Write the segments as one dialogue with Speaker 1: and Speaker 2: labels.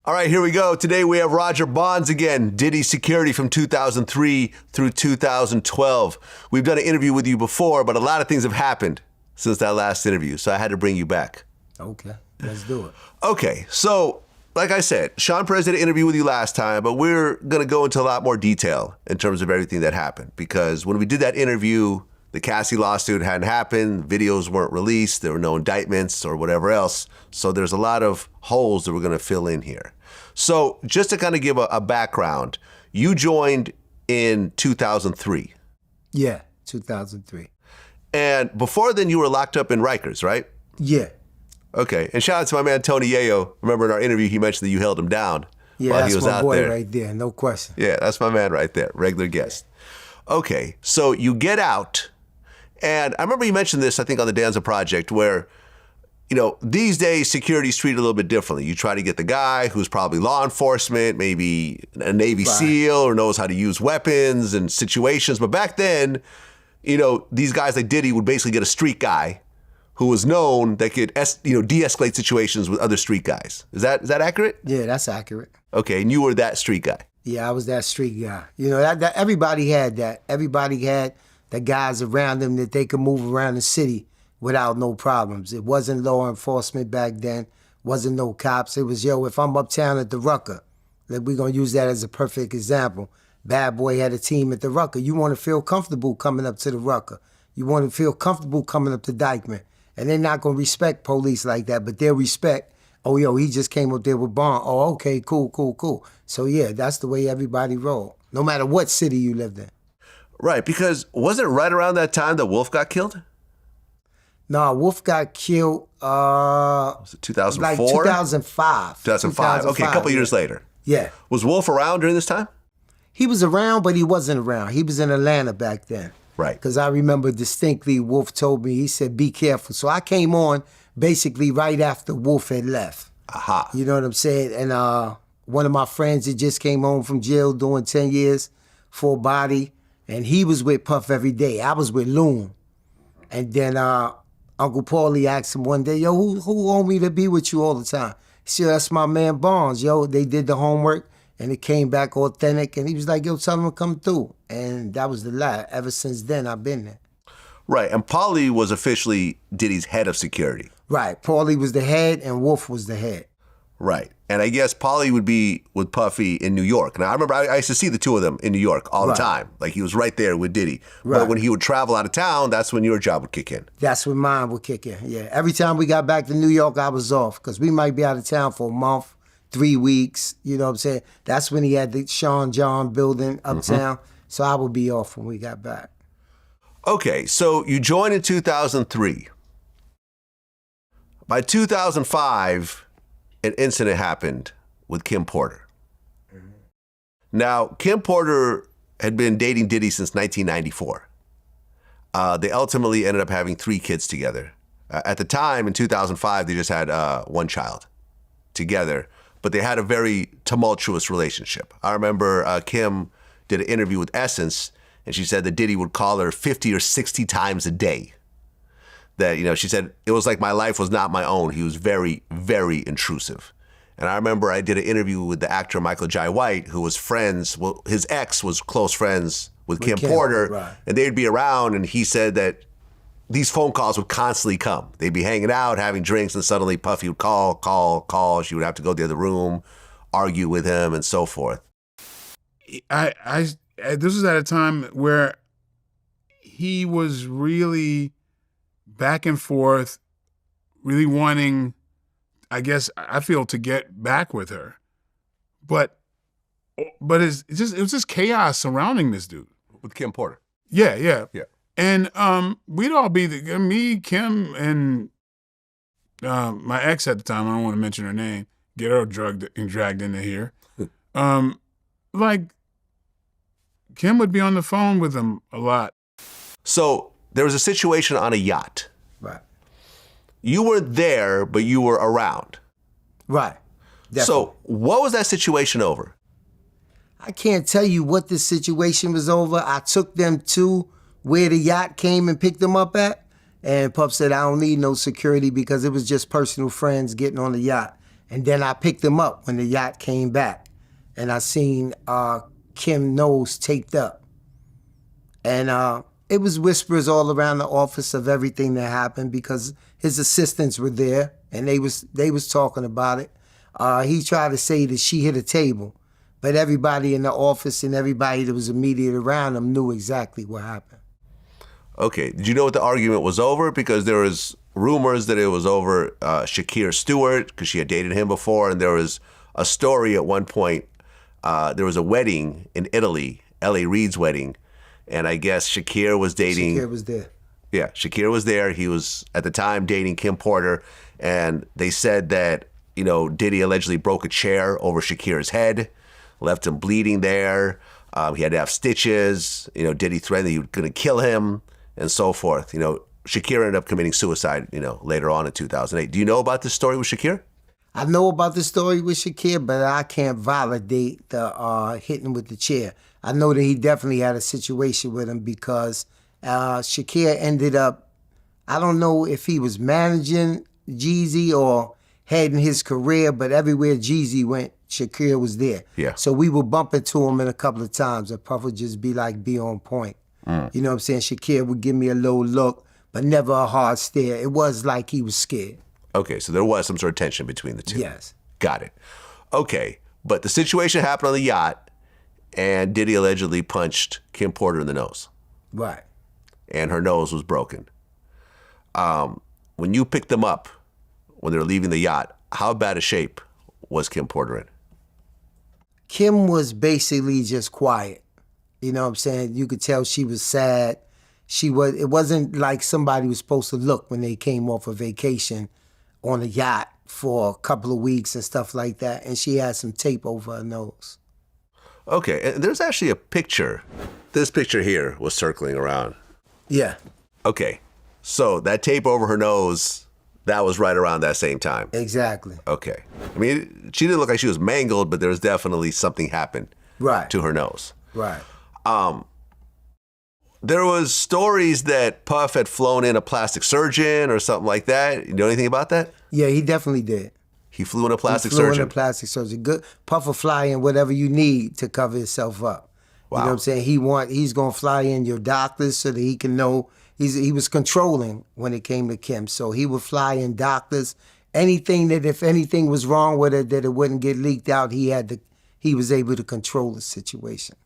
Speaker 1: All right, here we go. Today we have Roger Bonds again, Diddy Security from 2003 through 2012. We've done an interview with you before, but a lot of things have happened since that last interview, so I had to bring you back.
Speaker 2: Okay, let's do it.
Speaker 1: Okay, so like I said, Sean Perez did an interview with you last time, but we're going to go into a lot more detail in terms of everything that happened, because when we did that interview, the Cassie lawsuit hadn't happened, videos weren't released, there were no indictments or whatever else. So there's a lot of holes that we're going to fill in here. So just to kind of give a background, you joined in 2003.
Speaker 2: Yeah, 2003.
Speaker 1: And before then you were locked up in Rikers, right?
Speaker 2: Yeah.
Speaker 1: Okay. And shout out to my man Tony Yayo. Remember in our interview he mentioned that you held him down while he was out there.
Speaker 2: Yeah, that's my boy right there, no question.
Speaker 1: Yeah, that's my man right there, regular guest. Okay, so you get out. And I remember you mentioned this, I think, on the Danza Project, where, you know, these days security's treated a little bit differently. You try to get the guy who's probably law enforcement, maybe a Navy SEAL, or knows how to use weapons and situations. But back then, you know, these guys like Diddy would basically get a street guy who was known that could, de-escalate situations with other street guys. Is that accurate?
Speaker 2: Yeah, that's accurate.
Speaker 1: Okay, and you were that street guy.
Speaker 2: Yeah, I was that street guy. You know, that everybody had that. Everybody had the guys around them that they could move around the city without no problems. It wasn't law enforcement back then, wasn't no cops. It was, yo, if I'm uptown at the Rucker, like we're going to use that as a perfect example. Bad Boy had a team at the Rucker. You want to feel comfortable coming up to the Rucker. You want to feel comfortable coming up to Dykeman. And they're not going to respect police like that, but they'll respect, oh, yo, he just came up there with Bond. Oh, okay, cool. So, yeah, that's the way everybody rolled, no matter what city you lived in.
Speaker 1: Right, because wasn't it right around that time that Wolf got killed?
Speaker 2: No, Wolf got killed,
Speaker 1: was it 2004?
Speaker 2: Like 2005.
Speaker 1: 2005, okay, a couple years later.
Speaker 2: Yeah.
Speaker 1: Was Wolf around during this time?
Speaker 2: He was around, but he wasn't around. He was in Atlanta back then.
Speaker 1: Right.
Speaker 2: Because I remember distinctly Wolf told me, he said, be careful. So I came on basically right after Wolf had left.
Speaker 1: Aha.
Speaker 2: You know what I'm saying? And one of my friends that just came home from jail doing 10 years, full body, and he was with Puff every day. I was with Loon. And then Uncle Paulie asked him one day, yo, who want me to be with you all the time? He said, that's my man Bonds. Yo, they did the homework, and it came back authentic. And he was like, yo, tell him to come through. And that was the lie. Ever since then, I've been there.
Speaker 1: Right, and Paulie was officially Diddy's head of security.
Speaker 2: Right, Paulie was the head, and Wolf was the head.
Speaker 1: Right, and I guess Paulie would be with Puffy in New York. Now, I remember I used to see the two of them in New York all the time. Like, he was right there with Diddy.
Speaker 2: Right.
Speaker 1: But when he would travel out of town, that's when your job would kick in.
Speaker 2: That's when mine would kick in, yeah. Every time we got back to New York, I was off, because we might be out of town for a month, 3 weeks, you know what I'm saying? That's when he had the Sean John building uptown, so I would be off when we got back.
Speaker 1: Okay, so you joined in 2003. By 2005, an incident happened with Kim Porter. Now, Kim Porter had been dating Diddy since 1994. They ultimately ended up having 3 kids together. At the time, in 2005, they just had one child together, but they had a very tumultuous relationship. I remember Kim did an interview with Essence, and she said that Diddy would call her 50 or 60 times a day. That, you know, she said, it was like my life was not my own. He was very, very intrusive. And I remember I did an interview with the actor Michael Jai White, who was friends, well, his ex was close friends with Kim Porter, right. And they'd be around, and he said that these phone calls would constantly come. They'd be hanging out, having drinks, and suddenly Puffy would call. She would have to go to the other room, argue with him, and so forth.
Speaker 3: This was at a time where he was really back and forth, really wanting, I guess, I feel, to get back with her. But it was just chaos surrounding this dude.
Speaker 1: With Kim Porter.
Speaker 3: Yeah. And we'd all be, me, Kim, and my ex at the time, I don't want to mention her name, get her drugged and dragged into here. Like, Kim would be on the phone with him a lot.
Speaker 1: So there was a situation on a yacht.
Speaker 2: Right.
Speaker 1: You weren't there, but you were around.
Speaker 2: Right. Definitely.
Speaker 1: So what was that situation over?
Speaker 2: I can't tell you what the situation was over. I took them to where the yacht came and picked them up at. And Puff said, I don't need no security because it was just personal friends getting on the yacht. And then I picked him up when the yacht came back. And I seen Kim nose taped up. And it was whispers all around the office of everything that happened because his assistants were there and they was talking about it. He tried to say that she hit a table, but everybody in the office and everybody that was immediate around him knew exactly what happened.
Speaker 1: Okay, did you know what the argument was over? Because there was rumors that it was over Shakir Stewart, because she had dated him before, and there was a story at one point, there was a wedding in Italy, L.A. Reid's wedding, and I guess Shakir was dating...
Speaker 2: Shakir was there.
Speaker 1: Yeah, Shakir was there. He was, at the time, dating Kim Porter, and they said that, you know, Diddy allegedly broke a chair over Shakir's head, left him bleeding there. He had to have stitches. You know, Diddy threatened that he was going to kill him, and so forth. You know, Shakir ended up committing suicide, you know, later on in 2008. Do you know about this story with Shakir?
Speaker 2: I know about the story with Shakir, but I can't validate the hitting with the chair. I know that he definitely had a situation with him because Shakir ended up, I don't know if he was managing Jeezy or heading his career, but everywhere Jeezy went, Shakir was there.
Speaker 1: Yeah.
Speaker 2: So we would bump into him in a couple of times, and Puff would just be on point. You know what I'm saying? Shakir would give me a little look, but never a hard stare. It was like he was scared.
Speaker 1: Okay, so there was some sort of tension between the two.
Speaker 2: Yes.
Speaker 1: Got it. Okay, but the situation happened on the yacht, and Diddy allegedly punched Kim Porter in the nose.
Speaker 2: Right.
Speaker 1: And her nose was broken. When you picked them up, when they were leaving the yacht, how bad a shape was Kim Porter in?
Speaker 2: Kim was basically just quiet. You know what I'm saying? You could tell she was sad. It wasn't like somebody was supposed to look when they came off a vacation on a yacht for a couple of weeks and stuff like that. And she had some tape over her nose.
Speaker 1: Okay, and there's actually a picture. This picture here was circling around.
Speaker 2: Yeah.
Speaker 1: Okay, so that tape over her nose, that was right around that same time.
Speaker 2: Exactly.
Speaker 1: Okay. I mean, she didn't look like she was mangled, but there was definitely something happened to her nose.
Speaker 2: Right.
Speaker 1: There was stories that Puff had flown in a plastic surgeon or something like that. You know anything about that?
Speaker 2: Yeah, he definitely did.
Speaker 1: He flew in a plastic
Speaker 2: he flew
Speaker 1: surgeon?
Speaker 2: in a plastic surgeon. Good. Puff will fly in whatever you need to cover yourself up.
Speaker 1: Wow.
Speaker 2: You know what I'm saying? He's going to fly in your doctors so that he can know. He was controlling when it came to Kim. So he would fly in doctors. Anything that if anything was wrong with it, that it wouldn't get leaked out, he was able to control the situation.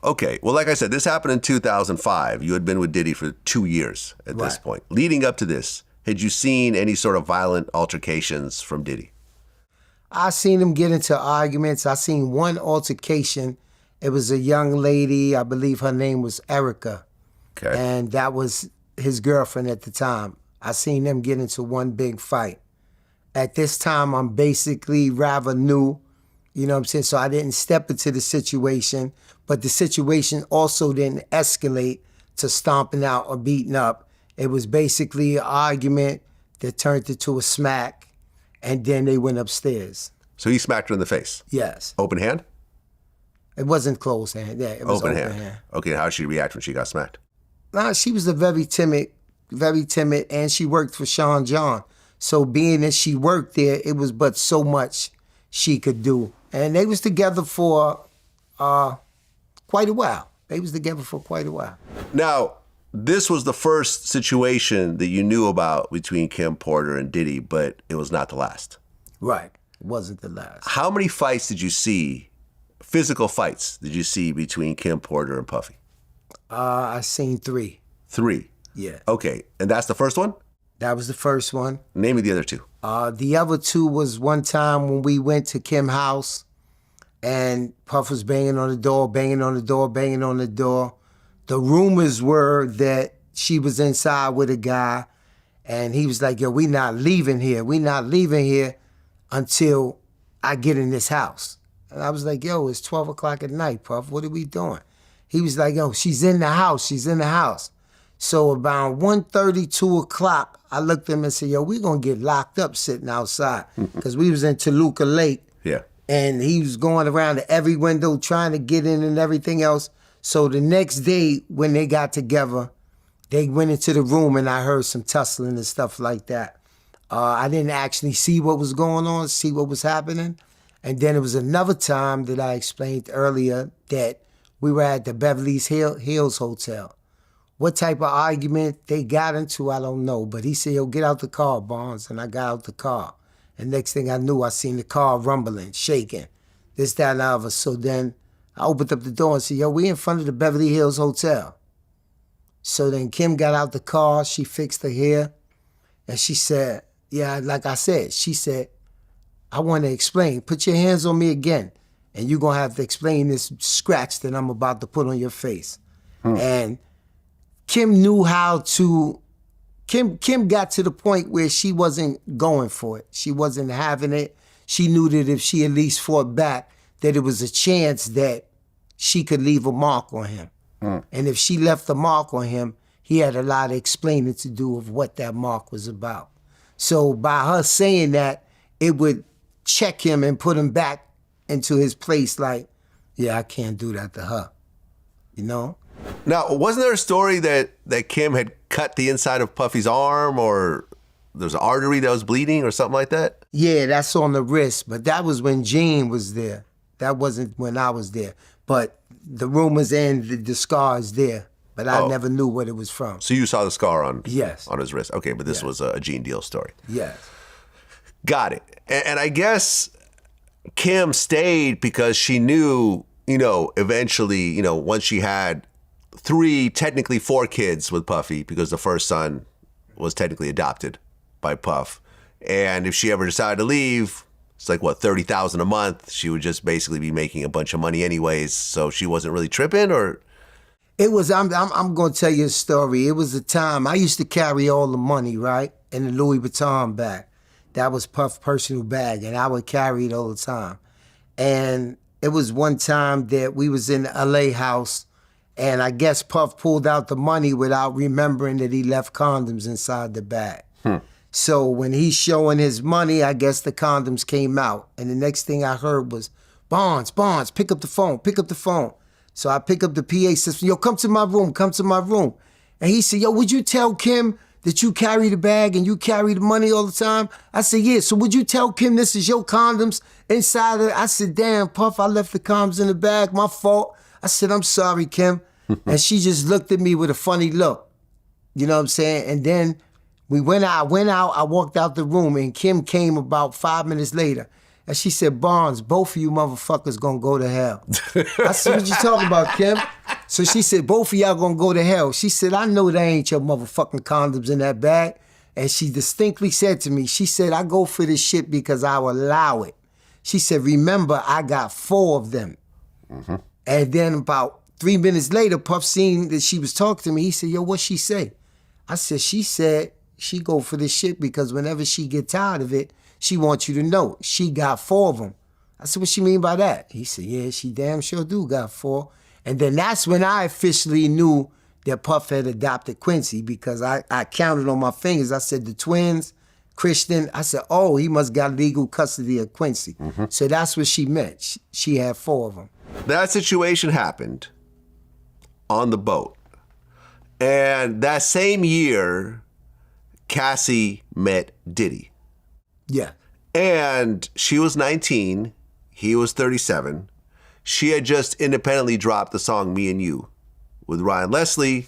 Speaker 1: Okay. Well, like I said, this happened in 2005. You had been with Diddy for 2 years at this point. Leading up to this, had you seen any sort of violent altercations from Diddy?
Speaker 2: I seen him get into arguments. I seen one altercation. It was a young lady, I believe her name was Erica.
Speaker 1: Okay.
Speaker 2: And that was his girlfriend at the time. I seen them get into one big fight. At this time, I'm basically rather new, you know what I'm saying? So I didn't step into the situation, but the situation also didn't escalate to stomping out or beating up. It was basically an argument that turned into a smack, and then they went upstairs.
Speaker 1: So he smacked her in the face?
Speaker 2: Yes.
Speaker 1: Open hand?
Speaker 2: It wasn't closed hand. Yeah, it was open hand.
Speaker 1: Okay, how did she react when she got smacked?
Speaker 2: Nah, she was very timid, and she worked for Sean John. So being that she worked there, it was but so much she could do. And they was together for quite a while.
Speaker 1: Now, this was the first situation that you knew about between Kim Porter and Diddy, but it was not the last.
Speaker 2: Right. It wasn't the last.
Speaker 1: How many fights did you see, physical fights, did you see between Kim Porter and Puffy?
Speaker 2: I seen 3.
Speaker 1: 3?
Speaker 2: Yeah.
Speaker 1: Okay, and that's the first one?
Speaker 2: That was the first one.
Speaker 1: Name me the other 2.
Speaker 2: The other 2 was one time when we went to Kim's house and Puff was banging on the door. The rumors were that she was inside with a guy and he was like, yo, we not leaving here until I get in this house. And I was like, yo, it's 12 o'clock at night, Puff, what are we doing? He was like, yo, she's in the house. So about 1:30, 2 o'clock, I looked at him and said, yo, we're going to get locked up sitting outside. Because we was in Toluca Lake.
Speaker 1: Yeah.
Speaker 2: And he was going around to every window trying to get in and everything else. So the next day when they got together, they went into the room and I heard some tussling and stuff like that. I didn't actually see what was going on, see what was happening. And then it was another time that I explained earlier that we were at the Beverly Hills Hotel. What type of argument they got into, I don't know. But he said, yo, get out the car, Barnes. And I got out the car. And next thing I knew, I seen the car rumbling, shaking, this, that, and the other. So then I opened up the door and said, yo, we in front of the Beverly Hills Hotel. So then Kim got out the car, she fixed her hair, and she said, yeah, like I said, she said, I want to explain. Put your hands on me again, and you're going to have to explain this scratch that I'm about to put on your face. And Kim knew how to, Kim got to the point where she wasn't going for it. She wasn't having it. She knew that if she at least fought back, that it was a chance that she could leave a mark on him. And if she left a mark on him, he had a lot of explaining to do of what that mark was about. So by her saying that, it would check him and put him back into his place like, yeah, I can't do that to her, you know?
Speaker 1: Now, wasn't there a story that Kim had cut the inside of Puffy's arm, or there's an artery that was bleeding or something like that?
Speaker 2: Yeah, that's on the wrist, but that was when Gene was there. That wasn't when I was there. But the rumors and the scar is there, but I never knew what it was from.
Speaker 1: So you saw the scar on
Speaker 2: on
Speaker 1: his wrist. Okay, but this was a Gene Deal story.
Speaker 2: Yes.
Speaker 1: Got it. And I guess Kim stayed because she knew, eventually, once she had technically four kids with Puffy, because the first son was technically adopted by Puff. And if she ever decided to leave, it's like, what, $30,000 a month? She would just basically be making a bunch of money anyways. So she wasn't really tripping, or?
Speaker 2: It was, I'm going to tell you a story. It was a time, I used to carry all the money, right, in the Louis Vuitton bag. That was Puff's personal bag, and I would carry it all the time. And it was one time that we was in the LA house, and I guess Puff pulled out the money without remembering that he left condoms inside the bag. So when he's showing his money, I guess the condoms came out. And the next thing I heard was, Bonds, pick up the phone, pick up the phone. So I pick up the PA system, yo, come to my room. And he said, yo, would you tell Kim that you carry the bag and you carry the money all the time? I said, yeah, so would you tell Kim this is your condoms inside of it? I said, damn, Puff, I left the condoms in the bag, my fault. I said, I'm sorry, Kim. And she just looked at me with a funny look. You know what I'm saying? And then I went out, I walked out the room, and Kim came about 5 minutes later. And she said, Barnes, both of you motherfuckers gonna go to hell. I said, what you talking about, Kim? So she said, both of y'all gonna go to hell. She said, I know that ain't your motherfucking condoms in that bag. And she distinctly said to me, she said, I go for this shit because I will allow it. She said, remember, I got 4 of them. And then about 3 minutes later, Puff seen that she was talking to me. He said, yo, what she say? I said, she said, she go for this shit because whenever she get tired of it, she wants you to know she got 4 of them. I said, what she mean by that? He said, yeah, she damn sure do got 4. And then that's when I officially knew that Puff had adopted Quincy, because I counted on my fingers. I said, the twins, Christian, I said, oh, he must got legal custody of Quincy. So that's what she meant. She had 4 of them.
Speaker 1: That situation happened on the boat. And that same year, Cassie met Diddy.
Speaker 2: Yeah.
Speaker 1: And she was 19, he was 37. She had just independently dropped the song Me and You with Ryan Leslie.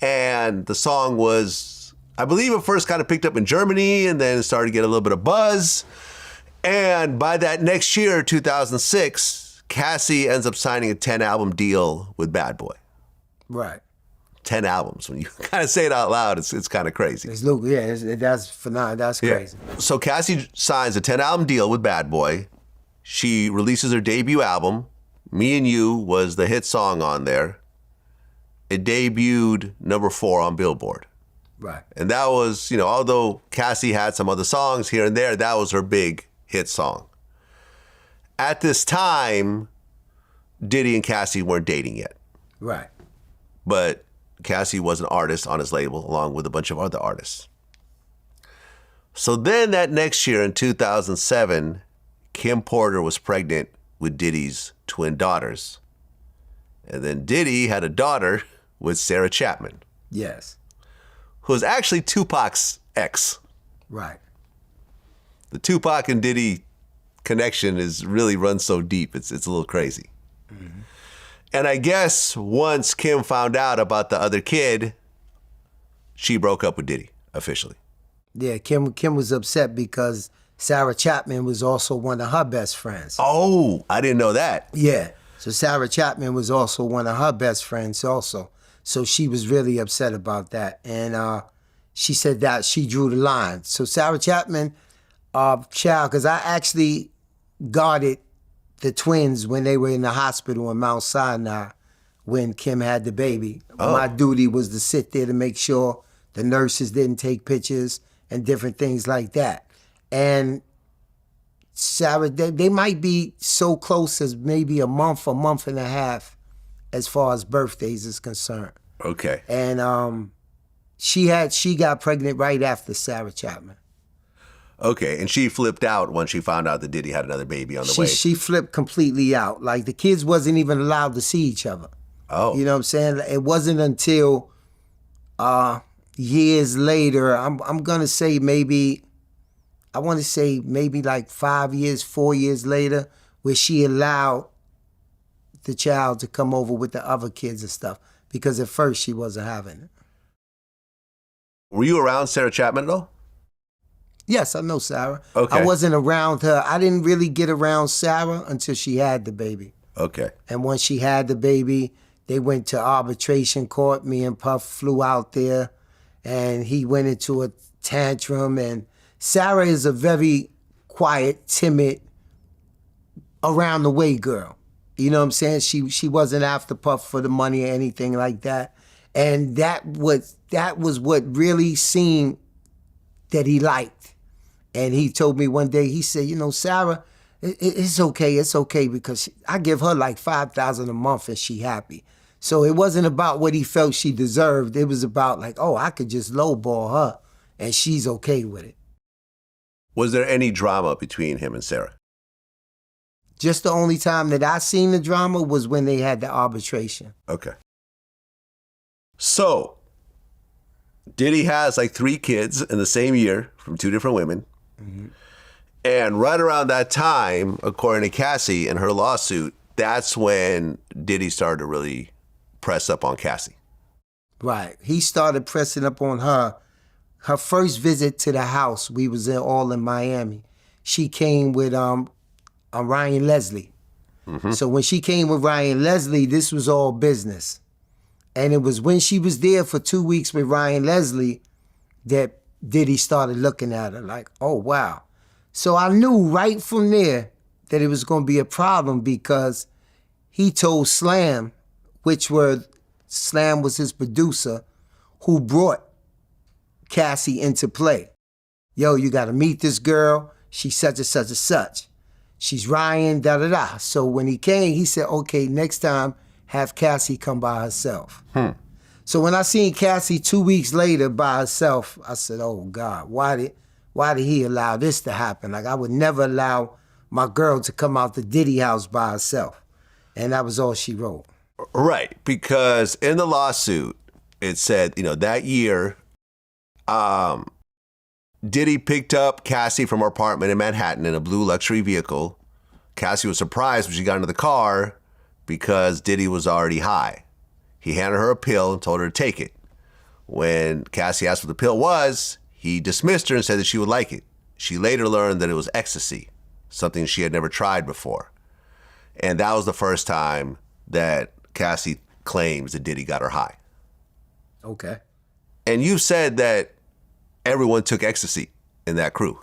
Speaker 1: And the song was, I believe it first kind of picked up in Germany and then started to get a little bit of buzz. And by that next year, 2006, Cassie ends up signing a 10-album deal with Bad Boy.
Speaker 2: Right.
Speaker 1: 10 albums. When you kind of say it out loud, it's kind of crazy.
Speaker 2: That's phenomenal. That's crazy.
Speaker 1: So Cassie signs a 10-album deal with Bad Boy. She releases her debut album. Me and You was the hit song on there. It debuted number 4 on Billboard.
Speaker 2: Right.
Speaker 1: And that was, although Cassie had some other songs here and there, that was her big hit song. At this time, Diddy and Cassie weren't dating yet.
Speaker 2: Right.
Speaker 1: But Cassie was an artist on his label, along with a bunch of other artists. So then that next year, in 2007, Kim Porter was pregnant with Diddy's twin daughters. And then Diddy had a daughter with Sarah Chapman.
Speaker 2: Yes.
Speaker 1: Who was actually Tupac's ex.
Speaker 2: Right.
Speaker 1: The Tupac and Diddy connection is really runs so deep. It's a little crazy. Mm-hmm. And I guess once Kim found out about the other kid, she broke up with Diddy officially.
Speaker 2: Yeah, Kim was upset because Sarah Chapman was also one of her best friends.
Speaker 1: Oh, I didn't know that.
Speaker 2: Yeah. So Sarah Chapman was also one of her best friends also. So she was really upset about that. And she said that she drew the line. So Sarah Chapman, child, because I actually guarded the twins when they were in the hospital in Mount Sinai when Kim had the baby. Oh. My duty was to sit there to make sure the nurses didn't take pictures and different things like that. And Sarah, they might be so close as maybe a month and a half as far as birthdays is concerned.
Speaker 1: Okay.
Speaker 2: And she got pregnant right after Sarah Chapman.
Speaker 1: Okay, and she flipped out when she found out that Diddy had another baby on the way.
Speaker 2: She flipped completely out. Like, the kids wasn't even allowed to see each other.
Speaker 1: Oh.
Speaker 2: You know what I'm saying? It wasn't until years later, I'm going to say maybe, I want to say maybe like 4 years later, where she allowed the child to come over with the other kids and stuff. Because at first she wasn't having it.
Speaker 1: Were you around Sarah Chapman though?
Speaker 2: Yes, I know Sarah.
Speaker 1: Okay.
Speaker 2: I wasn't around her. I didn't really get around Sarah until she had the baby.
Speaker 1: Okay.
Speaker 2: And once she had the baby, they went to arbitration court. Me and Puff flew out there, and he went into a tantrum. And Sarah is a very quiet, timid, around the way girl. You know what I'm saying? She wasn't after Puff for the money or anything like that. And that was what really seemed that he liked. And he told me one day, he said, you know, Sarah, it's okay because I give her like $5,000 a month and she happy. So it wasn't about what he felt she deserved. It was about like, oh, I could just lowball her and she's okay with it.
Speaker 1: Was there any drama between him and Sarah?
Speaker 2: Just the only time that I seen the drama was when they had the arbitration.
Speaker 1: Okay. So, Diddy has like 3 kids in the same year from 2 different women. Mm-hmm. And right around that time, according to Cassie and her lawsuit, that's when Diddy started to really press up on Cassie.
Speaker 2: Right. He started pressing up on her. Her first visit to the house, we was all in Miami. She came with Ryan Leslie. Mm-hmm. So when she came with Ryan Leslie, this was all business. And it was when she was there for 2 weeks with Ryan Leslie that Diddy started looking at her like, oh, wow. So I knew right from there that it was going to be a problem because he told Slam, Slam was his producer, who brought Cassie into play. Yo, you got to meet this girl. She's such and such and such. She's Ryan, da-da-da. So when he came, he said, okay, next time, have Cassie come by herself. So when I seen Cassie 2 weeks later by herself, I said, oh God, why did he allow this to happen? Like, I would never allow my girl to come out the Diddy house by herself. And that was all she wrote.
Speaker 1: Right, because in the lawsuit, it said, you know, that year, Diddy picked up Cassie from her apartment in Manhattan in a blue luxury vehicle. Cassie was surprised when she got into the car because Diddy was already high. He handed her a pill and told her to take it. When Cassie asked what the pill was, he dismissed her and said that she would like it. She later learned that it was ecstasy, something she had never tried before. And that was the first time that Cassie claims that Diddy got her high.
Speaker 2: Okay.
Speaker 1: And you said that everyone took ecstasy in that crew.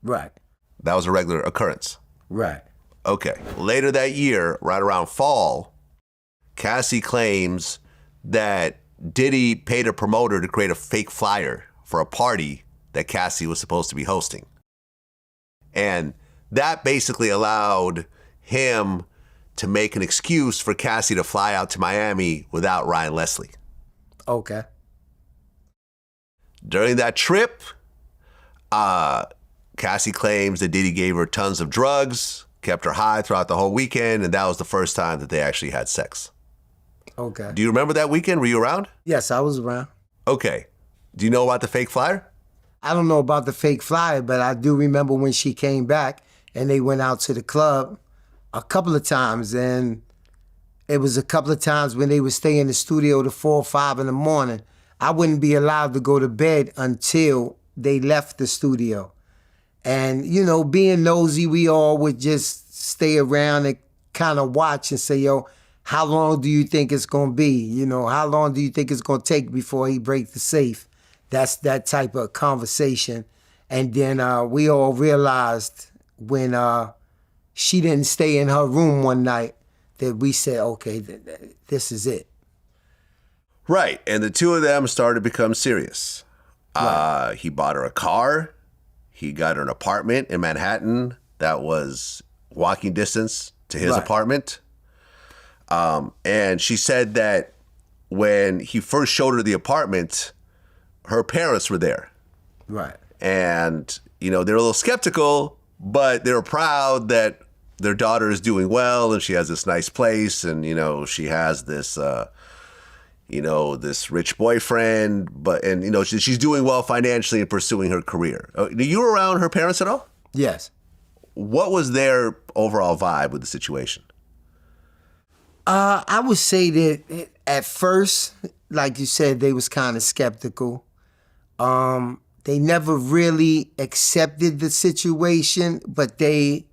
Speaker 2: Right.
Speaker 1: That was a regular occurrence.
Speaker 2: Right.
Speaker 1: Okay. Later that year, right around fall, Cassie claims that Diddy paid a promoter to create a fake flyer for a party that Cassie was supposed to be hosting. And that basically allowed him to make an excuse for Cassie to fly out to Miami without Ryan Leslie.
Speaker 2: Okay.
Speaker 1: During that trip, Cassie claims that Diddy gave her tons of drugs, kept her high throughout the whole weekend, and that was the first time that they actually had sex.
Speaker 2: Okay.
Speaker 1: Do you remember that weekend? Were you around?
Speaker 2: Yes, I was around.
Speaker 1: Okay. Do you know about the fake flyer?
Speaker 2: I don't know about the fake flyer, but I do remember when she came back and they went out to the club a couple of times, and it was a couple of times when they would stay in the studio to 4 or 5 in the morning. I wouldn't be allowed to go to bed until they left the studio. And, you know, being nosy, we all would just stay around and kind of watch and say, yo, how long do you think it's going to be? You know, how long do you think it's going to take before he breaks the safe? That's that type of conversation. And then we all realized when she didn't stay in her room one night that we said, okay, this is it.
Speaker 1: Right. And the two of them started to become serious.
Speaker 2: Right.
Speaker 1: He bought her a car. He got her an apartment in Manhattan that was walking distance to his
Speaker 2: Right.
Speaker 1: apartment. And she said that when he first showed her the apartment, her parents were there.
Speaker 2: Right.
Speaker 1: And, you know, they're a little skeptical, but they're proud that their daughter is doing well and she has this nice place and, you know, she has this, this rich boyfriend, and, you know, she's doing well financially and pursuing her career. You were around her parents at all?
Speaker 2: Yes.
Speaker 1: What was their overall vibe with the situation?
Speaker 2: I would say that at first, like you said, they was kind of skeptical. They never really accepted the situation, but they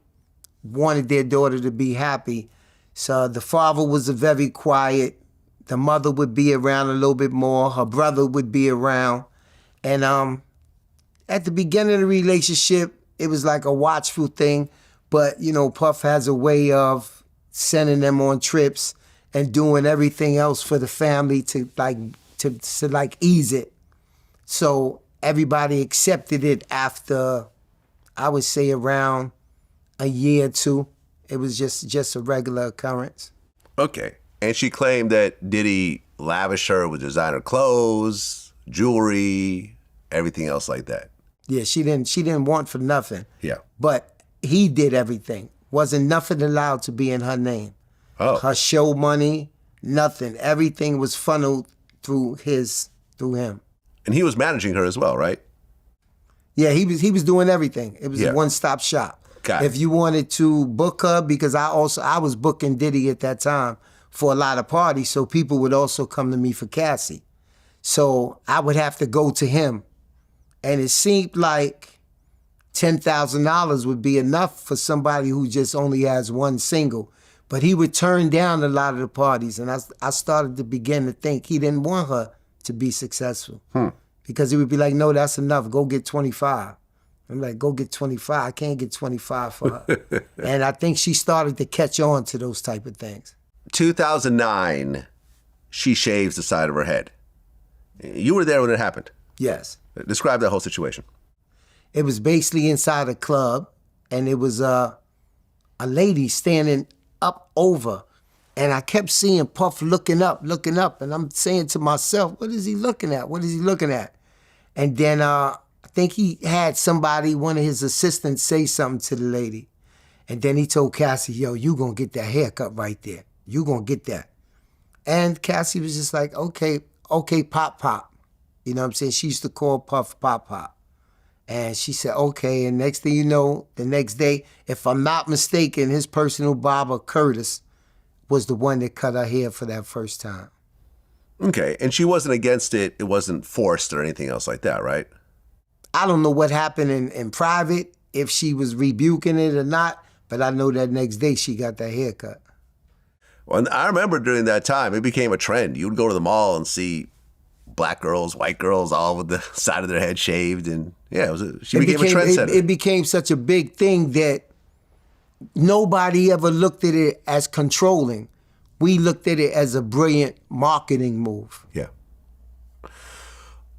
Speaker 2: wanted their daughter to be happy. So the father was very quiet. The mother would be around a little bit more. Her brother would be around. And at the beginning of the relationship, it was like a watchful thing. But, you know, Puff has a way of sending them on trips and doing everything else for the family to ease it. So everybody accepted it after, I would say, around a year or two. It was just a regular occurrence.
Speaker 1: Okay. And she claimed that Diddy lavished her with designer clothes, jewelry, everything else like that.
Speaker 2: Yeah, she didn't want for nothing.
Speaker 1: Yeah.
Speaker 2: But he did everything. Wasn't nothing allowed to be in her name.
Speaker 1: Oh.
Speaker 2: Her show money, nothing. Everything was funneled through him.
Speaker 1: And he was managing her as well, right?
Speaker 2: Yeah, he was doing everything. It was
Speaker 1: Yeah.
Speaker 2: a one-stop shop.
Speaker 1: Got it.
Speaker 2: If you wanted to book her, because I was booking Diddy at that time for a lot of parties, so people would also come to me for Cassie. So I would have to go to him. And it seemed like $10,000 would be enough for somebody who just only has one single. But he would turn down a lot of the parties, and I started to begin to think he didn't want her to be successful. Because he would be like, no, that's enough. Go get 25. I'm like, go get 25. I can't get 25 for her. And I think she started to catch on to those type of things.
Speaker 1: 2009, she shaves the side of her head. You were there when it happened.
Speaker 2: Yes.
Speaker 1: Describe that whole situation.
Speaker 2: It was basically inside a club, and it was a lady standing up over. And I kept seeing Puff looking up. And I'm saying to myself, what is he looking at? What is he looking at? And then I think he had somebody, one of his assistants, say something to the lady. And then he told Cassie, yo, you gonna get that haircut right there. You gonna get that. And Cassie was just like, okay, Pop. You know what I'm saying? She used to call Puff Pop. And she said, okay. And next thing you know, the next day, if I'm not mistaken, his personal barber, Curtis, was the one that cut her hair for that first time.
Speaker 1: Okay. And she wasn't against it. It wasn't forced or anything else like that, right?
Speaker 2: I don't know what happened in private, if she was rebuking it or not, but I know that next day she got that haircut.
Speaker 1: Well, and I remember during that time, it became a trend. You would go to the mall and see black girls, white girls, all with the side of their head shaved. And yeah, she became a trendsetter.
Speaker 2: It became such a big thing that nobody ever looked at it as controlling. We looked at it as a brilliant marketing move.
Speaker 1: Yeah.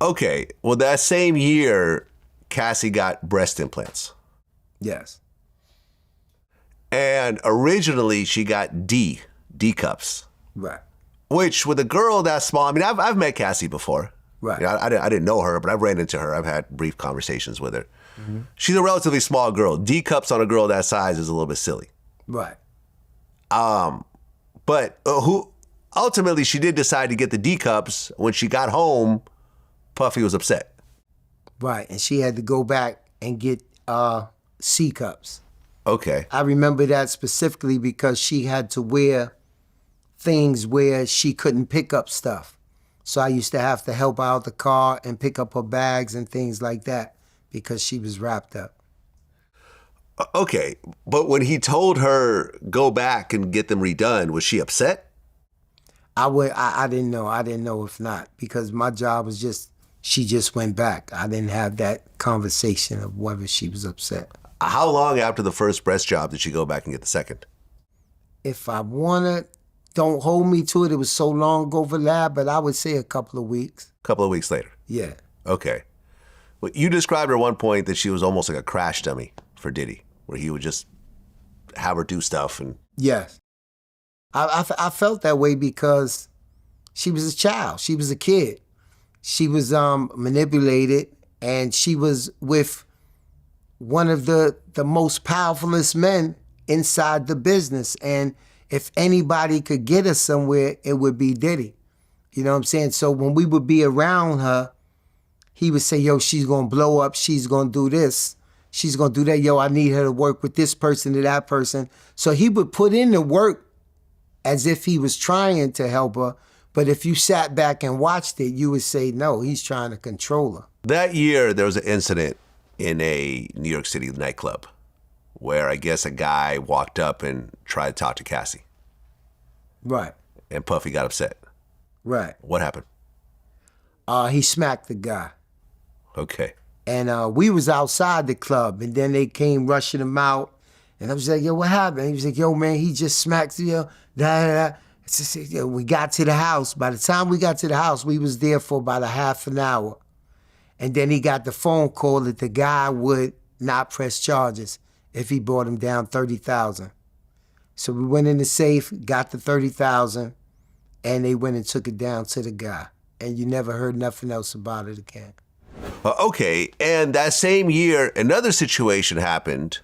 Speaker 1: Okay. Well, that same year, Cassie got breast implants.
Speaker 2: Yes.
Speaker 1: And originally, she got D cups.
Speaker 2: Right.
Speaker 1: Which, with a girl that small, I mean, I've met Cassie before.
Speaker 2: Right.
Speaker 1: You know, I didn't know her, but I've ran into her. I've had brief conversations with her. Mm-hmm. She's a relatively small girl. D cups on a girl that size is a little bit silly.
Speaker 2: Right.
Speaker 1: But ultimately, she did decide to get the D cups. When she got home, Puffy was upset.
Speaker 2: Right, and she had to go back and get C cups.
Speaker 1: Okay.
Speaker 2: I remember that specifically because she had to wear things where she couldn't pick up stuff. So I used to have to help her out the car and pick up her bags and things like that because she was wrapped up.
Speaker 1: Okay, but when he told her go back and get them redone, was she upset?
Speaker 2: I didn't know. I didn't know if not, because my job was she just went back. I didn't have that conversation of whether she was upset.
Speaker 1: How long after the first breast job did she go back and get the second?
Speaker 2: If I wanna, don't hold me to it. It was so long ago for that, but I would say a couple of weeks.
Speaker 1: A couple of weeks later.
Speaker 2: Yeah.
Speaker 1: Okay. Well, you described at one point that she was almost like a crash dummy for Diddy, where he would just have her do stuff and...
Speaker 2: Yes. I felt that way because she was a child. She was a kid. She was manipulated, and she was with one of the most powerfulest men inside the business. And if anybody could get her somewhere, it would be Diddy. You know what I'm saying? So when we would be around her, he would say, yo, she's going to blow up. She's going to do this. She's going to do that. Yo, I need her to work with this person to that person. So he would put in the work as if he was trying to help her. But if you sat back and watched it, you would say, no, he's trying to control her.
Speaker 1: That year, there was an incident in a New York City nightclub where I guess a guy walked up and tried to talk to Cassie.
Speaker 2: Right.
Speaker 1: And Puffy got upset.
Speaker 2: Right.
Speaker 1: What happened?
Speaker 2: He smacked the guy.
Speaker 1: Okay.
Speaker 2: And we was outside the club, and then they came rushing him out. And I was like, yo, what happened? He was like, yo, man, he just smacked you. We got to the house. By the time we got to the house, we was there for about a half an hour. And then he got the phone call that the guy would not press charges if he brought him down $30,000. So we went in the safe, got the $30,000, and they went and took it down to the guy. And you never heard nothing else about it again.
Speaker 1: Okay, and that same year, another situation happened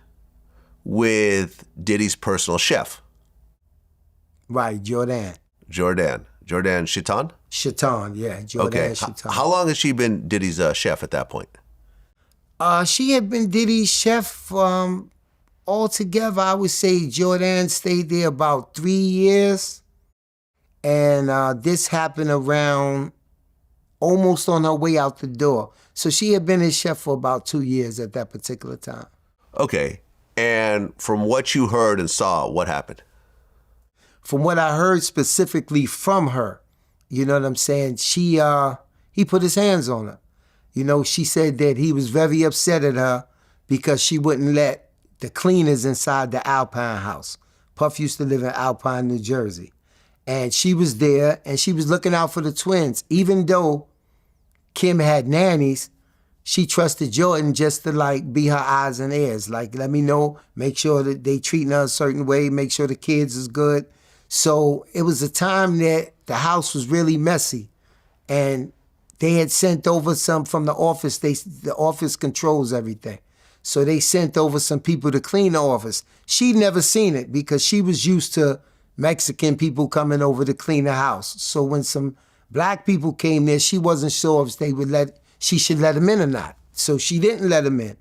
Speaker 1: with Diddy's personal chef.
Speaker 2: Right, Jordan.
Speaker 1: Jordan Chiton?
Speaker 2: Chiton, yeah, Jordan
Speaker 1: Okay.
Speaker 2: Chiton.
Speaker 1: How long has she been Diddy's chef at that point?
Speaker 2: She had been Diddy's chef altogether. I would say Jordan stayed there about 3 years. And this happened around almost on her way out the door. So she had been his chef for about 2 years at that particular time.
Speaker 1: Okay. And from what you heard and saw, what happened?
Speaker 2: From what I heard specifically from her, you know what I'm saying? He put his hands on her. You know, she said that he was very upset at her because she wouldn't let the cleaners inside the Alpine house. Puff used to live in Alpine, New Jersey. And she was there, and she was looking out for the twins. Even though Kim had nannies, she trusted Jordan just to, like, be her eyes and ears. Like, let me know, make sure that they treating her a certain way, make sure the kids is good. So it was a time that the house was really messy. And they had sent over some from the office. The office controls everything. So they sent over some people to clean the office. She'd never seen it because she was used to Mexican people coming over to clean the house. So when some black people came there, she wasn't sure if she should let them in or not. So she didn't let them in.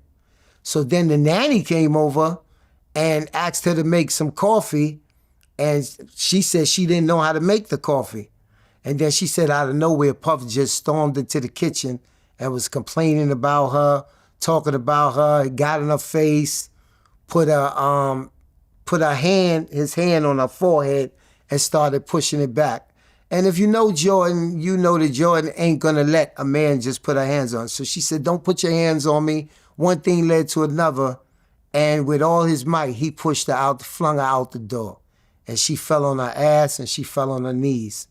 Speaker 2: So then the nanny came over and asked her to make some coffee. And she said she didn't know how to make the coffee. And then she said out of nowhere, Puff just stormed into the kitchen and was complaining about her, talking about her, got in her face, put his hand on her forehead and started pushing it back. And if you know Jordan, you know that Jordan ain't gonna let a man just put her hands on. So she said, don't put your hands on me. One thing led to another. And with all his might, he pushed her out, flung her out the door. And she fell on her ass and she fell on her knees.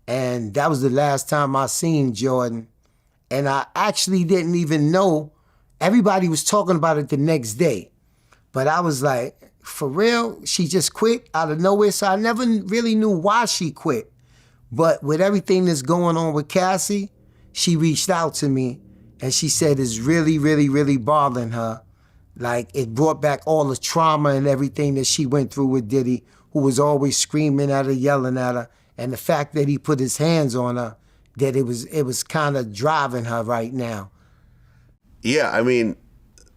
Speaker 2: And that was the last time I seen Jordan. And I actually didn't even know. Everybody was talking about it the next day. But I was like, for real? She just quit out of nowhere? So I never really knew why she quit. But with everything that's going on with Cassie, she reached out to me and she said it's really, really, really bothering her. Like, it brought back all the trauma and everything that she went through with Diddy, who was always screaming at her, yelling at her. And the fact that he put his hands on her, that it was kind of driving her right now.
Speaker 1: Yeah, I mean,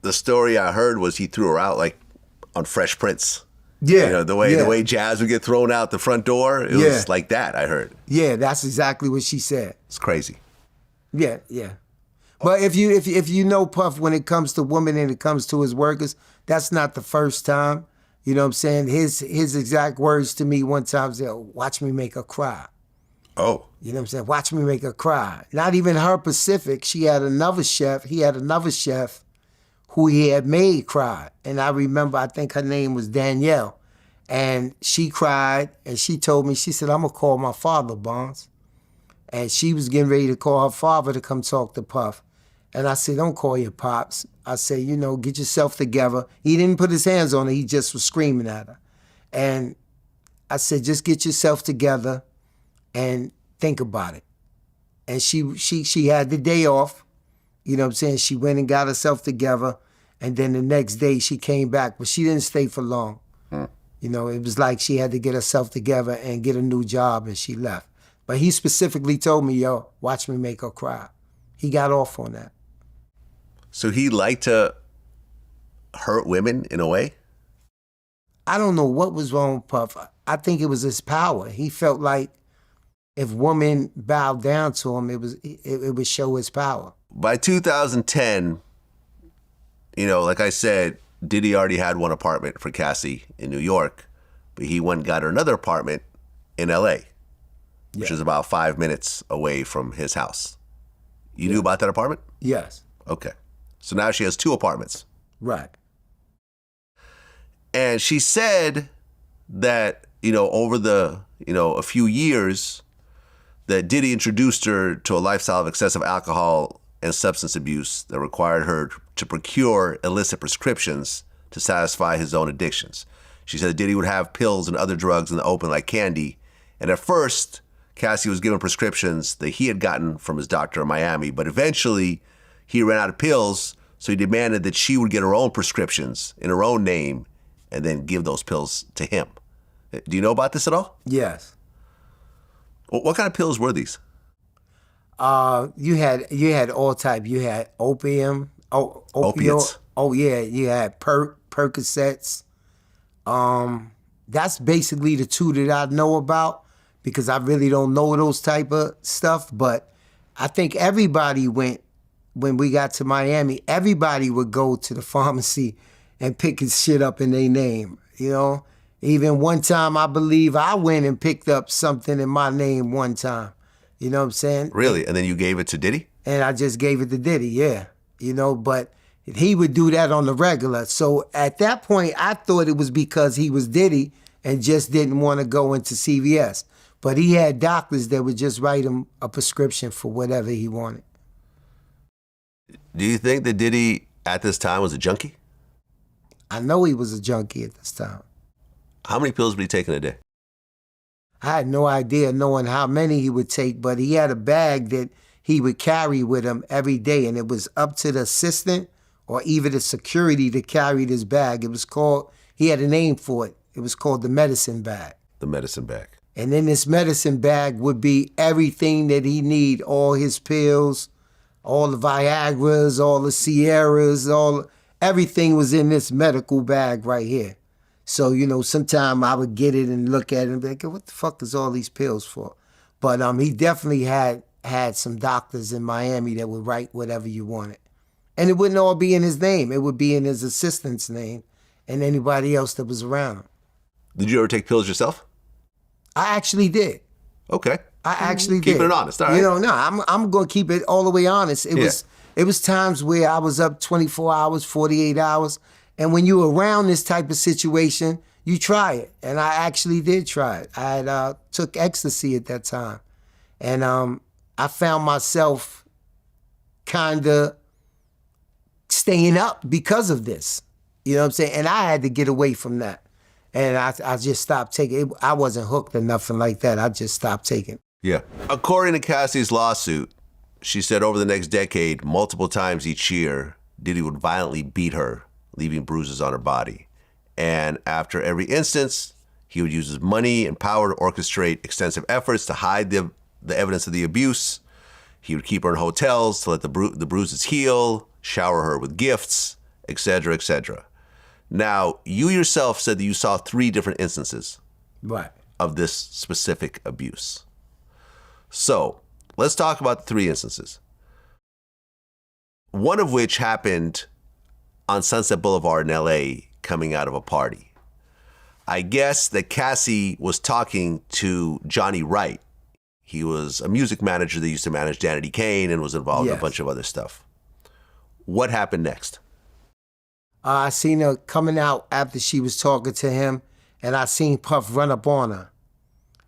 Speaker 1: the story I heard was he threw her out like on Fresh Prince.
Speaker 2: Yeah.
Speaker 1: You know, the way Jazz would get thrown out the front door, it was like that, I heard.
Speaker 2: Yeah, that's exactly what she said.
Speaker 1: It's crazy.
Speaker 2: Yeah, yeah. But if you know Puff, when it comes to women and it comes to his workers, that's not the first time. You know what I'm saying? His exact words to me one time was, watch me make her cry.
Speaker 1: Oh.
Speaker 2: You know what I'm saying? Watch me make her cry. Not even her Pacific. He had another chef who he had made cry. And I remember, I think her name was Danielle. And she cried, and she told me, she said, I'm going to call my father, Bonds. And she was getting ready to call her father to come talk to Puff. And I said, don't call your pops. I said, get yourself together. He didn't put his hands on her. He just was screaming at her. And I said, just get yourself together and think about it. And she had the day off. You know what I'm saying? She went and got herself together. And then the next day she came back, but she didn't stay for long. It was like she had to get herself together and get a new job, and she left. But he specifically told me, watch me make her cry. He got off on that.
Speaker 1: So he liked to hurt women in a way?
Speaker 2: I don't know what was wrong with Puff. I think it was his power. He felt like if women bowed down to him, it would show his power.
Speaker 1: By 2010, like I said, Diddy already had one apartment for Cassie in New York, but he went and got her another apartment in L.A., which is about 5 minutes away from his house. You knew about that apartment?
Speaker 2: Yes.
Speaker 1: Okay. So now she has 2 apartments.
Speaker 2: Right.
Speaker 1: And she said that, over the, a few years, that Diddy introduced her to a lifestyle of excessive alcohol and substance abuse that required her to procure illicit prescriptions to satisfy his own addictions. She said Diddy would have pills and other drugs in the open like candy. And at first, Cassie was given prescriptions that he had gotten from his doctor in Miami, but eventually he ran out of pills, so he demanded that she would get her own prescriptions in her own name and then give those pills to him. Do you know about this at all?
Speaker 2: Yes.
Speaker 1: What kind of pills were these?
Speaker 2: You had all type. You had opium,
Speaker 1: Opiates.
Speaker 2: Oh yeah, you had Percocets. That's basically the 2 that I know about, because I really don't know those type of stuff. But I think everybody went, when we got to Miami, everybody would go to the pharmacy and pick his shit up in their name, Even one time, I believe I went and picked up something in my name one time. You know what I'm saying?
Speaker 1: Really? And then you gave it to Diddy?
Speaker 2: And I just gave it to Diddy, yeah. But he would do that on the regular. So at that point, I thought it was because he was Diddy and just didn't want to go into CVS. But he had doctors that would just write him a prescription for whatever he wanted.
Speaker 1: Do you think that Diddy at this time was a junkie?
Speaker 2: I know he was a junkie at this time.
Speaker 1: How many pills would he take in a day?
Speaker 2: I had no idea knowing how many he would take, but he had a bag that he would carry with him every day, and it was up to the assistant or even the security to carry this bag. It was called, he had a name for it. It was called the medicine bag.
Speaker 1: The medicine bag.
Speaker 2: And in this medicine bag would be everything that he need, all his pills, all the Viagras, all the Sierras, everything was in this medical bag right here. So, sometime I would get it and look at it and be like, what the fuck is all these pills for? But he definitely had some doctors in Miami that would write whatever you wanted. And it wouldn't all be in his name. It would be in his assistant's name and anybody else that was around him.
Speaker 1: Did you ever take pills yourself?
Speaker 2: I actually did.
Speaker 1: Okay.
Speaker 2: I actually did.
Speaker 1: Keeping it honest, all right.
Speaker 2: No, I'm going to keep it all the way honest. It was times where I was up 24 hours, 48 hours. And when you're around this type of situation, you try it. And I actually did try it. I had, took ecstasy at that time. And I found myself kind of staying up because of this. You know what I'm saying? And I had to get away from that. And I just stopped taking it. I wasn't hooked or nothing like that. I just stopped taking it.
Speaker 1: Yeah. According to Cassie's lawsuit, she said over the next decade, multiple times each year, Diddy would violently beat her, leaving bruises on her body. And after every instance, he would use his money and power to orchestrate extensive efforts to hide the evidence of the abuse. He would keep her in hotels to let the bruises heal, shower her with gifts, etc., etc. Now, you yourself said that you saw 3 different instances
Speaker 2: Right.
Speaker 1: of this specific abuse. So, let's talk about the 3 instances. One of which happened on Sunset Boulevard in LA coming out of a party. I guess that Cassie was talking to Johnny Wright. He was a music manager that used to manage Danity Kane and was involved in a bunch of other stuff. What happened next?
Speaker 2: I seen her coming out after she was talking to him, and I seen Puff run up on her.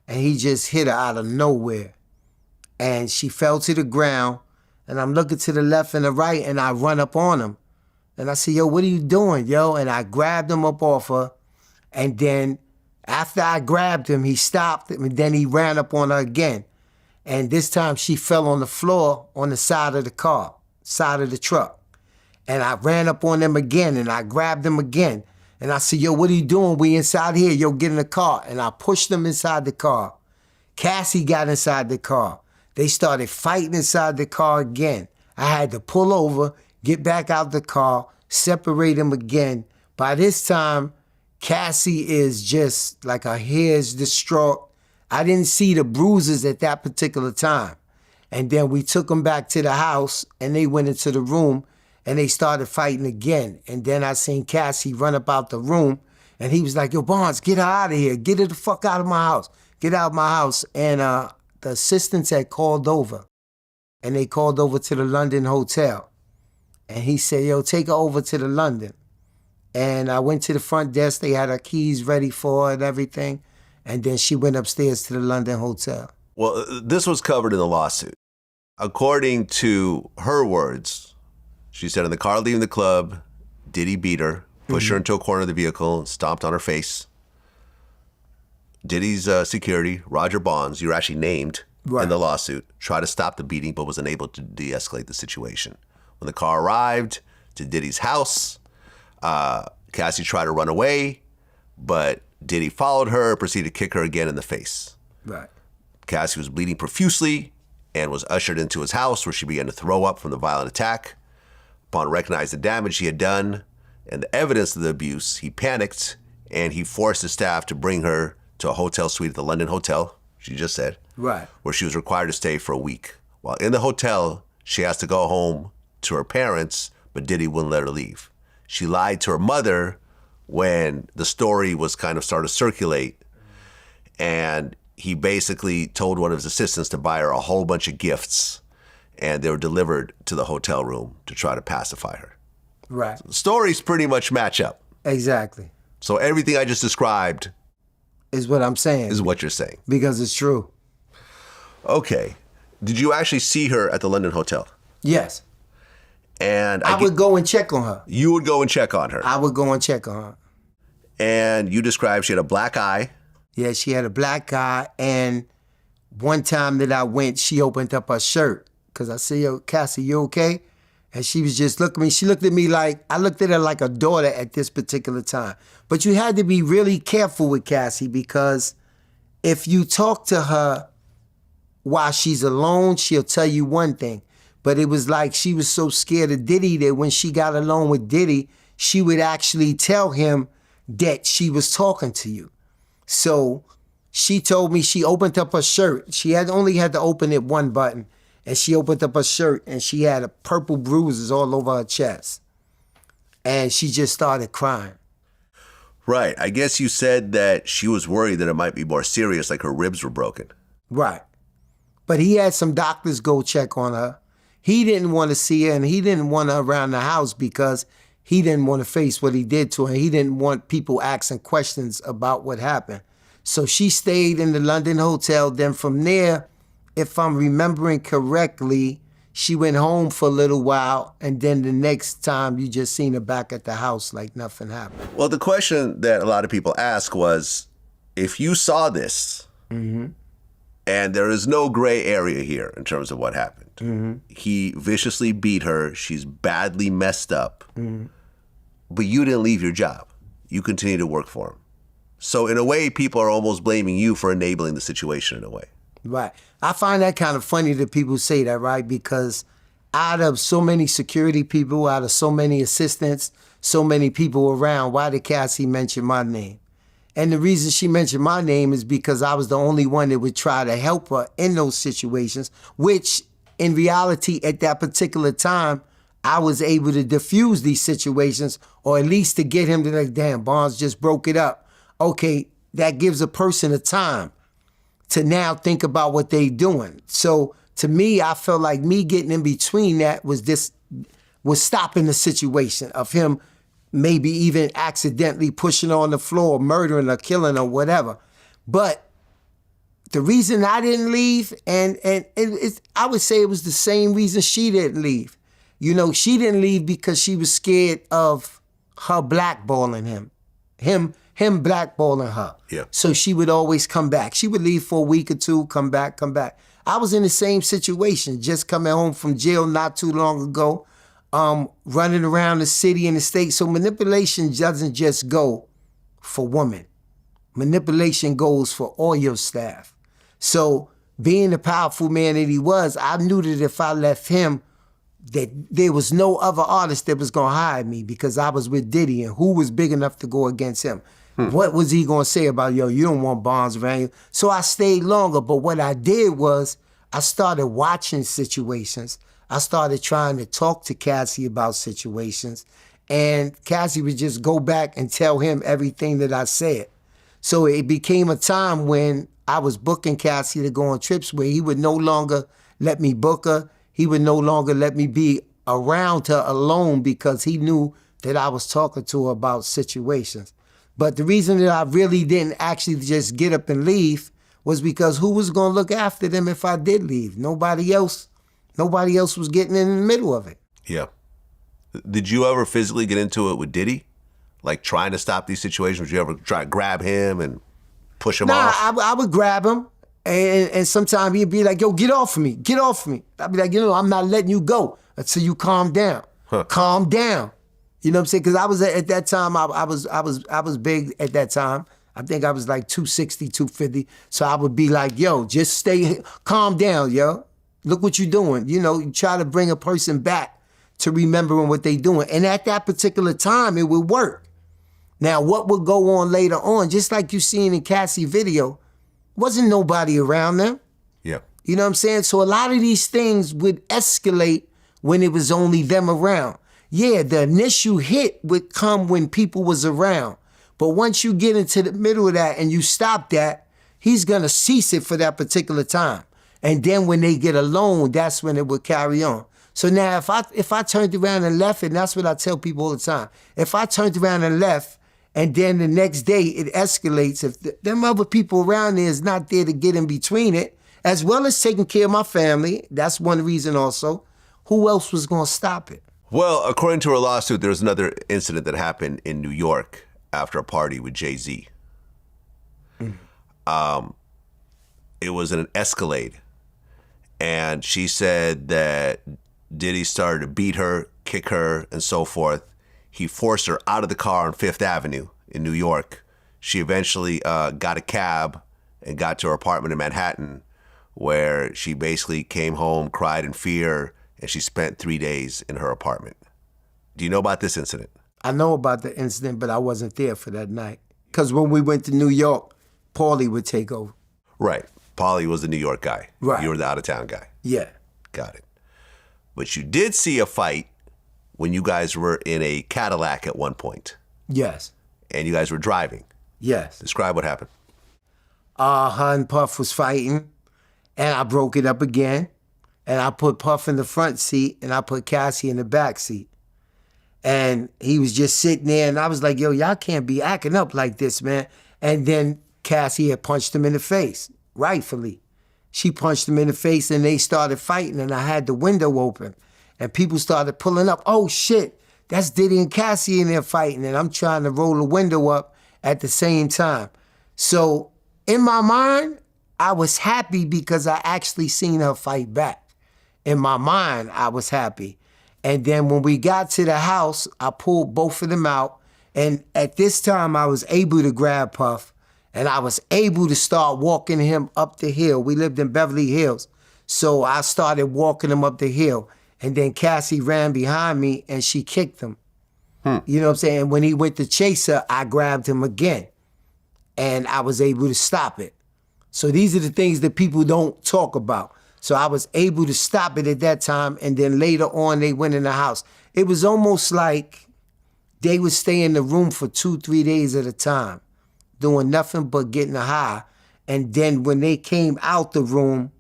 Speaker 2: And he just hit her out of nowhere. And she fell to the ground, and I'm looking to the left and the right, and I run up on him. And I said, yo, what are you doing, yo? And I grabbed him up off her. And then after I grabbed him, he stopped, and then he ran up on her again. And this time she fell on the floor on the side of the car, side of the truck. And I ran up on him again, and I grabbed him again. And I said, yo, what are you doing? We inside here. Yo, get in the car. And I pushed him inside the car. Cassie got inside the car. They started fighting inside the car again. I had to pull over, get back out the car, separate them again. By this time, Cassie is just like her hair is distraught. I didn't see the bruises at that particular time. And then we took them back to the house, and they went into the room, and they started fighting again. And then I seen Cassie run up out the room, and he was like, yo, Barnes, get her out of here. Get her the fuck out of my house. Get out of my house. And the assistants had called over, and they called over to the London hotel. And he said, yo, take her over to the London. And I went to the front desk. They had her keys ready for her and everything. And then she went upstairs to the London hotel.
Speaker 1: Well, this was covered in the lawsuit. According to her words, she said in the car leaving the club, Diddy beat her, pushed her into a corner of the vehicle, and stomped on her face. Diddy's security, Roger Bonds, you're actually named in the lawsuit, tried to stop the beating but was unable to de-escalate the situation. When the car arrived to Diddy's house, Cassie tried to run away, but Diddy followed her, proceeded to kick her again in the face.
Speaker 2: Right.
Speaker 1: Cassie was bleeding profusely and was ushered into his house where she began to throw up from the violent attack. Upon recognizing the damage he had done and the evidence of the abuse, he panicked and he forced his staff to bring her to a hotel suite at the London Hotel, she just said, where she was required to stay for a week. While in the hotel, she asked to go home to her parents, but Diddy wouldn't let her leave. She lied to her mother when the story was kind of started to circulate, and he basically told one of his assistants to buy her a whole bunch of gifts, and they were delivered to the hotel room to try to pacify her.
Speaker 2: Right.
Speaker 1: So the stories pretty much match up.
Speaker 2: Exactly.
Speaker 1: So everything I just described
Speaker 2: is what I'm saying.
Speaker 1: Is what you're saying.
Speaker 2: Because it's true.
Speaker 1: Okay. Did you actually see her at the London Hotel?
Speaker 2: Yes.
Speaker 1: And
Speaker 2: I would go and check on her.
Speaker 1: You would go and check on her?
Speaker 2: I would go and check on her.
Speaker 1: And you described she had a black eye.
Speaker 2: Yeah, she had a black eye. And one time that I went, she opened up her shirt. Because I said, yo, Cassie, you okay? And she was just looking at me. She looked at me like, I looked at her like a daughter at this particular time. But you had to be really careful with Cassie, because if you talk to her while she's alone, she'll tell you one thing. But it was like she was so scared of Diddy that when she got alone with Diddy, she would actually tell him that she was talking to you. So she told me she opened up her shirt. She only had to open it one button. And she opened up her shirt, and she had purple bruises all over her chest. And she just started crying.
Speaker 1: Right. I guess you said that she was worried that it might be more serious, like her ribs were broken.
Speaker 2: Right. But he had some doctors go check on her. He didn't want to see her, and he didn't want her around the house because he didn't want to face what he did to her. He didn't want people asking questions about what happened. So she stayed in the London hotel. Then from there, if I'm remembering correctly, she went home for a little while, and then the next time you just seen her back at the house like nothing happened.
Speaker 1: Well, the question that a lot of people ask was, if you saw this, and there is no gray area here in terms of what happened, he viciously beat her, she's badly messed up, but you didn't leave your job. You continue to work for him. So in a way, people are almost blaming you for enabling the situation in a way.
Speaker 2: Right. I find that kind of funny that people say that, right? Because out of so many security people, out of so many assistants, so many people around, why did Cassie mention my name? And the reason she mentioned my name is because I was the only one that would try to help her in those situations, which in reality at that particular time, I was able to diffuse these situations, or at least to get him to like, damn, Barnes just broke it up. Okay, that gives a person a time to now think about what they doing. So to me, I felt like me getting in between that was stopping the situation of him maybe even accidentally pushing her on the floor, murdering or killing or whatever. But the reason I didn't leave, and I would say it was the same reason she didn't leave. You know, she didn't leave because she was scared of her blackballing him blackballing her.
Speaker 1: Yeah.
Speaker 2: So she would always come back. She would leave for a week or two, come back. I was in the same situation, just coming home from jail not too long ago, running around the city and the state. So manipulation doesn't just go for women. Manipulation goes for all your staff. So being the powerful man that he was, I knew that if I left him, that there was no other artist that was gonna hire me because I was with Diddy, and who was big enough to go against him? What was he gonna say about, yo, you don't want Barnes around you? So I stayed longer, but what I did was I started watching situations. I started trying to talk to Cassie about situations, and Cassie would just go back and tell him everything that I said. So it became a time when I was booking Cassie to go on trips where he would no longer let me book her. He would no longer let me be around her alone because he knew that I was talking to her about situations. But the reason that I really didn't actually just get up and leave was because who was going to look after them if I did leave? Nobody else. Nobody else was getting in the middle of it.
Speaker 1: Yeah. Did you ever physically get into it with Diddy? Like trying to stop these situations? Would you ever try to grab him and push him off?
Speaker 2: I would grab him. And sometimes he'd be like, yo, get off of me. Get off of me. I'd be like, I'm not letting you go until you calm down. Calm down. You know what I'm saying? Because I was at that time, I was big at that time. I think I was like 260, 250. So I would be like, yo, just calm down, yo. Look what you're doing. You try to bring a person back to remembering what they're doing. And at that particular time, it would work. Now, what would go on later on, just like you seen in Cassie video, wasn't nobody around them.
Speaker 1: Yeah.
Speaker 2: You know what I'm saying? So a lot of these things would escalate when it was only them around. Yeah, the initial hit would come when people was around. But once you get into the middle of that and you stop that, he's going to cease it for that particular time. And then when they get alone, that's when it would carry on. So now if I turned around and left, and that's what I tell people all the time, if I turned around and left, and then the next day it escalates, if them other people around there is not there to get in between it, as well as taking care of my family, that's one reason also, who else was going to stop it?
Speaker 1: Well, according to a lawsuit, there was another incident that happened in New York after a party with Jay-Z. It was an Escalade. And she said that Diddy started to beat her, kick her, and so forth. He forced her out of the car on Fifth Avenue in New York. She eventually got a cab and got to her apartment in Manhattan, where she basically came home, cried in fear, and she spent 3 days in her apartment. Do you know about this incident?
Speaker 2: I know about the incident, but I wasn't there for that night. Because when we went to New York, Paulie would take over.
Speaker 1: Right. Paulie was the New York guy.
Speaker 2: Right.
Speaker 1: You were the out-of-town guy.
Speaker 2: Yeah.
Speaker 1: Got it. But you did see a fight when you guys were in a Cadillac at one point.
Speaker 2: Yes.
Speaker 1: And you guys were driving.
Speaker 2: Yes.
Speaker 1: Describe what happened.
Speaker 2: Her and Puff was fighting, and I broke it up again. And I put Puff in the front seat, and I put Cassie in the back seat. And he was just sitting there, and I was like, yo, y'all can't be acting up like this, man. And then Cassie had punched him in the face, rightfully. She punched him in the face, and they started fighting, and I had the window open. And people started pulling up. Oh, shit, that's Diddy and Cassie in there fighting, and I'm trying to roll the window up at the same time. So in my mind, I was happy because I actually seen her fight back. In my mind, I was happy. And then when we got to the house, I pulled both of them out. And at this time, I was able to grab Puff. And I was able to start walking him up the hill. We lived in Beverly Hills. So I started walking him up the hill. And then Cassie ran behind me and she kicked him. You know what I'm saying? And when he went to chase her, I grabbed him again. And I was able to stop it. So these are the things that people don't talk about. So I was able to stop it at that time. And then later on, they went in the house. It was almost like they would stay in the room for 2-3 days at a time, doing nothing but getting high. And then when they came out the room,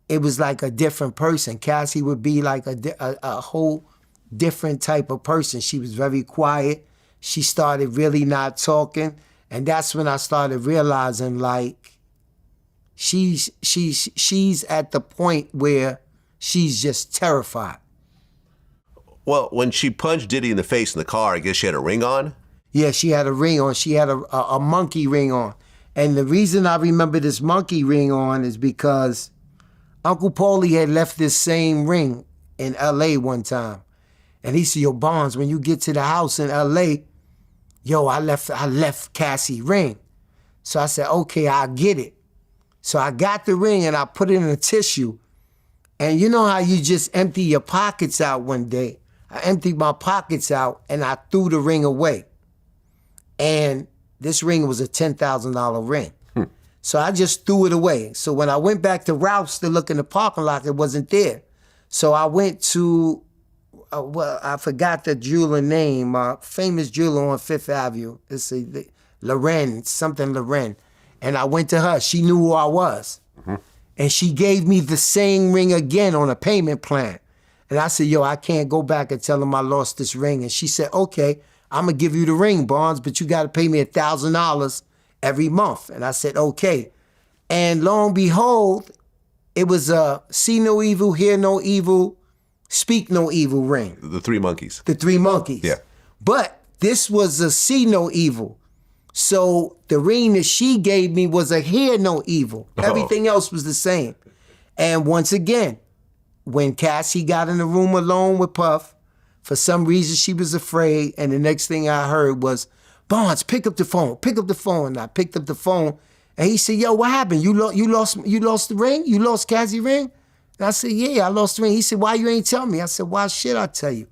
Speaker 2: it was like a different person. Cassie would be like a whole different type of person. She was very quiet. She started really not talking. And that's when I started realizing, like, she's at the point where she's just terrified.
Speaker 1: Well, when she punched Diddy in the face in the car, I guess she had a ring on?
Speaker 2: Yeah, she had a ring on. She had a monkey ring on. And the reason I remember this monkey ring on is because Uncle Paulie had left this same ring in L.A. one time. And he said, yo, Bonds, when you get to the house in L.A., yo, I left Cassie ring. So I said, okay, I'll get it. So I got the ring and I put it in a tissue. And you know how you just empty your pockets out one day? I emptied my pockets out and I threw the ring away. And this ring was a $10,000 ring. So I just threw it away. So when I went back to Ralph's to look in the parking lot, it wasn't there. So I went to, I forgot the jeweler name, famous jeweler on Fifth Avenue. It's Loren, something Loren. And I went to her. She knew who I was. And she gave me the same ring again on a payment plan. And I said, yo, I can't go back and tell them I lost this ring. And she said, okay, I'm going to give you the ring, Bonds, but you got to pay me $1,000 every month. And I said, okay. And lo and behold, it was a see no evil, hear no evil, speak no evil ring.
Speaker 1: The three monkeys.
Speaker 2: The three monkeys.
Speaker 1: Yeah.
Speaker 2: But this was a see no evil. So the ring that she gave me was a hear no evil. Everything else was the same. And once again, when Cassie got in the room alone with Puff, for some reason she was afraid, and the next thing I heard was, Bonds, pick up the phone, pick up the phone. And I picked up the phone, and he said, yo, what happened? You lost the ring? You lost Cassie's ring? And I said, yeah, I lost the ring. He said, why you ain't tell me? I said, why should I tell you?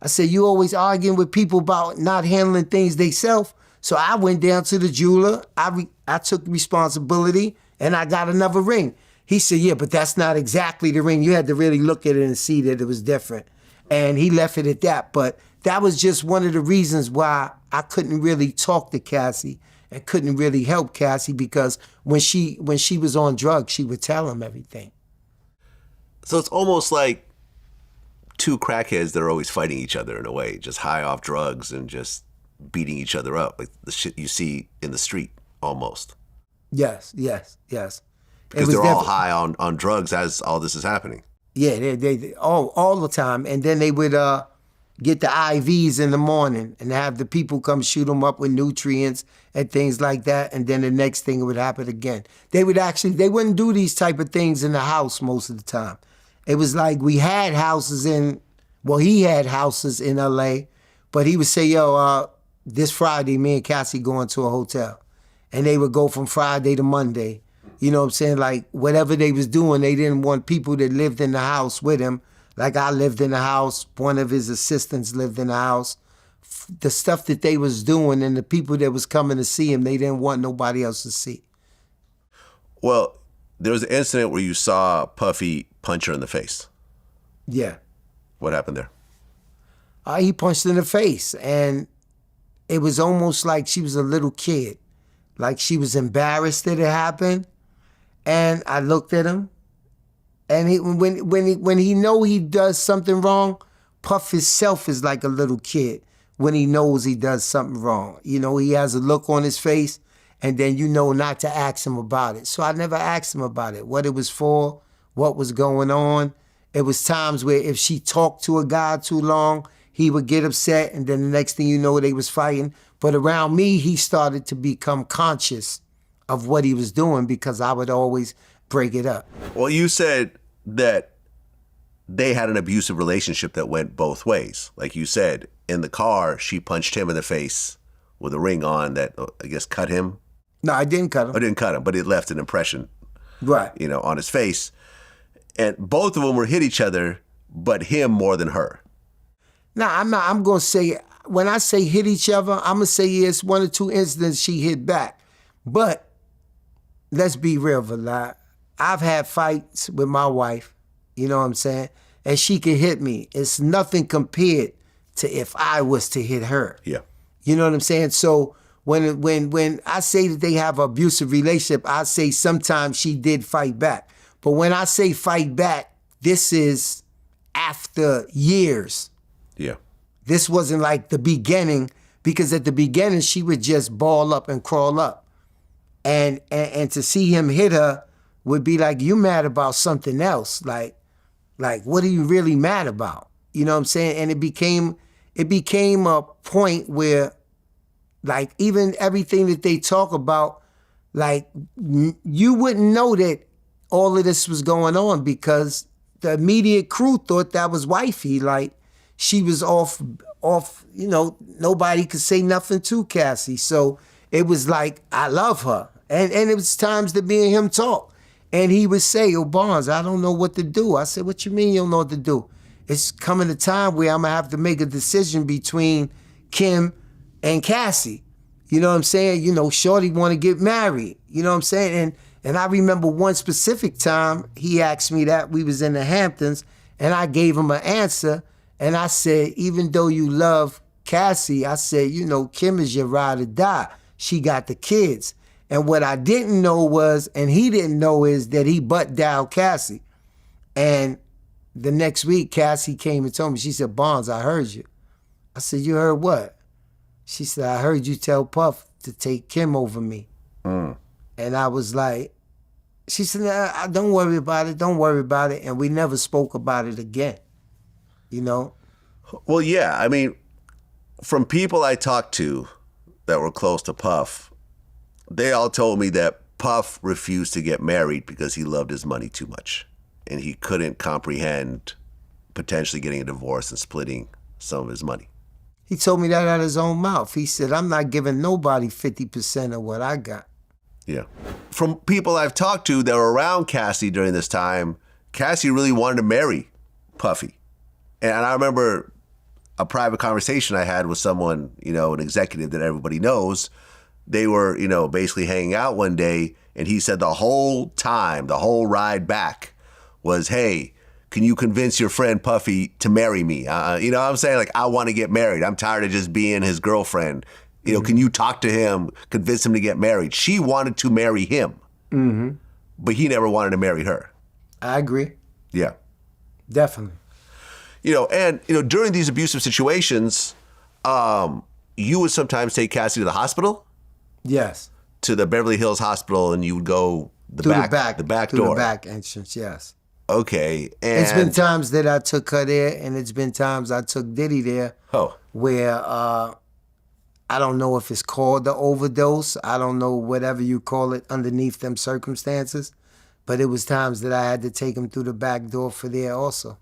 Speaker 2: I said, you always arguing with people about not handling things themselves. So I went down to the jeweler, I took responsibility, and I got another ring. He said, yeah, but that's not exactly the ring. You had to really look at it and see that it was different. And he left it at that. But that was just one of the reasons why I couldn't really talk to Cassie and couldn't really help Cassie, because when she was on drugs, she would tell him everything.
Speaker 1: So it's almost like two crackheads that are always fighting each other in a way, just high off drugs and just beating each other up, like the shit you see in the street almost.
Speaker 2: Yes.
Speaker 1: Because they're all high on drugs as all this is happening.
Speaker 2: Yeah, they all the time. And then they would get the IVs in the morning and have the people come shoot them up with nutrients and things like that. And then the next thing would happen again. They wouldn't do these type of things in the house most of the time. It was like he had houses in L.A., but he would say, yo, this Friday, me and Cassie going to a hotel. And they would go from Friday to Monday. You know what I'm saying? Like, whatever they was doing, they didn't want people that lived in the house with him. Like, I lived in the house. One of his assistants lived in the house. The stuff that they was doing and the people that was coming to see him, they didn't want nobody else to see.
Speaker 1: Well, there was an incident where you saw Puffy punch her in the face.
Speaker 2: Yeah.
Speaker 1: What happened there?
Speaker 2: He punched her in the face, and it was almost like she was a little kid. Like, she was embarrassed that it happened. And I looked at him, and when he know he does something wrong, Puff himself is like a little kid when he knows he does something wrong. You know, he has a look on his face, and then you know not to ask him about it. So I never asked him about it, what it was for, what was going on. It was times where if she talked to a guy too long, he would get upset, and then the next thing you know, they was fighting. But around me, he started to become conscious of what he was doing because I would always break it up.
Speaker 1: Well, you said that they had an abusive relationship that went both ways. Like you said, in the car, she punched him in the face with a ring on that, I guess, cut him
Speaker 2: No, I didn't cut him.
Speaker 1: I didn't cut him, but it left an impression,
Speaker 2: Right.
Speaker 1: on his face. And both of them were hit each other, but him more than her.
Speaker 2: Now, I'm going to say, when I say hit each other, I'm going to say, it's one or two incidents she hit back. But let's be real, Vlad. I've had fights with my wife, you know what I'm saying? And she can hit me. It's nothing compared to if I was to hit her.
Speaker 1: Yeah.
Speaker 2: You know what I'm saying? So when I say that they have an abusive relationship, I say sometimes she did fight back. But when I say fight back, this is after years.
Speaker 1: Yeah.
Speaker 2: This wasn't like the beginning, because at the beginning she would just ball up and crawl up. And to see him hit her would be like, you mad about something else. Like what are you really mad about? You know what I'm saying? And it became a point where, like, even everything that they talk about, like, you wouldn't know that all of this was going on because the immediate crew thought that was wifey. Like, she was off, nobody could say nothing to Cassie. So it was like, I love her. And it was times that me and him talk. And he would say, "Yo, Barnes, I don't know what to do." I said, "What you mean you don't know what to do? It's coming a time where I'm going to have to make a decision between Kim and Cassie." You know what I'm saying? Shorty want to get married. You know what I'm saying? And I remember one specific time he asked me that. We was in the Hamptons, and I gave him an answer. And I said, even though you love Cassie, I said, Kim is your ride or die. She got the kids. And what I didn't know was, and he didn't know, is that he butt dialed Cassie. And the next week, Cassie came and told me, she said, "Barnes, I heard you." I said, "You heard what?" She said, "I heard you tell Puff to take Kim over me." And I was like, she said, "Nah, don't worry about it, don't worry about it." And we never spoke about it again,
Speaker 1: Well, yeah. I mean, from people I talked to that were close to Puff, they all told me that Puff refused to get married because he loved his money too much. And he couldn't comprehend potentially getting a divorce and splitting some of his money.
Speaker 2: He told me that out of his own mouth. He said, "I'm not giving nobody 50% of what I got."
Speaker 1: Yeah. From people I've talked to that were around Cassie during this time, Cassie really wanted to marry Puffy. And I remember a private conversation I had with someone, an executive that everybody knows. They were, basically hanging out one day, and he said the whole time, the whole ride back was, "Hey, can you convince your friend Puffy to marry me?" You know what I'm saying? Like, I want to get married. I'm tired of just being his girlfriend. Can you talk to him, convince him to get married? She wanted to marry him, but he never wanted to marry her.
Speaker 2: I agree.
Speaker 1: Yeah.
Speaker 2: Definitely.
Speaker 1: During these abusive situations, you would sometimes take Cassie to the hospital.
Speaker 2: Yes.
Speaker 1: To the Beverly Hills Hospital, and you would go the
Speaker 2: through
Speaker 1: back
Speaker 2: the back
Speaker 1: door.
Speaker 2: The back entrance, yes.
Speaker 1: Okay. And
Speaker 2: it's been times that I took her there, and it's been times I took Diddy there. Where I don't know if it's called the overdose. I don't know, whatever you call it underneath them circumstances. But it was times that I had to take him through the back door for there also.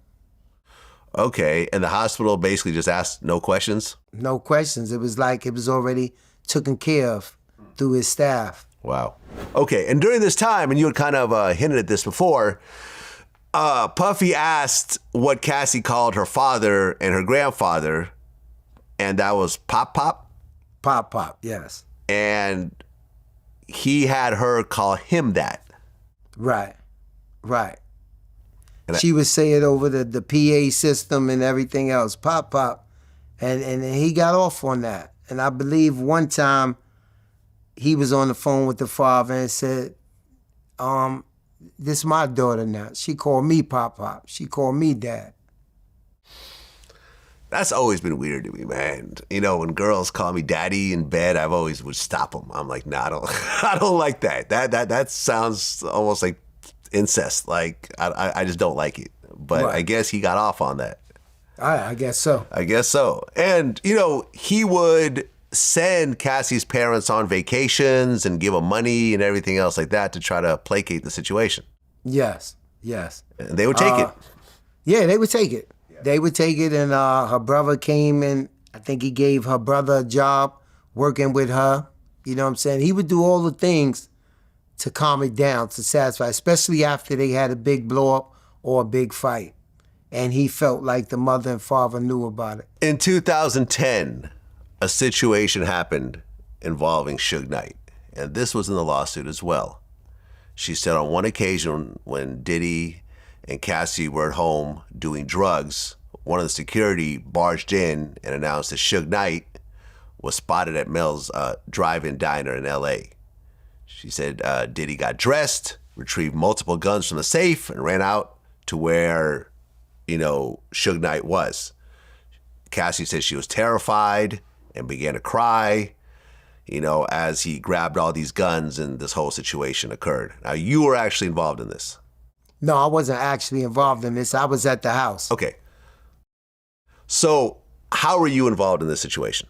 Speaker 1: Okay. And the hospital basically just asked no questions?
Speaker 2: No questions. It was like it was already taken care of through his staff.
Speaker 1: Wow. Okay. And during this time, and you had kind of hinted at this before, Puffy asked what Cassie called her father and her grandfather, and that was Pop Pop?
Speaker 2: Pop Pop, yes.
Speaker 1: And he had her call him that.
Speaker 2: Right. And she would say it over the PA system and everything else, Pop Pop. And he got off on that. And I believe one time he was on the phone with the father and said, "This is my daughter now. She called me Pop Pop. She called me Dad."
Speaker 1: That's always been weird to me, man. When girls call me daddy in bed, I've always would stop them. I'm like, "Nah, I don't like that. That sounds almost like incest. Like, I just don't like it." But right. I guess he got off on that.
Speaker 2: I guess so.
Speaker 1: And, he would send Cassie's parents on vacations and give them money and everything else like that to try to placate the situation.
Speaker 2: Yes.
Speaker 1: And they would take it.
Speaker 2: Yeah, they would take it. They would take it, and her brother came, and I think he gave her brother a job working with her You know what I'm saying? He would do all the things to calm it down, to satisfy, especially after they had a big blow up or a big fight. And he felt like the mother and father knew about it.
Speaker 1: In 2010, a situation happened involving Suge Knight, and this was in the lawsuit as well. She said on one occasion when Diddy and Cassie were at home doing drugs, one of the security barged in and announced that Suge Knight was spotted at Mel's drive-in diner in L.A. She said Diddy got dressed, retrieved multiple guns from the safe, and ran out to where, Suge Knight was. Cassie said she was terrified and began to cry, as he grabbed all these guns and this whole situation occurred. Now, you were actually involved in this.
Speaker 2: No, I wasn't actually involved in this. I was at the house.
Speaker 1: Okay. So, how were you involved in this situation?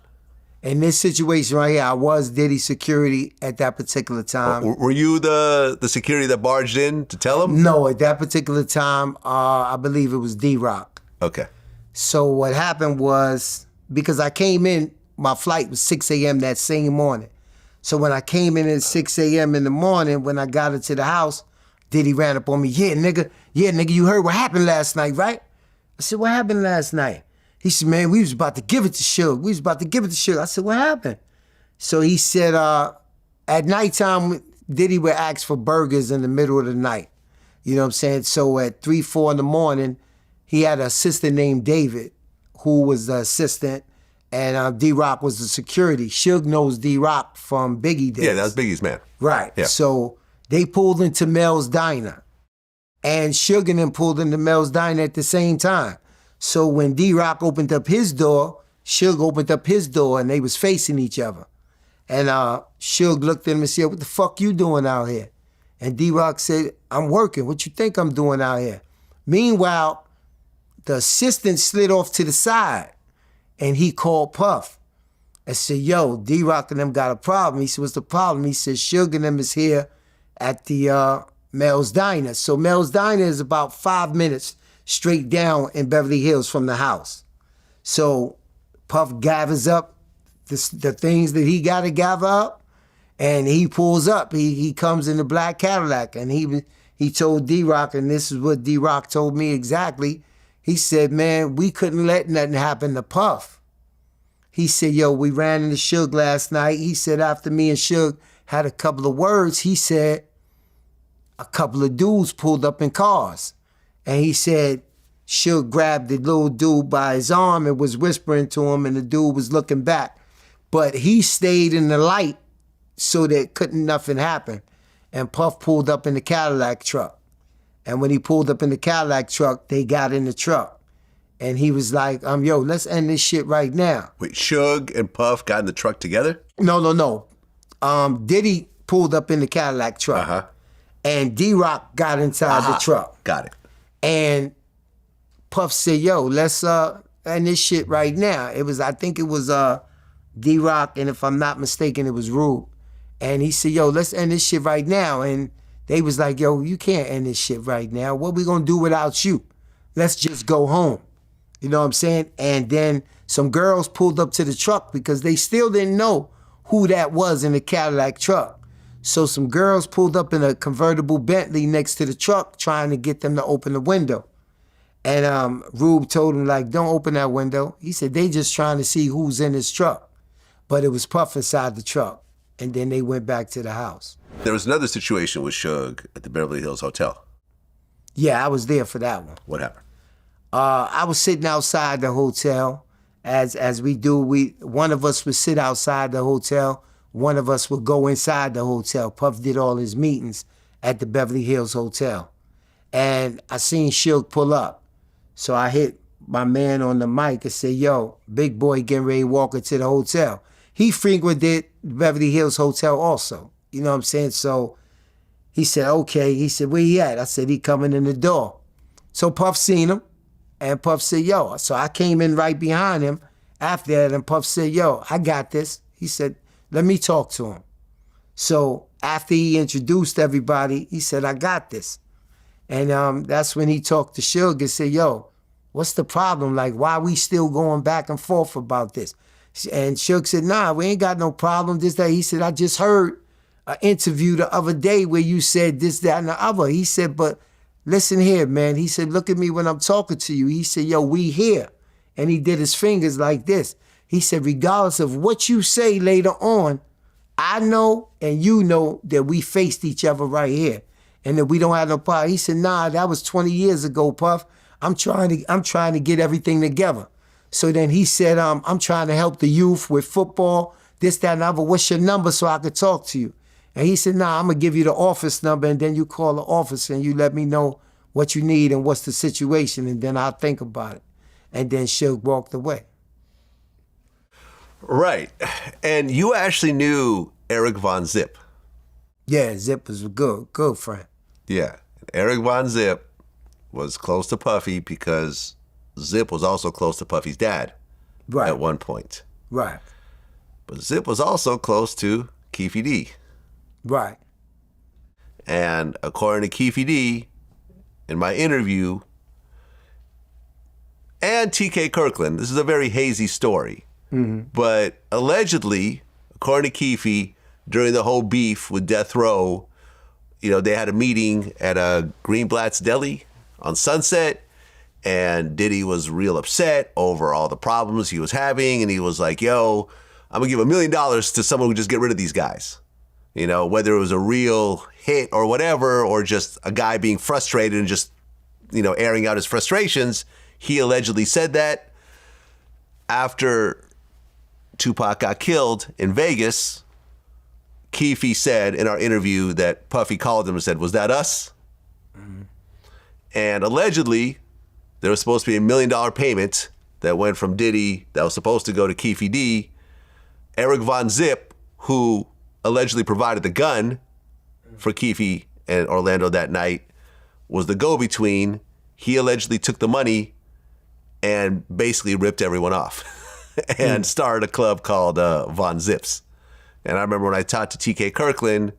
Speaker 2: In this situation right here, I was Diddy security at that particular time.
Speaker 1: Were you the security that barged in to tell him?
Speaker 2: No, at that particular time, I believe it was D-Rock.
Speaker 1: Okay.
Speaker 2: So what happened was, because I came in, my flight was 6 a.m. that same morning. So when I came in at 6 a.m. in the morning, when I got into the house, Diddy ran up on me. Yeah, nigga, you heard what happened last night, right? I said, what happened last night? He said, man, we was about to give it to Suge. I said, what happened? So he said, at nighttime, Diddy would ask for burgers in the middle of the night. You know what I'm saying? So at 3, 4 in the morning, he had an assistant named David, who was the assistant, and D-Rock was the security. Suge knows D-Rock from Biggie days.
Speaker 1: Yeah, that was Biggie's man.
Speaker 2: Right.
Speaker 1: Yeah.
Speaker 2: So they pulled into Mel's Diner, and Suge and them pulled into Mel's Diner at the same time. So when D-Rock opened up his door, Suge opened up his door, and they was facing each other. And Suge looked at him and said, what the fuck you doing out here? And D-Rock said, I'm working. What you think I'm doing out here? Meanwhile, the assistant slid off to the side, and he called Puff and said, yo, D-Rock and them got a problem. He said, what's the problem? He said, Suge and them is here at the Mel's Diner. So Mel's Diner is about 5 minutes straight down in Beverly Hills from the house. So Puff gathers up the things that he got to gather up, and he pulls up. He comes in the black Cadillac, and he told D-Rock, and this is what D-Rock told me exactly. He said, man, we couldn't let nothing happen to Puff. He said, yo, we ran into Suge last night. He said, after me and Suge had a couple of words, he said, a couple of dudes pulled up in cars. And he said, Suge grabbed the little dude by his arm and was whispering to him, and the dude was looking back. But he stayed in the light so that couldn't nothing happen. And Puff pulled up in the Cadillac truck. And when he pulled up in the Cadillac truck, they got in the truck. And he was like, yo, let's end this shit right now.
Speaker 1: Wait, Suge and Puff got in the truck together?
Speaker 2: No. Diddy pulled up in the Cadillac truck.
Speaker 1: Uh-huh.
Speaker 2: And D-Rock got inside the truck.
Speaker 1: Got it.
Speaker 2: And Puff said, yo, let's end this shit right now. I think it was D-Rock, and if I'm not mistaken, it was Rube. And he said, yo, let's end this shit right now. And they was like, yo, you can't end this shit right now. What we gonna do without you? Let's just go home. You know what I'm saying? And then some girls pulled up to the truck because they still didn't know who that was in the Cadillac truck. So some girls pulled up in a convertible Bentley next to the truck trying to get them to open the window. And Rube told him, like, don't open that window. He said, they just trying to see who's in this truck. But it was Puff inside the truck. And then they went back to the house.
Speaker 1: There was another situation with Suge at the Beverly Hills Hotel.
Speaker 2: Yeah, I was there for that one.
Speaker 1: What happened?
Speaker 2: I was sitting outside the hotel, as we do. One of us would sit outside the hotel. One of us would go inside the hotel. Puff did all his meetings at the Beverly Hills Hotel. And I seen Suge pull up. So I hit my man on the mic and said, yo, big boy getting ready to walk into the hotel. He frequented Beverly Hills Hotel also. You know what I'm saying? So he said, okay. He said, where he at? I said, he coming in the door. So Puff seen him, and Puff said, yo. So I came in right behind him after that, and Puff said, yo, I got this. He said, let me talk to him. So after he introduced everybody, he said, I got this. And that's when he talked to Suge and said, yo, what's the problem? Like, why we still going back and forth about this? And Suge said, nah, we ain't got no problem, this, that. He said, I just heard an interview the other day where you said this, that, and the other. He said, but listen here, man. He said, look at me when I'm talking to you. He said, yo, we here. And he did his fingers like this. He said, regardless of what you say later on, I know and you know that we faced each other right here and that we don't have no problem. He said, nah, that was 20 years ago, Puff. I'm trying to get everything together. So then he said, I'm trying to help the youth with football, this, that, and the other. What's your number so I could talk to you? And he said, nah, I'm going to give you the office number, and then you call the office and you let me know what you need and what's the situation, and then I'll think about it. And then Suge walked away.
Speaker 1: Right. And you actually knew Eric Von Zip.
Speaker 2: Yeah, Zip was a good friend.
Speaker 1: Yeah. Eric Von Zip was close to Puffy because Zip was also close to Puffy's dad at one point.
Speaker 2: Right.
Speaker 1: But Zip was also close to Keefe D.
Speaker 2: Right.
Speaker 1: And according to Keefe D, in my interview, and TK Kirkland, this is a very hazy story, but allegedly, according to Keefe, during the whole beef with Death Row, they had a meeting at a Greenblatt's Deli on Sunset, and Diddy was real upset over all the problems he was having, and he was like, yo, I'm gonna give $1 million to someone who just get rid of these guys. Whether it was a real hit or whatever, or just a guy being frustrated and just, airing out his frustrations. He allegedly said that. After Tupac got killed in Vegas, Keefe said in our interview that Puffy called him and said, was that us? And allegedly, there was supposed to be $1 million payment that went from Diddy that was supposed to go to Keefe D. Eric Von Zip, who allegedly provided the gun for Keefe and Orlando that night, was the go-between. He allegedly took the money and basically ripped everyone off and started a club called Von Zips. And I remember when I talked to TK Kirkland,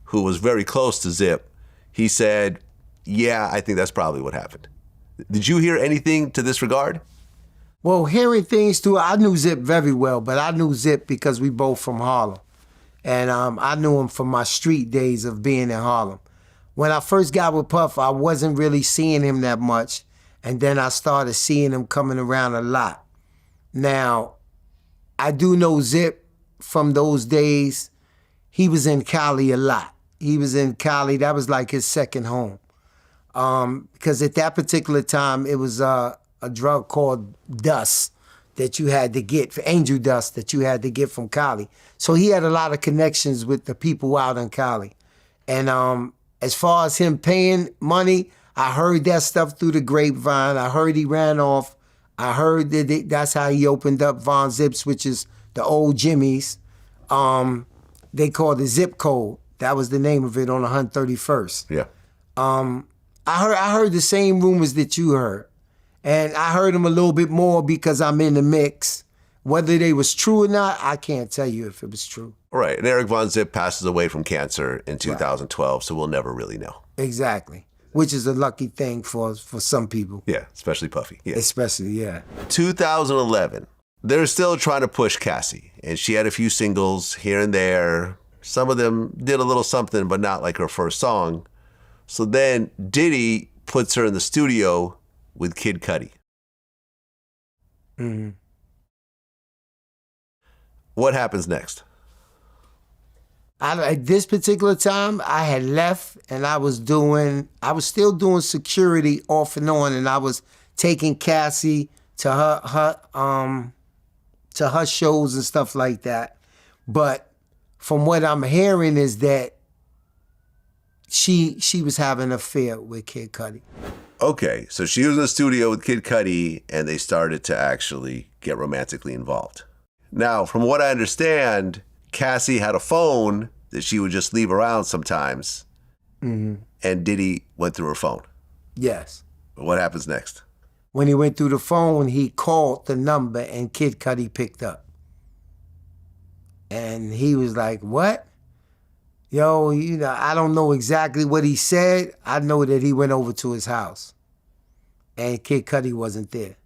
Speaker 1: who was very close to Zip, he said, yeah, I think that's probably what happened. Did you hear anything to this regard?
Speaker 2: Well, hearing things too, I knew Zip very well, but I knew Zip because we both from Harlem. And I knew him from my street days of being in Harlem. When I first got with Puff, I wasn't really seeing him that much. And then I started seeing him coming around a lot. Now, I do know Zip from those days. He was in Cali a lot. He was in Cali. That was like his second home. Because at that particular time, it was a drug called dust that you had to get, angel dust that you had to get from Cali. So he had a lot of connections with the people out in Cali. And as far as him paying money, I heard that stuff through the grapevine. I heard he ran off. I heard that that's how he opened up Von Zips, which is the old Jimmy's. They called it Zip Code. That was the name of it on 131st.
Speaker 1: Yeah.
Speaker 2: I heard the same rumors that you heard. And I heard them a little bit more because I'm in the mix. Whether they was true or not, I can't tell you if it was true.
Speaker 1: Right. And Eric Von Zip passes away from cancer in 2012, so we'll never really know.
Speaker 2: Exactly. Which is a lucky thing for some people.
Speaker 1: Yeah, especially Puffy. Yeah.
Speaker 2: Especially, yeah.
Speaker 1: 2011. They're still trying to push Cassie, and she had a few singles here and there. Some of them did a little something, but not like her first song. So then Diddy puts her in the studio with Kid Cudi.
Speaker 2: Mm-hmm.
Speaker 1: What happens next?
Speaker 2: At this particular time, I had left and I was still doing security off and on, and I was taking Cassie to her shows and stuff like that. But from what I'm hearing is that she was having an affair with Kid Cudi.
Speaker 1: Okay, so she was in the studio with Kid Cudi and they started to actually get romantically involved. Now, from what I understand, Cassie had a phone that she would just leave around sometimes, and Diddy went through her phone.
Speaker 2: Yes.
Speaker 1: What happens next?
Speaker 2: When he went through the phone, he called the number and Kid Cudi picked up. And he was like, what? Yo, I don't know exactly what he said. I know that he went over to his house and Kid Cudi wasn't there.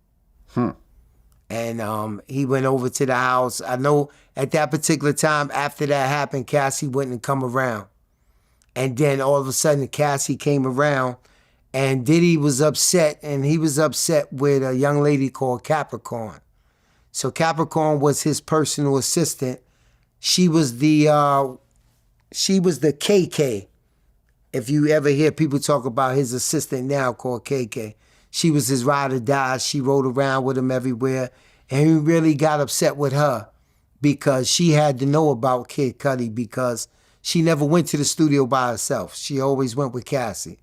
Speaker 2: And he went over to the house. I know at that particular time, after that happened, Cassie wouldn't come around. And then all of a sudden, Cassie came around, and Diddy was upset, and he was upset with a young lady called Capricorn. So Capricorn was his personal assistant. She was the KK. If you ever hear people talk about his assistant now called KK, she was his ride or die. She rode around with him everywhere. And he really got upset with her because she had to know about Kid Cudi because she never went to the studio by herself. She always went with Cassie.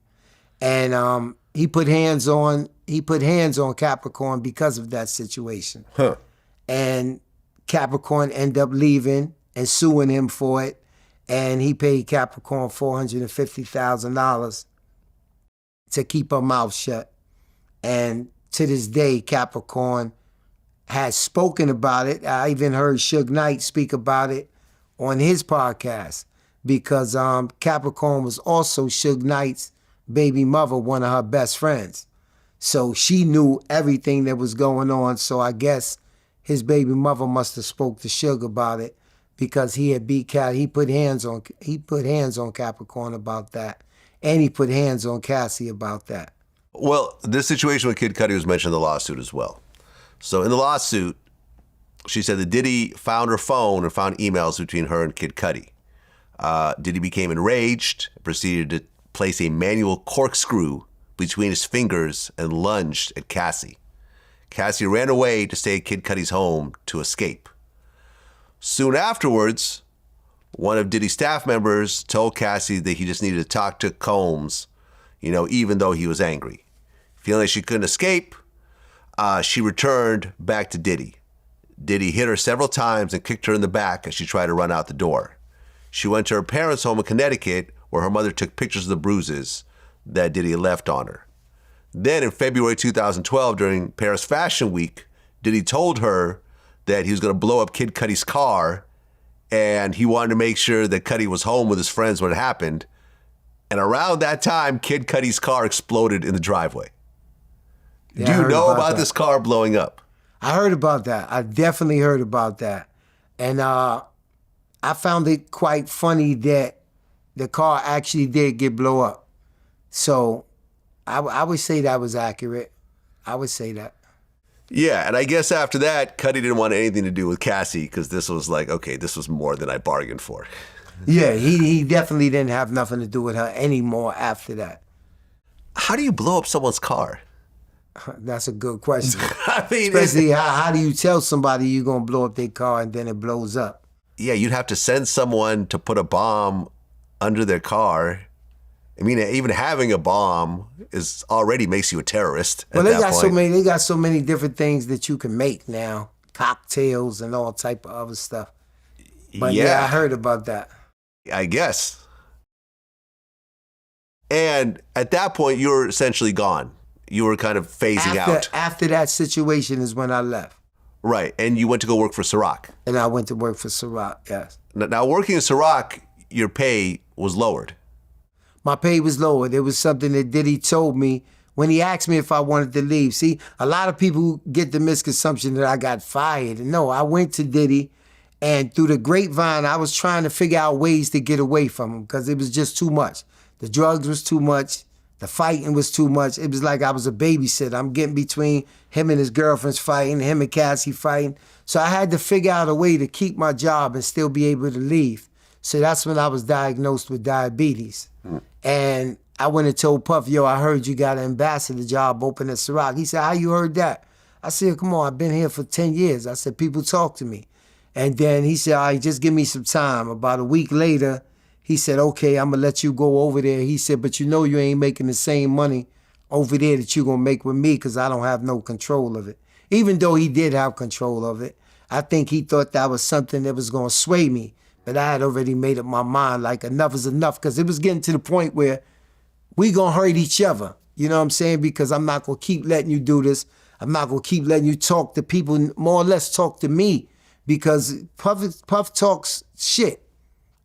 Speaker 2: And he put hands on Capricorn because of that situation.
Speaker 1: Huh.
Speaker 2: And Capricorn ended up leaving and suing him for it. And he paid Capricorn $450,000 to keep her mouth shut. And to this day, Capricorn has spoken about it. I even heard Suge Knight speak about it on his podcast because Capricorn was also Suge Knight's baby mother, one of her best friends. So she knew everything that was going on. So I guess his baby mother must have spoke to Suge about it because he had beat he put hands on Capricorn about that, and he put hands on Cassie about that.
Speaker 1: Well, this situation with Kid Cudi was mentioned in the lawsuit as well. So in the lawsuit, she said that Diddy found her phone and found emails between her and Kid Cudi. Diddy became enraged and proceeded to place a manual corkscrew between his fingers and lunged at Cassie. Cassie ran away to stay at Kid Cudi's home to escape. Soon afterwards, one of Diddy's staff members told Cassie that he just needed to talk to Combs, even though he was angry. Feeling like she couldn't escape, she returned back to Diddy. Diddy hit her several times and kicked her in the back as she tried to run out the door. She went to her parents' home in Connecticut, where her mother took pictures of the bruises that Diddy had left on her. Then in February 2012, during Paris Fashion Week, Diddy told her that he was going to blow up Kid Cudi's car, and he wanted to make sure that Cudi was home with his friends when it happened. And around that time, Kid Cudi's car exploded in the driveway.
Speaker 2: Yeah,
Speaker 1: Do you know about this car blowing up?
Speaker 2: I heard about that. I definitely heard about that. And I found it quite funny that the car actually did get blow up. So I would say that was accurate. I would say that.
Speaker 1: Yeah, and I guess after that, Cudi didn't want anything to do with Cassie because this was like, okay, this was more than I bargained for.
Speaker 2: Yeah, he definitely didn't have nothing to do with her anymore after that.
Speaker 1: How do you blow up someone's car?
Speaker 2: That's a good question.
Speaker 1: I mean,
Speaker 2: especially how do you tell somebody you're going to blow up their car and then it blows up?
Speaker 1: Yeah, you'd have to send someone to put a bomb under their car. I mean, even having a bomb is already makes you a terrorist.
Speaker 2: Well, they got so many different things that you can make now, cocktails and all type of other stuff. But yeah, I heard about that.
Speaker 1: I guess. And at that point, you were essentially gone. You were kind of phasing out.
Speaker 2: After that situation is when I left.
Speaker 1: Right, and you went to go work for Ciroc.
Speaker 2: And I went to work for Ciroc, yes.
Speaker 1: Now, working at Ciroc, your pay was lowered.
Speaker 2: My pay was lowered. It was something that Diddy told me when he asked me if I wanted to leave. See, a lot of people get the misconception that I got fired. And no, I went to Diddy, and through the grapevine, I was trying to figure out ways to get away from him because it was just too much. The drugs was too much. The fighting was too much. It was like I was a babysitter. I'm getting between him and his girlfriends fighting, him and Cassie fighting. So I had to figure out a way to keep my job and still be able to leave. So that's when I was diagnosed with diabetes. And I went and told Puff, yo, I heard you got an ambassador job open at Ciroc. He said, how you heard that? I said, come on, I've been here for 10 years. I said, people talk to me. And then he said, all right, just give me some time. About a week later, he said, okay, I'm going to let you go over there. He said, but you ain't making the same money over there that you're going to make with me because I don't have no control of it. Even though he did have control of it, I think he thought that was something that was going to sway me. But I had already made up my mind, like enough is enough, because it was getting to the point where we going to hurt each other. You know what I'm saying? Because I'm not going to keep letting you do this. I'm not going to keep letting you talk to people, more or less talk to me, because Puff talks shit.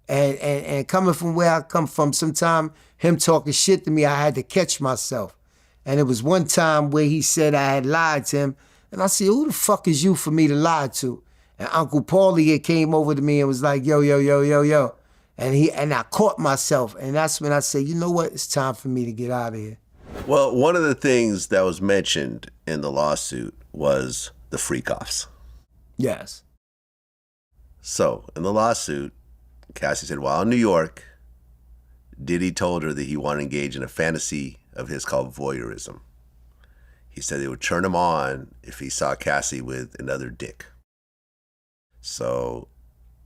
Speaker 2: And coming from where I come from, sometime him talking shit to me, I had to catch myself. And it was one time where he said I had lied to him And I said, who the fuck is you for me to lie to? And Uncle Paulie had came over to me and was like, yo, yo, yo, yo, yo. And I caught myself. And that's when I said, you know what? It's time for me to get out of here.
Speaker 1: Well, one of the things that was mentioned in the lawsuit was the freakoffs.
Speaker 2: Yes.
Speaker 1: So, in the lawsuit, Cassie said, while in New York, Diddy told her that he wanted to engage in a fantasy of his called voyeurism. He said it would turn him on if he saw Cassie with another dick. So,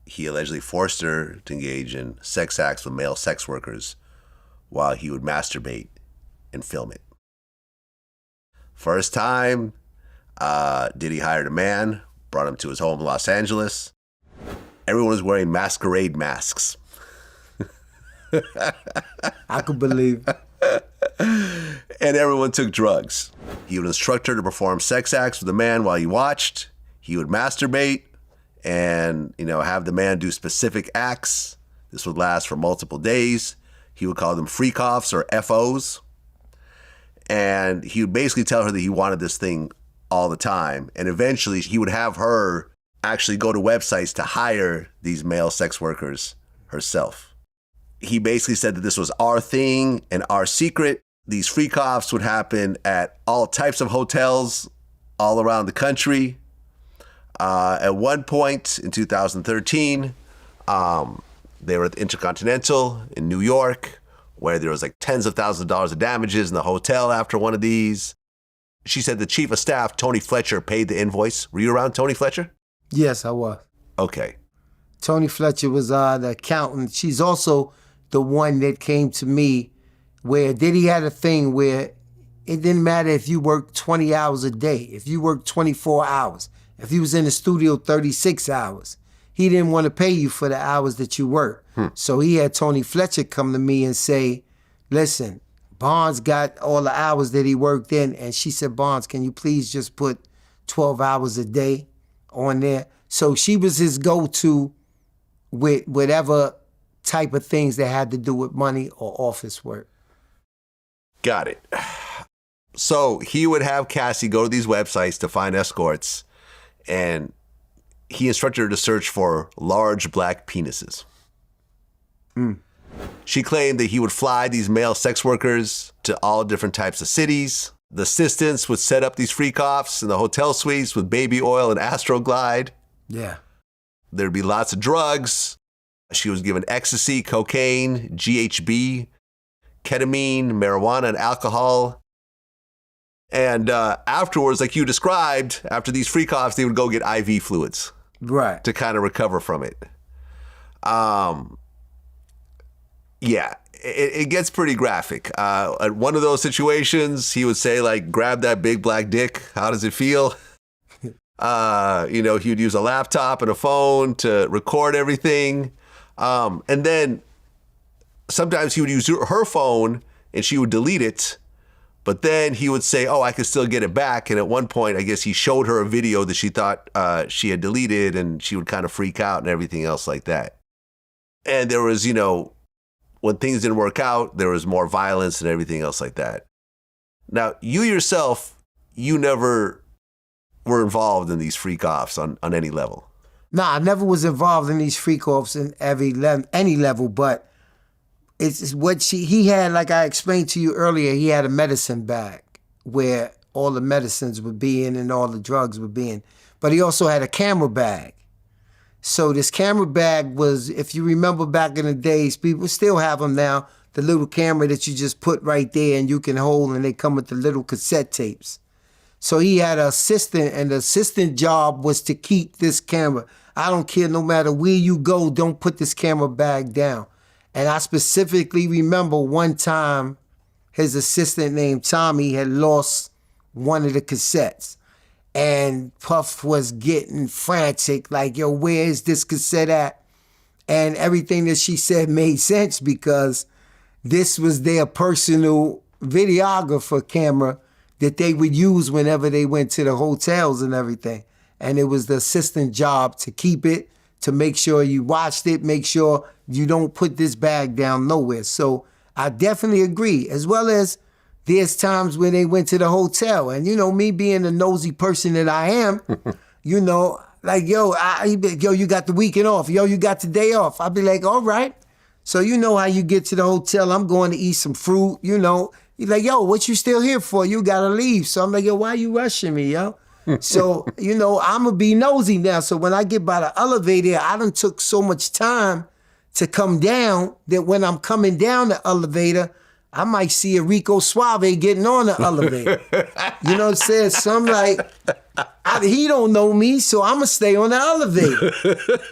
Speaker 1: he allegedly forced her to engage in sex acts with male sex workers while he would masturbate and film it. First time, Diddy hired a man, brought him to his home in Los Angeles. Everyone was wearing masquerade masks.
Speaker 2: I could believe.
Speaker 1: And everyone took drugs. He would instruct her to perform sex acts with the man while he watched. He would masturbate and, have the man do specific acts. This would last for multiple days. He would call them freakoffs or FOs. And he would basically tell her that he wanted this thing all the time. And eventually he would have her actually go to websites to hire these male sex workers herself. He basically said that this was our thing and our secret. These freakoffs would happen at all types of hotels all around the country. At one point in 2013, they were at the Intercontinental in New York, where there was like tens of thousands of dollars of damages in the hotel after one of these. She said the chief of staff, Tony Fletcher, paid the invoice. Were you around Tony Fletcher?
Speaker 2: Yes, I was.
Speaker 1: Okay.
Speaker 2: Tony Fletcher was the accountant. She's also the one that came to me where Diddy had a thing where it didn't matter if you worked 20 hours a day, if you worked 24 hours, if you was in the studio 36 hours. He didn't want to pay you for the hours that you worked. So he had Tony Fletcher come to me and say, listen, Bonds got all the hours that he worked in. And she said, Bonds, can you please just put 12 hours a day on there? So she was his go-to with whatever type of things that had to do with money or office work.
Speaker 1: Got it. So he would have Cassie go to these websites to find escorts, and he instructed her to search for large black penises. She claimed that he would fly these male sex workers to all different types of cities. The assistants would set up these freakoffs in the hotel suites with baby oil and Astroglide.
Speaker 2: Yeah.
Speaker 1: There'd be lots of drugs. She was given ecstasy, cocaine, GHB, ketamine, marijuana, and alcohol. And afterwards, like you described, after these freakoffs, they would go get IV fluids.
Speaker 2: Right.
Speaker 1: To kind of recover from it. Yeah, it gets pretty graphic. At one of those situations, he would say, like, grab that big black dick. How does it feel? He would use a laptop and a phone to record everything. And then sometimes he would use her phone and she would delete it. But then he would say, I can still get it back. And at one point, I guess he showed her a video that she thought she had deleted, and she would kind of freak out and everything else like that. And there was, when things didn't work out, there was more violence and everything else like that. Now, you yourself, you never were involved in these freak-offs on any level.
Speaker 2: Nah, I never was involved in these freak-offs in any level, but it's what he had, like I explained to you earlier, he had a medicine bag where all the medicines would be in and all the drugs would be in. But he also had a camera bag. So this camera bag was, if you remember back in the days, people still have them now, the little camera that you just put right there and you can hold, and they come with the little cassette tapes. So he had an assistant, and the assistant job was to keep this camera. I don't care, no matter where you go, don't put this camera bag down. And I specifically remember one time his assistant named Tommy had lost one of the cassettes. And Puff was getting frantic, like, yo, where is this cassette at? And everything that she said made sense because this was their personal videographer camera that they would use whenever they went to the hotels and everything. And it was the assistant job to keep it, to make sure you watched it, make sure you don't put this bag down nowhere. So I definitely agree, as well as there's times when they went to the hotel. And, you know, me being the nosy person that I am, you know, like, yo, you got the weekend off. Yo, you got the day off. I'll be like, all right. So you know how you get to the hotel. I'm going to eat some fruit, you know. He's like, yo, what you still here for? You got to leave. So I'm like, yo, why you rushing me, yo? So, you know, I'm going to be nosy now. So when I get by the elevator, I done took so much time to come down that when I'm coming down the elevator, I might see a Rico Suave getting on the elevator. You know what I'm saying? So I'm like, he don't know me, so I'm going to stay on the elevator.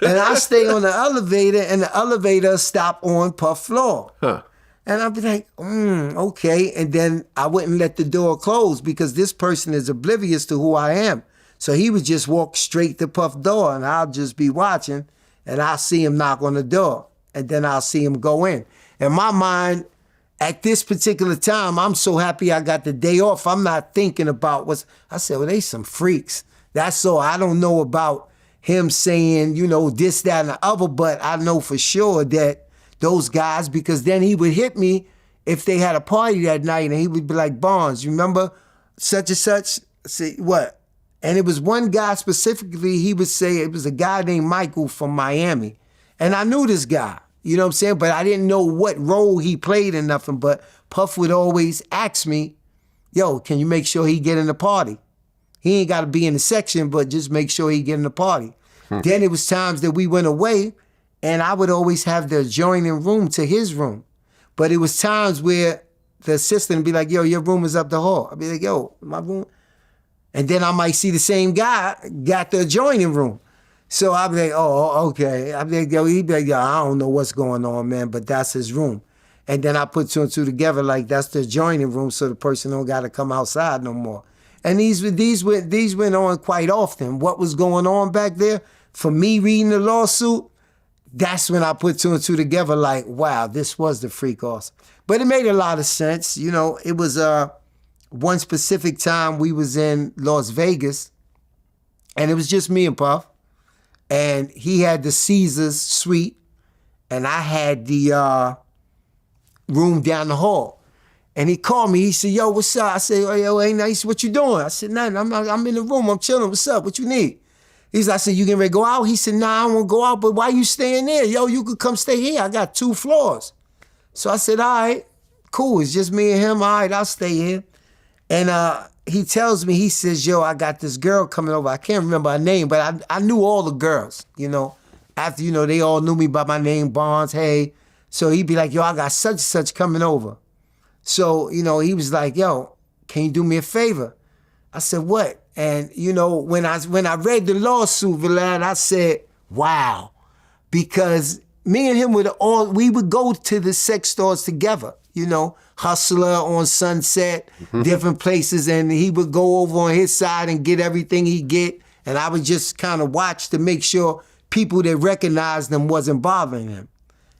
Speaker 2: And I stay on the elevator, and the elevator stop on Puff floor. Huh. And I'd be like, okay. And then I wouldn't let the door close because this person is oblivious to who I am. So he would just walk straight to Puff door, and I'll just be watching, and I'll see him knock on the door, and then I'll see him go in. In my mind, at this particular time, I'm so happy I got the day off. I'm not thinking about I said, well, they some freaks. That's all. I don't know about him saying, you know, this, that, and the other, but I know for sure that those guys, because then he would hit me if they had a party that night, and he would be like, Barnes, you remember such and such? I say, what? And it was one guy specifically, he would say, it was a guy named Michael from Miami. And I knew this guy. You know what I'm saying? But I didn't know what role he played in nothing. But Puff would always ask me, yo, can you make sure he get in the party? He ain't got to be in the section, but just make sure he get in the party. Then it was times that we went away, and I would always have the adjoining room to his room. But it was times where the assistant would be like, yo, your room is up the hall. I'd be like, yo, my room. And then I might see the same guy got the adjoining room. So I'd be like, oh, okay. I'd be like, yo, he'd be like, yo, I don't know what's going on, man, but that's his room. And then I put two and two together, like that's the adjoining room, so the person don't got to come outside no more. And these went on quite often. What was going on back there? For me reading the lawsuit, that's when I put two and two together, like, wow, this was the freakoffs. But it made a lot of sense. You know, it was one specific time we was in Las Vegas, and it was just me and Puff. And he had the Caesars suite, and I had the room down the hall. And he called me. He said, yo, what's up? I said, oh, yo, hey, nice. What you doing? I said, nothing. I'm in the room. I'm chilling. What's up? What you need? I said, you getting ready to go out? He said, nah, I won't go out, but why you staying there? Yo, you could come stay here. I got 2 floors. So I said, all right, cool. It's just me and him. All right, I'll stay here. And he tells me, he says, yo, I got this girl coming over. I can't remember her name, but I knew all the girls, you know. After, you know, they all knew me by my name, Barnes, hey. So he'd be like, yo, I got such and such coming over. So, you know, he was like, yo, can you do me a favor? I said, what? And, you know, when I read the lawsuit, Vlad, I said, wow. Because me and him we would go to the sex stores together, you know, Hustler on Sunset, different places, and he would go over on his side and get everything he get, and I would just kind of watch to make sure people that recognized him wasn't bothering him,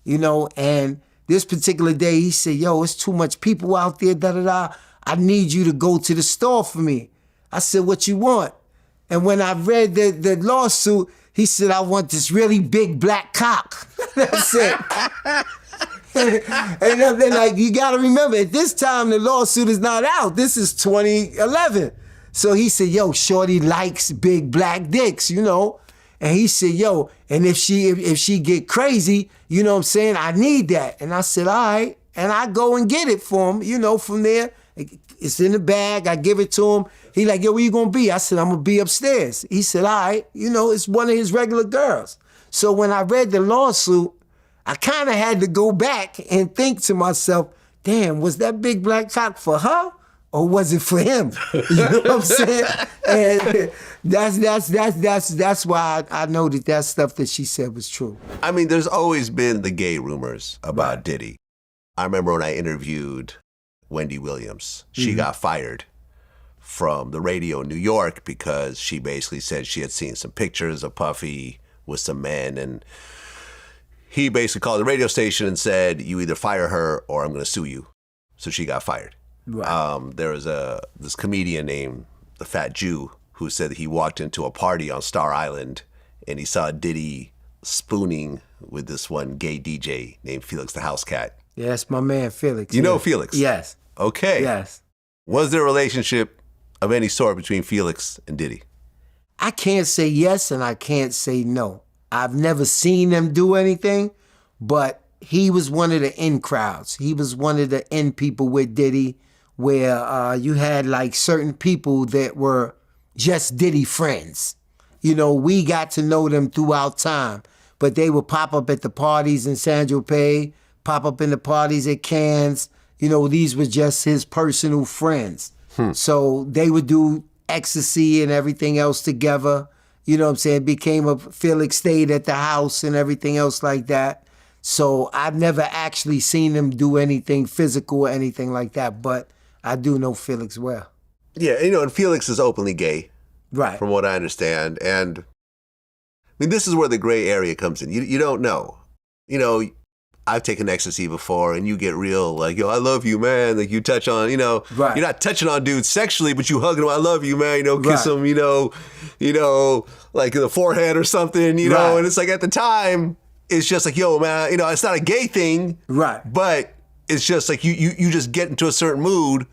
Speaker 2: you know. And this particular day, he said, yo, it's too much people out there, da-da-da. I need you to go to the store for me. I said, what you want? And when I read the lawsuit, he said, I want this really big black cock. That's it. And then, like, you got to remember, at this time, the lawsuit is not out. This is 2011. So he said, yo, shorty likes big black dicks, you know. And he said, yo, and if she get crazy, you know what I'm saying, I need that. And I said, all right. And I go and get it for him, you know, from there. It's in the bag. I give it to him. He like, yo, where you going to be? I said, I'm going to be upstairs. He said, all right. You know, it's one of his regular girls. So when I read the lawsuit, I kind of had to go back and think to myself, damn, was that big black cock for her or was it for him? You know what I'm saying? And that's why I know that stuff that she said was true.
Speaker 1: I mean, there's always been the gay rumors about Diddy. I remember when I interviewed Wendy Williams, she got fired from the radio in New York because she basically said she had seen some pictures of Puffy with some men, and he basically called the radio station and said, you either fire her or I'm going to sue you. So she got fired. Right. There was this comedian named the Fat Jew who said that he walked into a party on Star Island and he saw Diddy spooning with this one gay DJ named Felix the House Cat.
Speaker 2: Yeah, that's my man, Felix.
Speaker 1: You know Felix?
Speaker 2: Yes.
Speaker 1: Okay.
Speaker 2: Yes.
Speaker 1: Was there a relationship of any sort between Felix and Diddy?
Speaker 2: I can't say yes and I can't say no. I've never seen them do anything, but he was one of the in crowds. He was one of the in people with Diddy, where you had like certain people that were just Diddy friends. You know, we got to know them throughout time, but they would pop up at the parties in San Tropez, pop up in the parties at Cannes. You know, these were just his personal friends. So they would do ecstasy and everything else together. You know what I'm saying? Felix stayed at the house and everything else like that. So I've never actually seen them do anything physical or anything like that, but I do know Felix well.
Speaker 1: Yeah, you know, and Felix is openly gay,
Speaker 2: Right.
Speaker 1: from what I understand. And I mean, this is where the gray area comes in. You don't know. You know, I've taken ecstasy before, and you get real like, yo, I love you, man. Like you touch on, you know,
Speaker 2: Right.
Speaker 1: You're not touching on dudes sexually, but you hugging them, I love you, man. You know, kiss
Speaker 2: Right.
Speaker 1: them, you know, like in the forehead or something, you know.
Speaker 2: Right.
Speaker 1: And it's like at the time, it's just like, yo, man, you know, it's not a gay thing,
Speaker 2: Right.
Speaker 1: but it's just like you just get into a certain mood.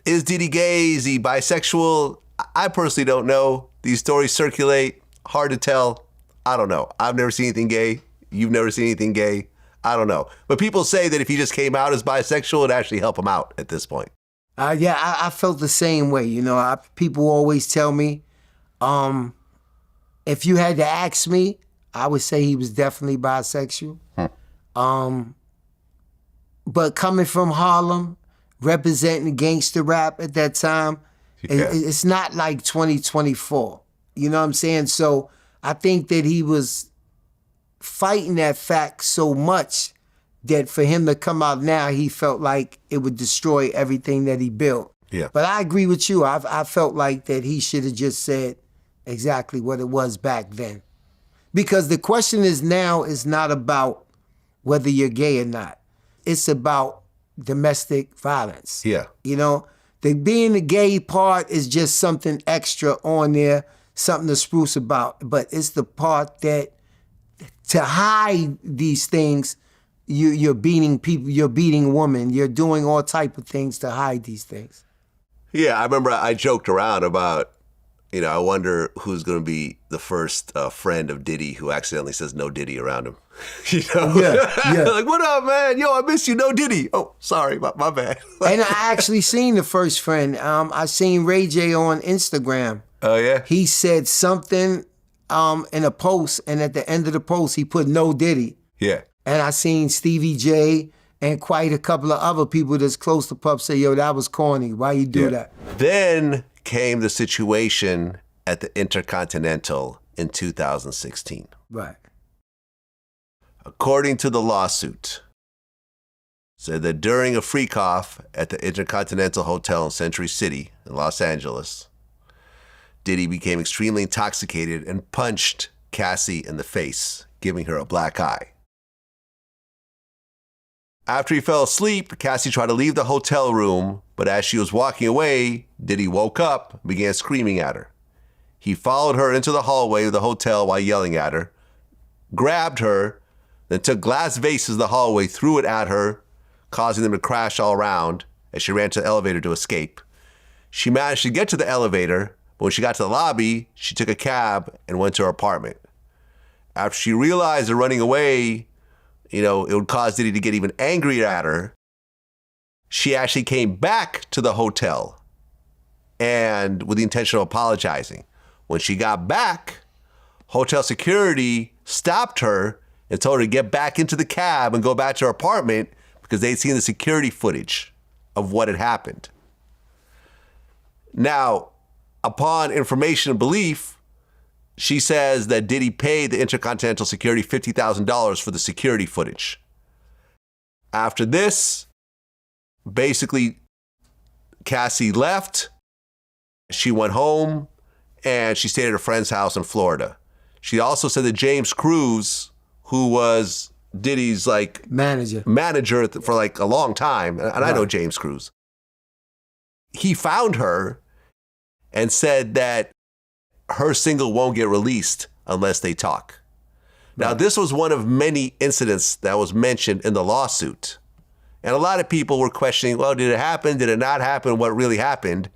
Speaker 1: Is Diddy gay? Is he bisexual? I personally don't know. These stories circulate. Hard to tell. I don't know. I've never seen anything gay. You've never seen anything gay. I don't know. But people say that if he just came out as bisexual, it'd actually help him out at this point.
Speaker 2: Yeah, I felt the same way. You know, people always tell me, if you had to ask me, I would say he was definitely bisexual. But coming from Harlem, representing gangster rap at that time, it's not like 2024. You know what I'm saying? So I think that he was fighting that fact so much that for him to come out now, he felt like it would destroy everything that he built.
Speaker 1: Yeah.
Speaker 2: But I agree with you. I felt like that he should have just said exactly what it was back then. Because the question is now is not about whether you're gay or not. It's about domestic violence.
Speaker 1: Yeah.
Speaker 2: You know, being the gay part is just something extra on there, something to spruce about. But it's the part that to hide these things, you're beating people, you're beating women, you're doing all type of things to hide these things.
Speaker 1: Yeah, I remember I joked around about, you know, I wonder who's going to be the first friend of Diddy who accidentally says no Diddy around him. You know?
Speaker 2: Yeah.
Speaker 1: Like, what up, man? Yo, I miss you, no Diddy. Oh, sorry, my bad.
Speaker 2: And I actually seen the first friend. I seen Ray J on Instagram.
Speaker 1: Oh, yeah?
Speaker 2: He said something in a post, and at the end of the post, he put no Diddy.
Speaker 1: Yeah.
Speaker 2: And I seen Stevie J and quite a couple of other people that's close to Pup say, yo, that was corny. Why you do that?
Speaker 1: Then came the situation at the Intercontinental in 2016.
Speaker 2: Right.
Speaker 1: According to the lawsuit, said that during a freak-off at the Intercontinental Hotel in Century City in Los Angeles, Diddy became extremely intoxicated and punched Cassie in the face, giving her a black eye. After he fell asleep, Cassie tried to leave the hotel room, but as she was walking away, Diddy woke up and began screaming at her. He followed her into the hallway of the hotel while yelling at her, grabbed her, then took glass vases in the hallway, threw it at her, causing them to crash all around as she ran to the elevator to escape. She managed to get to the elevator, but when she got to the lobby, she took a cab and went to her apartment. After she realized that running away, you know, it would cause Diddy to get even angrier at her, she actually came back to the hotel and with the intention of apologizing. When she got back, hotel security stopped her and told her to get back into the cab and go back to her apartment because they'd seen the security footage of what had happened. Now, upon information and belief, she says that Diddy paid the Intercontinental Security $50,000 for the security footage. After this, basically, Cassie left. She went home and she stayed at her friend's house in Florida. She also said that James Cruz, who was Diddy's like
Speaker 2: Manager
Speaker 1: for like a long time, and I know James Cruz, he found her and said that her single won't get released unless they talk. Now, this was one of many incidents that was mentioned in the lawsuit. And a lot of people were questioning, well, did it happen? Did it not happen? What really happened?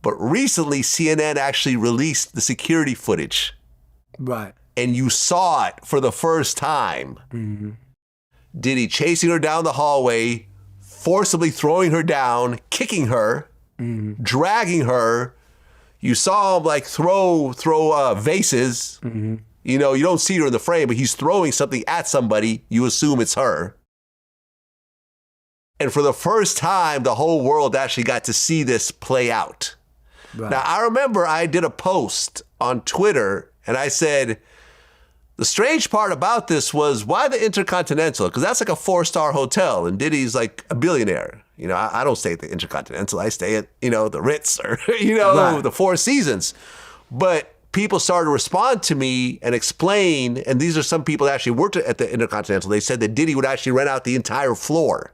Speaker 1: But recently, CNN actually released the security footage.
Speaker 2: Right.
Speaker 1: And you saw it for the first time.
Speaker 2: Mm-hmm.
Speaker 1: Diddy chasing her down the hallway, forcibly throwing her down, kicking her, dragging her. You saw him like throw vases. Mm-hmm. You know, you don't see her in the frame, but he's throwing something at somebody. You assume it's her. And for the first time, the whole world actually got to see this play out. Right. Now, I remember I did a post on Twitter and I said, the strange part about this was, why the Intercontinental? Because that's like a 4-star hotel and Diddy's like a billionaire. You know, I don't stay at the Intercontinental. I stay at, you know, the Ritz or, you know, right. the Four Seasons. But people started to respond to me and explain, and these are some people that actually worked at the Intercontinental. They said that Diddy would actually rent out the entire floor.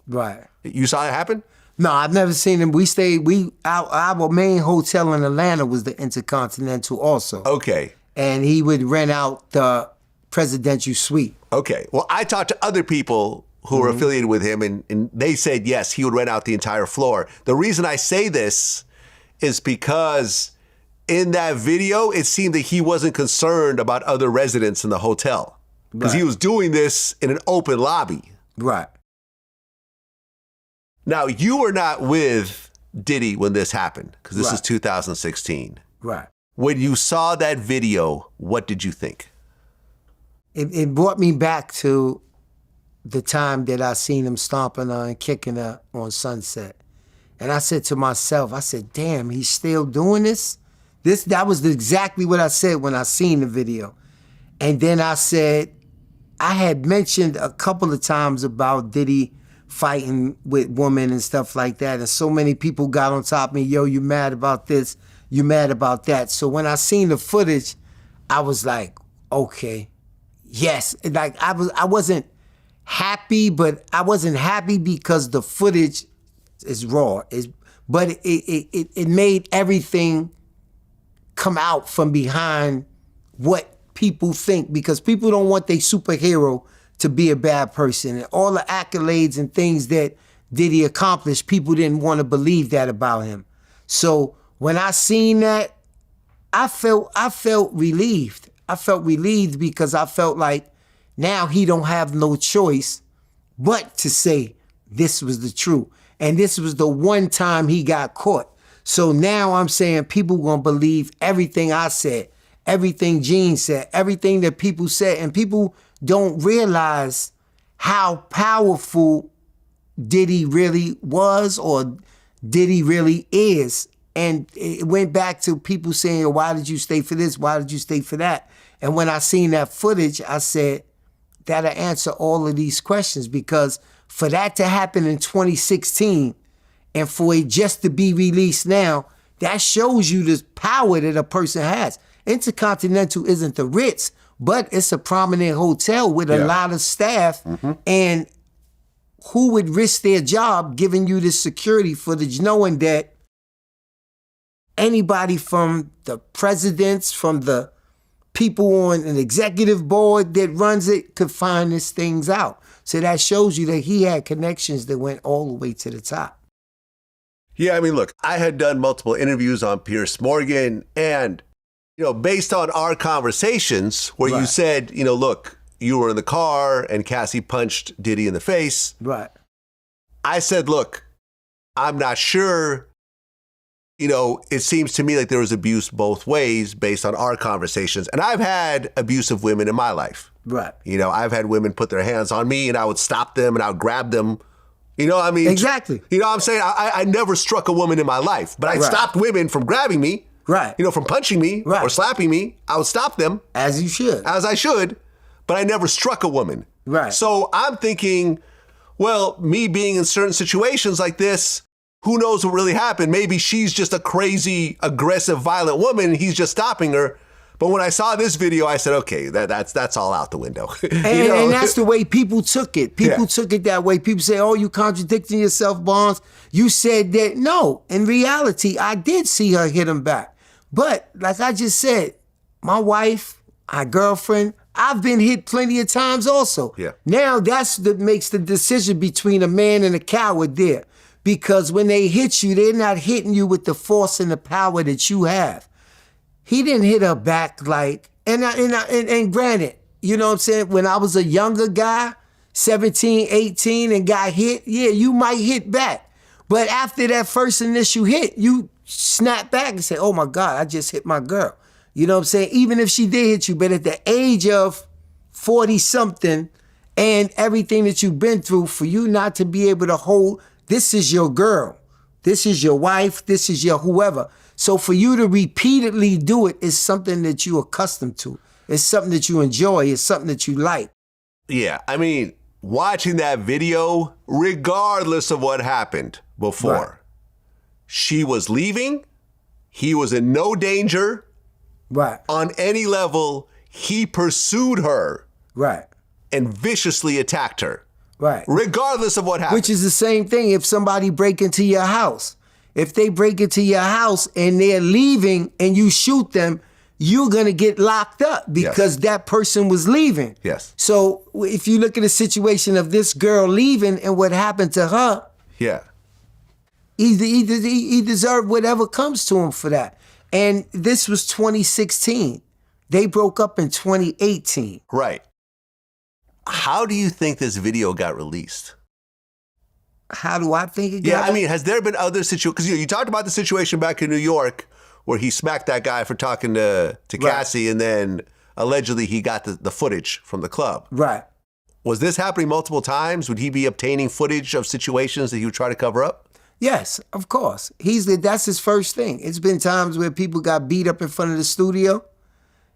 Speaker 2: Right.
Speaker 1: You saw it happen?
Speaker 2: No, I've never seen him. Our main hotel in Atlanta was the Intercontinental also.
Speaker 1: Okay.
Speaker 2: And he would rent out the presidential suite.
Speaker 1: Okay. Well, I talked to other people who were affiliated with him, and they said, yes, he would rent out the entire floor. The reason I say this is because in that video, it seemed that he wasn't concerned about other residents in the hotel because he was doing this in an open lobby.
Speaker 2: Right.
Speaker 1: Now, you were not with Diddy when this happened because this is 2016.
Speaker 2: Right.
Speaker 1: When you saw that video, what did you think?
Speaker 2: It brought me back to the time that I seen him stomping her and kicking her on Sunset. And I said to myself, I said, damn, he's still doing this? That was exactly what I said when I seen the video. And then I said, I had mentioned a couple of times about Diddy fighting with women and stuff like that. And so many people got on top of me, yo, you mad about this? You mad about that? So when I seen the footage, I was like, okay, yes. Like I wasn't happy, but I wasn't happy because the footage is raw. But it made everything come out from behind what people think, because people don't want their superhero to be a bad person. And all the accolades and things that Diddy accomplished, people didn't want to believe that about him. So when I seen that, I felt relieved. I felt relieved because I felt like now he don't have no choice but to say this was the truth. And this was the one time he got caught. So now I'm saying people gonna believe everything I said, everything Gene said, everything that people said, and people don't realize how powerful Diddy really was or Diddy really is. And it went back to people saying, why did you stay for this? Why did you stay for that? And when I seen that footage, I said, that'll answer all of these questions, because for that to happen in 2016 and for it just to be released now, that shows you the power that a person has. Intercontinental isn't the Ritz, but it's a prominent hotel with a lot of staff. And who would risk their job giving you this security footage, knowing that anybody from the presidents, from the people on an executive board that runs it could find these things out. So that shows you that he had connections that went all the way to the top.
Speaker 1: Yeah, I mean, look, I had done multiple interviews on Piers Morgan, and, you know, based on our conversations where you said, you know, look, you were in the car and Cassie punched Diddy in the face.
Speaker 2: Right.
Speaker 1: I said, look, I'm not sure. You know, it seems to me like there was abuse both ways based on our conversations. And I've had abusive women in my life.
Speaker 2: Right.
Speaker 1: You know, I've had women put their hands on me and I would stop them and I would grab them. You know what I mean?
Speaker 2: Exactly.
Speaker 1: You know what I'm saying? I never struck a woman in my life, but I stopped women from grabbing me.
Speaker 2: Right.
Speaker 1: You know, from punching me or slapping me. I would stop them.
Speaker 2: As you should.
Speaker 1: As I should. But I never struck a woman.
Speaker 2: Right.
Speaker 1: So I'm thinking, well, me being in certain situations like this, who knows what really happened? Maybe she's just a crazy, aggressive, violent woman and he's just stopping her. But when I saw this video, I said, okay, that's all out the window.
Speaker 2: And that's the way people took it. People took it that way. People say, oh, you contradicting yourself, Bonds. You said that. No, in reality, I did see her hit him back. But like I just said, my wife, my girlfriend, I've been hit plenty of times also.
Speaker 1: Yeah.
Speaker 2: Now that's that makes the decision between a man and a coward there. Because when they hit you, they're not hitting you with the force and the power that you have. He didn't hit her back like, and granted, you know what I'm saying? When I was a younger guy, 17, 18, and got hit, yeah, you might hit back. But after that first initial hit, you snap back and say, oh my God, I just hit my girl. You know what I'm saying? Even if she did hit you, but at the age of 40-something and everything that you've been through, for you not to be able to hold, this is your girl, this is your wife, this is your whoever. So for you to repeatedly do it is something that you're accustomed to. It's something that you enjoy. It's something that you like.
Speaker 1: Yeah, I mean, watching that video, regardless of what happened before,
Speaker 2: Right.
Speaker 1: she was leaving, he was in no danger.
Speaker 2: Right,
Speaker 1: On any level, he pursued her
Speaker 2: right,
Speaker 1: and viciously attacked her,
Speaker 2: right.
Speaker 1: regardless of what happened.
Speaker 2: Which is the same thing if somebody break into your house. If they break into your house and they're leaving and you shoot them, you're going to get locked up because that person was leaving.
Speaker 1: Yes.
Speaker 2: So if you look at the situation of this girl leaving and what happened to her,
Speaker 1: Yeah.
Speaker 2: he deserved whatever comes to him for that. And this was 2016. They broke up in 2018.
Speaker 1: Right. How do you think this video got released?
Speaker 2: How do I think it
Speaker 1: Yeah,
Speaker 2: got
Speaker 1: I mean, has there been other situations? Because you talked about the situation back in New York where he smacked that guy for talking to Cassie, and then allegedly he got the footage from the club.
Speaker 2: Right.
Speaker 1: Was this happening multiple times? Would he be obtaining footage of situations that he would try to cover up?
Speaker 2: Yes, of course. That's his first thing. It's been times where people got beat up in front of the studio,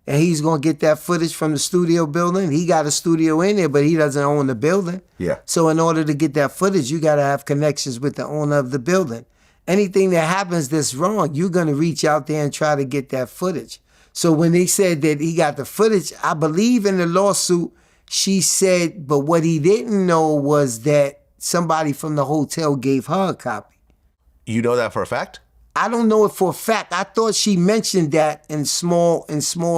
Speaker 2: and he's gonna get that footage from the studio building. He got a studio in there, but he doesn't own the building.
Speaker 1: Yeah.
Speaker 2: So in order to get that footage, you gotta have connections with the owner of the building. Anything that happens that's wrong, you're gonna reach out there and try to get that footage. So when they said that he got the footage, I believe in the lawsuit, she said, but what he didn't know was that somebody from the hotel gave her a copy.
Speaker 1: You know that for a fact?
Speaker 2: I don't know it for a fact. I thought she mentioned that in small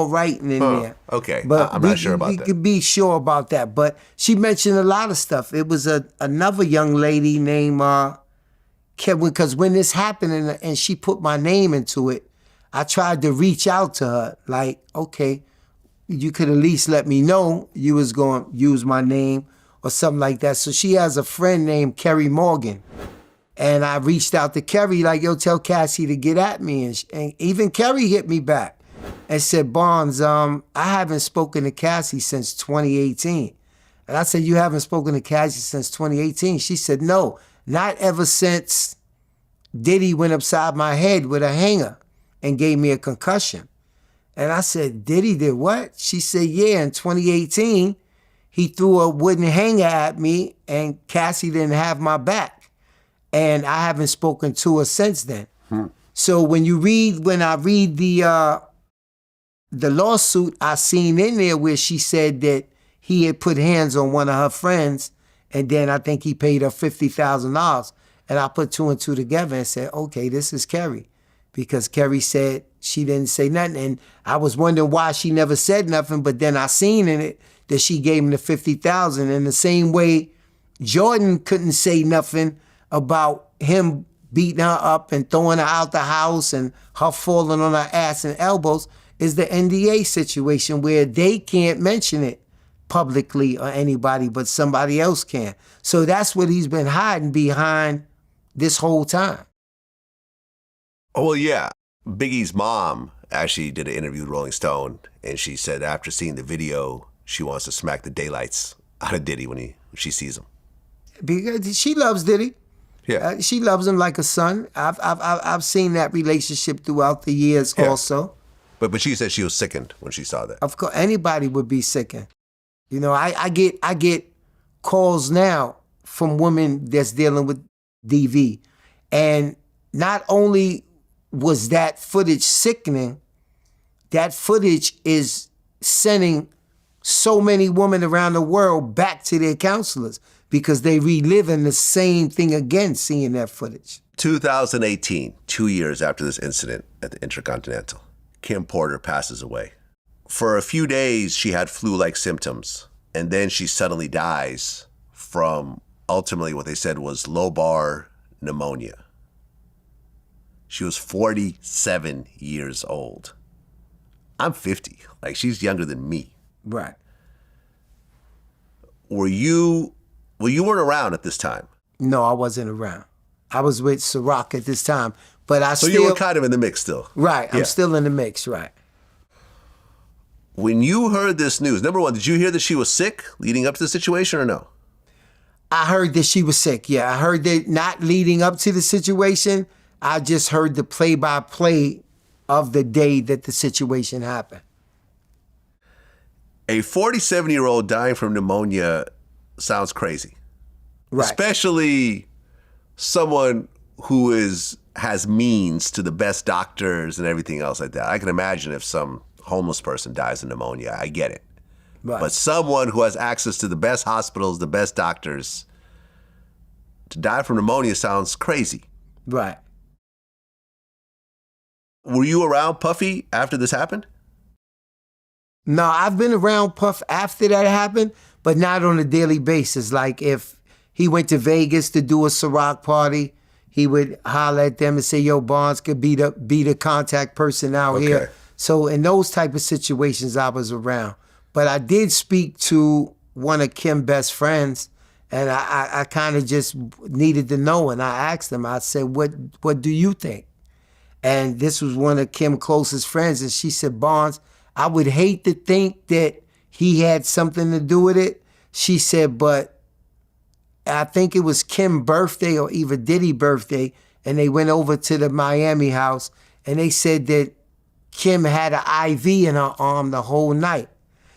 Speaker 2: writing in there.
Speaker 1: Okay,
Speaker 2: But
Speaker 1: I'm not sure about
Speaker 2: we
Speaker 1: that.
Speaker 2: could be sure about that. But she mentioned a lot of stuff. It was another young lady named Kevin, because when this happened and she put my name into it, I tried to reach out to her. Like, okay, you could at least let me know you was going to use my name or something like that. So she has a friend named Kerry Morgan. And I reached out to Kerry, like, yo, tell Cassie to get at me. And even Kerry hit me back and said, Barnes, I haven't spoken to Cassie since 2018. And I said, you haven't spoken to Cassie since 2018? She said, no, not ever since Diddy went upside my head with a hanger and gave me a concussion. And I said, Diddy did what? She said, yeah, in 2018, he threw a wooden hanger at me and Cassie didn't have my back. And I haven't spoken to her since then. So when I read the lawsuit, I seen in there where she said that he had put hands on one of her friends, and then I think he paid her $50,000. And I put two and two together and said, okay, this is Kerry. Because Kerry said she didn't say nothing. And I was wondering why she never said nothing, but then I seen in it that she gave him the $50,000. In the same way, Jordan couldn't say nothing about him beating her up and throwing her out the house and her falling on her ass and elbows, is the NDA situation where they can't mention it publicly or anybody, but somebody else can. So that's what he's been hiding behind this whole time.
Speaker 1: Oh, well, yeah. Biggie's mom actually did an interview with Rolling Stone, and she said after seeing the video, she wants to smack the daylights out of Diddy when she sees him.
Speaker 2: Because she loves Diddy.
Speaker 1: Yeah.
Speaker 2: She loves him like a son. I've seen that relationship throughout the years also.
Speaker 1: But she said she was sickened when she saw that.
Speaker 2: Of course, anybody would be sickened. You know, I get calls now from women that's dealing with DV. And not only was that footage sickening, that footage is sending so many women around the world back to their counselors because they reliving the same thing again, seeing that footage.
Speaker 1: 2018, 2 years after this incident at the Intercontinental, Kim Porter passes away. For a few days, she had flu-like symptoms, and then she suddenly dies from ultimately what they said was lobar pneumonia. She was 47 years old. I'm 50. Like, she's younger than me.
Speaker 2: Right.
Speaker 1: You weren't around at this time?
Speaker 2: No, I wasn't around. I was with Ciroc at this time, but
Speaker 1: So you were kind of in the mix still?
Speaker 2: Right, I'm
Speaker 1: Yeah.
Speaker 2: still in the mix, right.
Speaker 1: When you heard this news, number one, did you hear that she was sick leading up to the situation or no?
Speaker 2: I heard that she was sick, yeah. I heard that not leading up to the situation. I just heard the play-by-play of the day that the situation happened.
Speaker 1: A 47-year-old dying from pneumonia sounds crazy.
Speaker 2: Right.
Speaker 1: Especially someone who has means to the best doctors and everything else like that. I can imagine if some homeless person dies of pneumonia. I get it.
Speaker 2: Right.
Speaker 1: But someone who has access to the best hospitals, the best doctors, to die from pneumonia sounds crazy.
Speaker 2: Right.
Speaker 1: Were you around Puffy after this happened?
Speaker 2: No, I've been around Puff after that happened, but not on a daily basis. Like if he went to Vegas to do a Ciroc party, he would holler at them and say, yo, Barnes could be the contact person out here. So in those type of situations, I was around. But I did speak to one of Kim's best friends, and I kind of just needed to know. And I asked him, I said, what do you think? And this was one of Kim's closest friends. And she said, Barnes, I would hate to think that he had something to do with it. She said, but I think it was Kim's birthday or even Diddy's birthday, and they went over to the Miami house, and they said that Kim had an IV in her arm the whole night.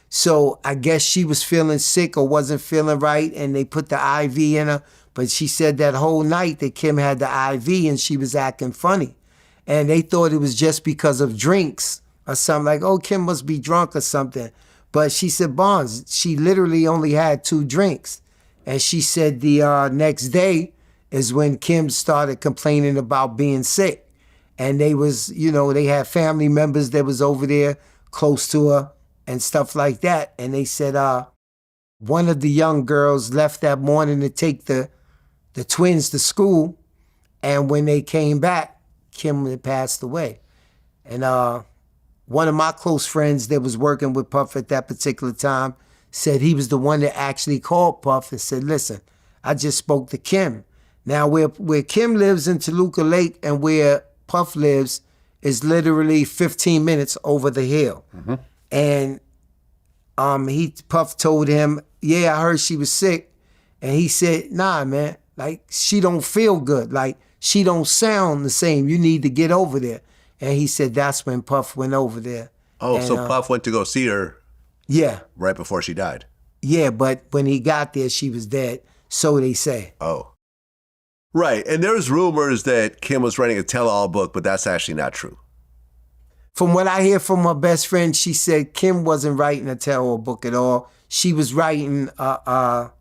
Speaker 2: So I guess she was feeling sick or wasn't feeling right, and they put the IV in her. But she said that whole night that Kim had the IV and she was acting funny. And they thought it was just because of drinks or something, like, oh, Kim must be drunk or something. But she said, Barnes, she literally only had 2 drinks. And she said the next day is when Kim started complaining about being sick. And they was, they had family members that was over there close to her and stuff like that. And they said one of the young girls left that morning to take the twins to school. And when they came back, Kim had passed away. And one of my close friends that was working with Puff at that particular time said he was the one that actually called Puff and said, listen, I just spoke to Kim. Now, where Kim lives in Toluca Lake and where Puff lives is literally 15 minutes over the hill. Mm-hmm. And Puff told him, yeah, I heard she was sick. And he said, nah, man, like, she don't feel good. Like, she don't sound the same. You need to get over there. And he said that's when Puff went over there.
Speaker 1: Oh,
Speaker 2: and,
Speaker 1: so Puff went to go see her.
Speaker 2: Yeah.
Speaker 1: Right before she died.
Speaker 2: Yeah, but when he got there, she was dead. So they say.
Speaker 1: Oh. Right. And there's rumors that Kim was writing a tell-all book, but that's actually not true.
Speaker 2: From what I hear from my best friend, she said Kim wasn't writing a tell-all book at all. She was writing a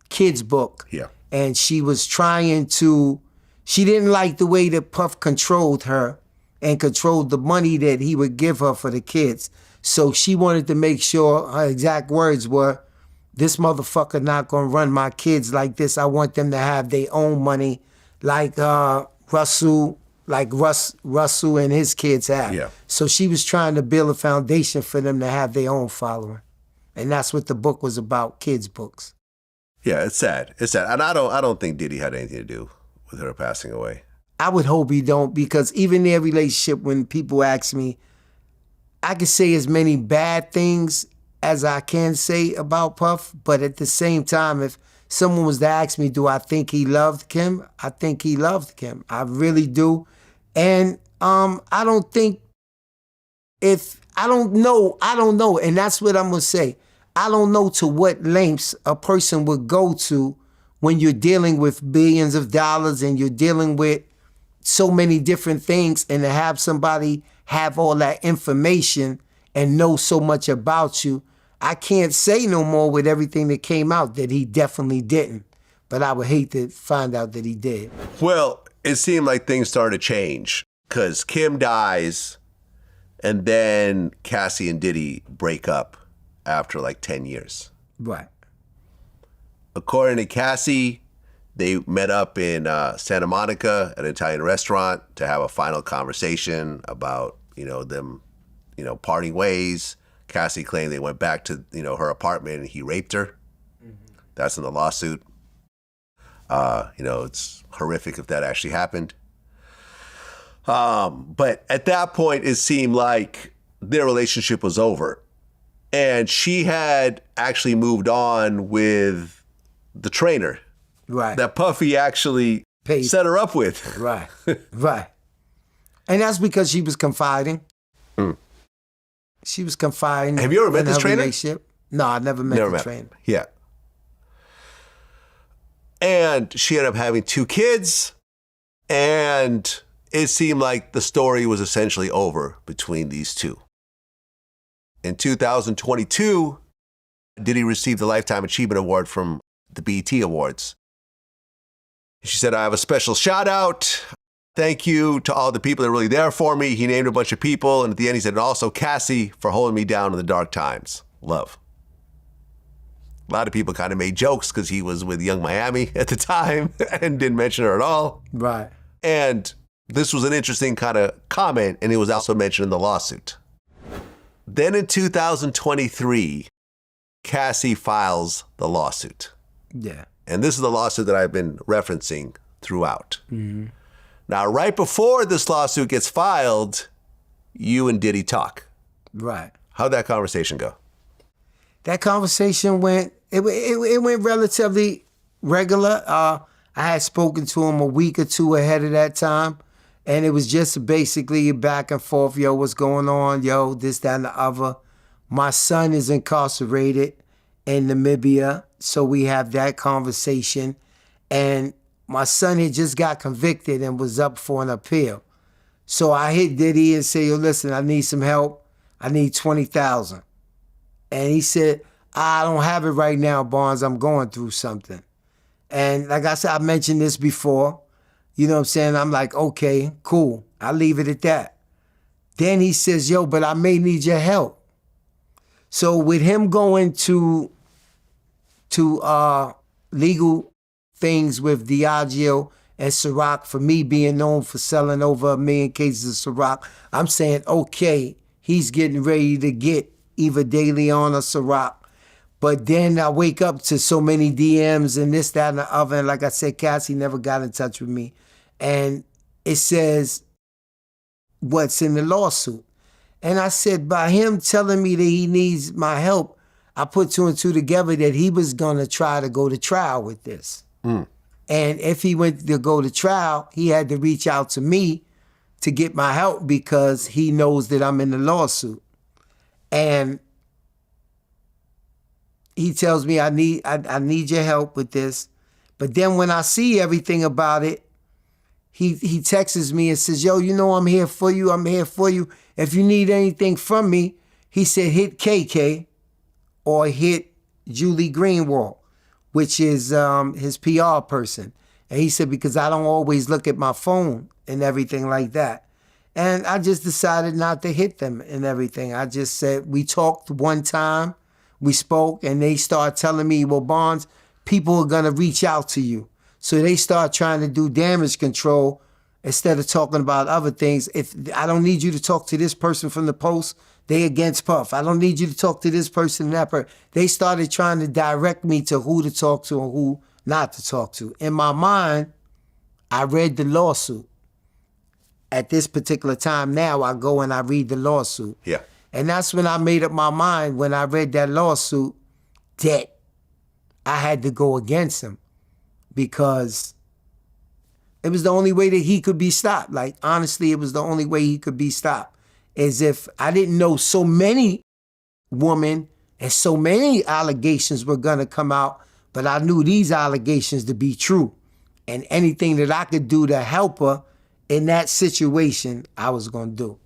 Speaker 2: kid's book.
Speaker 1: Yeah.
Speaker 2: And she was trying to, she didn't like the way that Puff controlled her and controlled the money that he would give her for the kids. So she wanted to make sure her exact words were, this motherfucker not gonna run my kids like this. I want them to have their own money like Russell and his kids have. Yeah. So she was trying to build a foundation for them to have their own following. And that's what the book was about, kids' books.
Speaker 1: Yeah, it's sad. It's sad. And I don't think Diddy had anything to do with her passing away.
Speaker 2: I would hope he don't, because even their relationship, when people ask me, I can say as many bad things as I can say about Puff, but at the same time, if someone was to ask me, do I think he loved Kim? I think he loved Kim. I really do. And I don't think I don't know. And that's what I'm going to say. I don't know to what lengths a person would go to when you're dealing with billions of dollars and you're dealing with so many different things, and to have somebody have all that information and know so much about you. I can't say no more with everything that came out that he definitely didn't, but I would hate to find out that he did.
Speaker 1: Well, it seemed like things started to change because Kim dies, And then Cassie and Diddy break up after like 10 years.
Speaker 2: Right.
Speaker 1: According to Cassie, they met up in Santa Monica at an Italian restaurant to have a final conversation about, them, parting ways. Cassie claimed they went back to, her apartment and he raped her. That's in the lawsuit. It's horrific if that actually happened. But at that point, it seemed like their relationship was over. And she had actually moved on with the trainer.
Speaker 2: Right.
Speaker 1: That Puffy actually set her up with.
Speaker 2: Right. Right. And that's because she was confiding. She was confiding.
Speaker 1: Have you ever met this trainer?
Speaker 2: No, I never met the trainer.
Speaker 1: Yeah. And she ended up having 2 kids. And it seemed like the story was essentially over between these two. In 2022, Diddy received the Lifetime Achievement Award from the BET Awards. She said, I have a special shout out. Thank you to all the people that were really there for me. He named a bunch of people. And at the end, he said, and also Cassie for holding me down in the dark times. Love. A lot of people kind of made jokes because he was with Young Miami at the time and didn't mention her at all.
Speaker 2: Right.
Speaker 1: And this was an interesting kind of comment, and it was also mentioned in the lawsuit. Then in 2023, Cassie files the lawsuit.
Speaker 2: Yeah.
Speaker 1: And this is the lawsuit that I've been referencing throughout.
Speaker 2: Mm-hmm.
Speaker 1: Now, right before this lawsuit gets filed, you and Diddy talk.
Speaker 2: Right.
Speaker 1: How'd that conversation go?
Speaker 2: That conversation went relatively regular. I had spoken to him a week or 2 ahead of that time. And it was just basically back and forth. Yo, what's going on? Yo, this, that, and the other. My son is incarcerated in Namibia. So we have that conversation. And my son had just got convicted and was up for an appeal. So I hit Diddy and said, yo, listen, I need some help. I need $20,000. And he said, I don't have it right now, Barnes. I'm going through something. And like I said, I mentioned this before. You know what I'm saying? I'm like, okay, cool. I'll leave it at that. Then he says, yo, but I may need your help. So with him going to legal things with Diageo and Ciroc, for me being known for selling over 1 million cases of Ciroc, I'm saying, okay, he's getting ready to get either De Leon or Ciroc. But then I wake up to so many DMs and this, that, and the other. And like I said, Cassie never got in touch with me. And it says what's in the lawsuit. And I said, by him telling me that he needs my help, I put 2 and 2 together that he was going to try to go to trial with this. And if he went to go to trial, he had to reach out to me to get my help because he knows that I'm in the lawsuit. And he tells me I need your help with this. But then when I see everything about it, he texts me and says, yo, I'm here for you. I'm here for you. If you need anything from me, he said, hit KK or hit Julie Greenwald, which is his PR person. And he said, because I don't always look at my phone and everything like that. And I just decided not to hit them and everything. I just said, we talked one time, we spoke, and they start telling me, well, Barnes, people are going to reach out to you. So they start trying to do damage control instead of talking about other things. If I don't need you to talk to this person from the Post, they against Puff. I don't need you to talk to this person and that person. They started trying to direct me to who to talk to and who not to talk to. In my mind, I read the lawsuit. At this particular time now, I go and I read the lawsuit.
Speaker 1: Yeah.
Speaker 2: And that's when I made up my mind when I read that lawsuit that I had to go against him because it was the only way that he could be stopped. Like, honestly, it was the only way he could be stopped. As if I didn't know so many women and so many allegations were going to come out, but I knew these allegations to be true. And anything that I could do to help her in that situation, I was going to do.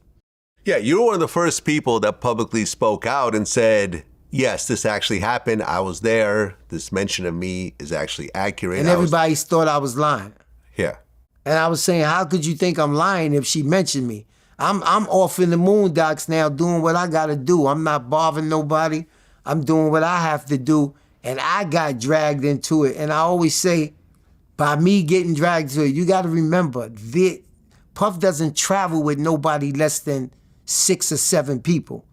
Speaker 1: Yeah, you were one of the first people that publicly spoke out and said, yes, this actually happened. I was there. This mention of me is actually accurate.
Speaker 2: And everybody thought I was lying.
Speaker 1: Yeah.
Speaker 2: And I was saying, how could you think I'm lying if she mentioned me? I'm off in the moondocks now doing what I gotta do. I'm not bothering nobody. I'm doing what I have to do. And I got dragged into it. And I always say, by me getting dragged into it, you gotta remember, Puff doesn't travel with nobody less than 6 or 7 people.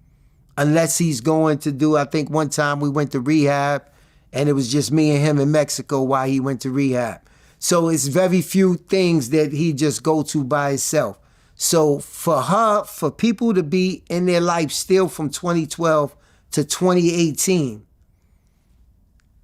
Speaker 2: Unless he's going to do, I think one time we went to rehab and it was just me and him in Mexico while he went to rehab. So it's very few things that he just go to by himself. So for people to be in their life still from 2012 to 2018,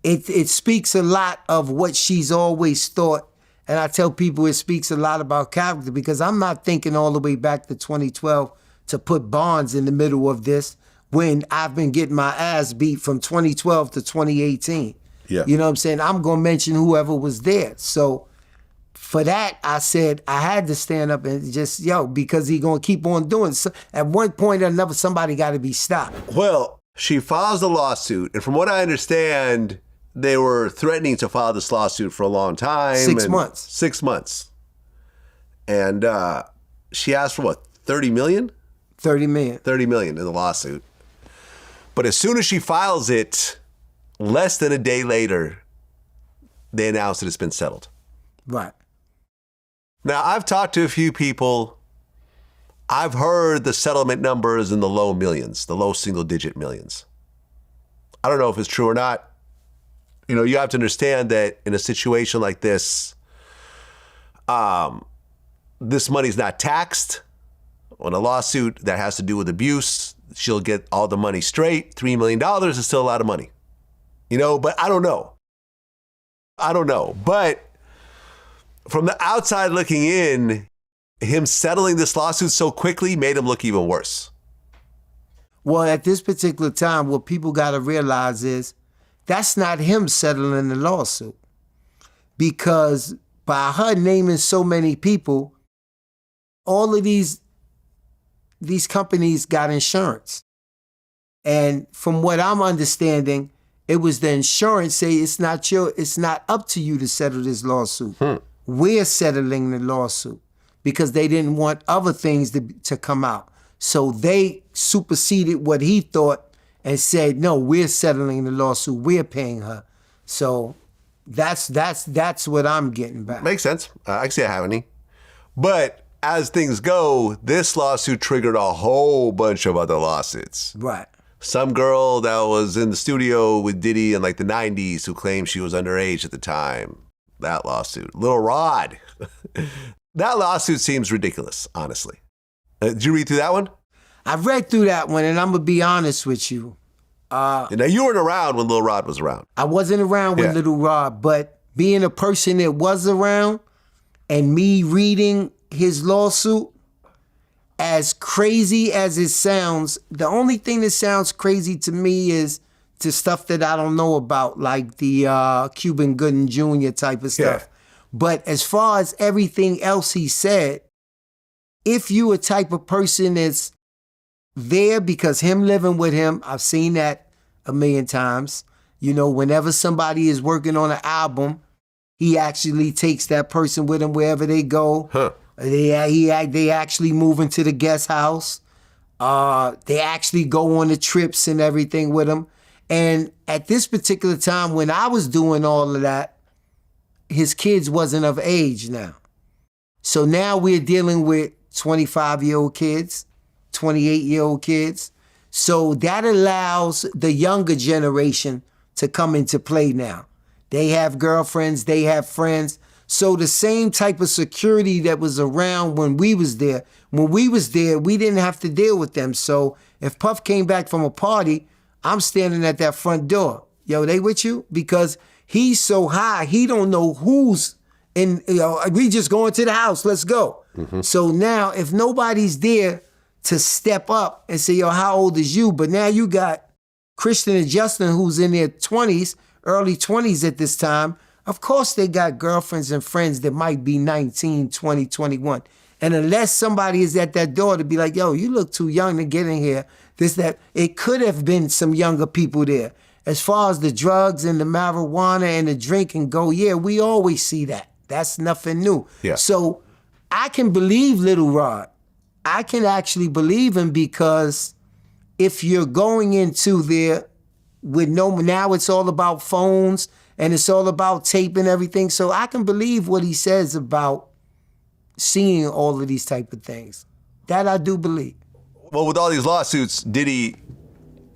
Speaker 2: it speaks a lot of what she's always thought. And I tell people it speaks a lot about character because I'm not thinking all the way back to 2012 to put Bonds in the middle of this when I've been getting my ass beat from 2012 to 2018.
Speaker 1: Yeah.
Speaker 2: You know what I'm saying? I'm going to mention whoever was there. So for that, I said I had to stand up and just, because he going to keep on doing it. So at one point or another, somebody got to be stopped.
Speaker 1: Well, she files a lawsuit. And from what I understand, they were threatening to file this lawsuit for a long time.
Speaker 2: 6 months.
Speaker 1: 6 months. And she asked for what, 30 million?
Speaker 2: 30 million.
Speaker 1: 30 million in the lawsuit. But as soon as she files it, less than a day later, they announce that it's been settled.
Speaker 2: Right.
Speaker 1: Now, I've talked to a few people. I've heard the settlement numbers in the low millions, the low single-digit millions. I don't know if it's true or not. You know, you have to understand that in a situation like this money's not taxed. On a lawsuit that has to do with abuse, she'll get all the money straight. $3 million is still a lot of money. You know, but I don't know. But from the outside looking in, him settling this lawsuit so quickly made him look even worse.
Speaker 2: Well, at this particular time, what people got to realize is that's not him settling the lawsuit. Because by her naming so many people, all of these companies got insurance. And from what I'm understanding, it was the insurance say it's not up to you to settle this lawsuit. We're settling the lawsuit because they didn't want other things to come out. So they superseded what he thought and said, no, we're settling the lawsuit. We're paying her. So that's what I'm getting back.
Speaker 1: Makes sense. I can see it happening. But as things go, this lawsuit triggered a whole bunch of other lawsuits.
Speaker 2: Right.
Speaker 1: Some girl that was in the studio with Diddy in like the 90s who claimed she was underage at the time. That lawsuit. Lil Rod. That lawsuit seems ridiculous, honestly. Did you read through that one?
Speaker 2: I read through that one, and I'm going to be honest with you.
Speaker 1: Now, you weren't around when Lil Rod was around.
Speaker 2: I wasn't around with Little Rod, but being a person that was around and me reading his lawsuit, as crazy as it sounds, the only thing that sounds crazy to me is the stuff that I don't know about, like the Cuban Gooding Jr. type of stuff.
Speaker 1: Yeah.
Speaker 2: But as far as everything else he said, if you a type of person that's there because him living with him, I've seen that a million times. You know, whenever somebody is working on an album, he actually takes that person with him wherever they go.
Speaker 1: Huh.
Speaker 2: They actually move into the guest house. They actually go on the trips and everything with him. And at this particular time, when I was doing all of that, his kids wasn't of age now. So now we're dealing with 25-year-old kids, 28-year-old kids. So that allows the younger generation to come into play now. They have girlfriends, they have friends. So the same type of security that was around when we was there, we didn't have to deal with them. So if Puff came back from a party, I'm standing at that front door. Yo, they with you? Because he's so high, he don't know who's in, we just going to the house, let's go. Mm-hmm. So now if nobody's there to step up and say, yo, how old is you? But now you got Christian and Justin who's in their 20s, early 20s at this time. Of course they got girlfriends and friends that might be 19, 20, 21. And unless somebody is at that door to be like, yo, you look too young to get in here, that, it could have been some younger people there. As far as the drugs and the marijuana and the drinking go, yeah, we always see that. That's nothing new.
Speaker 1: Yeah.
Speaker 2: So I can believe Little Rod. I can actually believe him because if you're going into there with now it's all about phones and it's all about tape and everything. So I can believe what he says about seeing all of these type of things. That I do believe.
Speaker 1: Well, with all these lawsuits, Diddy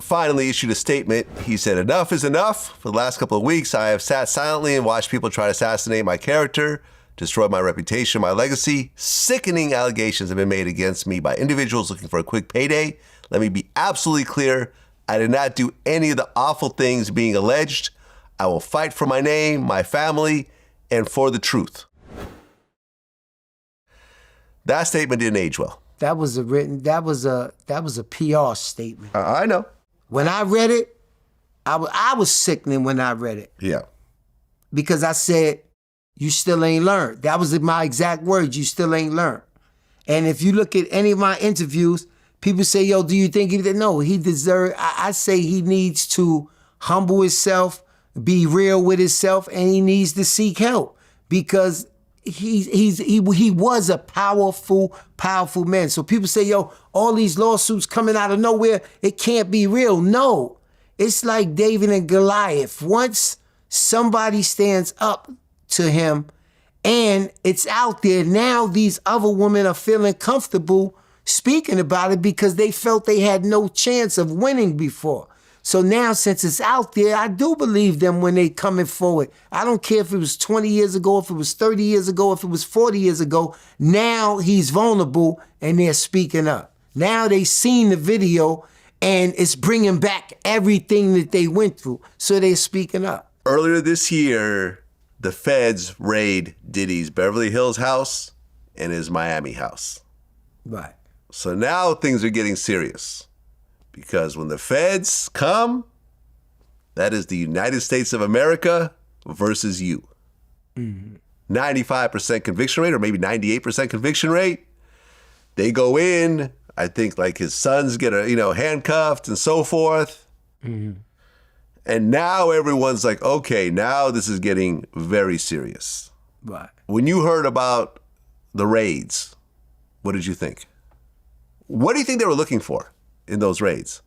Speaker 1: finally issued a statement. He said, "Enough is enough. For the last couple of weeks, I have sat silently and watched people try to assassinate my character, destroy my reputation, my legacy. Sickening allegations have been made against me by individuals looking for a quick payday. Let me be absolutely clear. I did not do any of the awful things being alleged. I will fight for my name, my family, and for the truth." That statement didn't age well.
Speaker 2: That was a PR statement.
Speaker 1: I know.
Speaker 2: When I read it, I was sickening when I read it.
Speaker 1: Yeah.
Speaker 2: Because I said, you still ain't learned. That was my exact words, you still ain't learned. And if you look at any of my interviews, people say, yo, do you think he did? No, he deserves, I say he needs to humble himself, be real with himself, and he needs to seek help because he was a powerful man. So people say, yo, all these lawsuits coming out of nowhere, it can't be real. No, it's like David and Goliath. Once somebody stands up to him and it's out there, now these other women are feeling comfortable speaking about it because they felt they had no chance of winning before. So now, since it's out there, I do believe them when they coming forward. I don't care if it was 20 years ago, if it was 30 years ago, if it was 40 years ago. Now he's vulnerable and they're speaking up. Now they seen the video and it's bringing back everything that they went through. So they're speaking up.
Speaker 1: Earlier this year, the feds raid Diddy's Beverly Hills house and his Miami house.
Speaker 2: Right.
Speaker 1: So now things are getting serious. Because when the feds come, that is the United States of America versus you. 95% conviction rate, or maybe 98% conviction rate. They go in, I think like his sons get handcuffed and so forth. And now everyone's like, okay, now this is getting very serious.
Speaker 2: Right.
Speaker 1: When you heard about the raids, what did you think? What do you think they were looking for in those raids?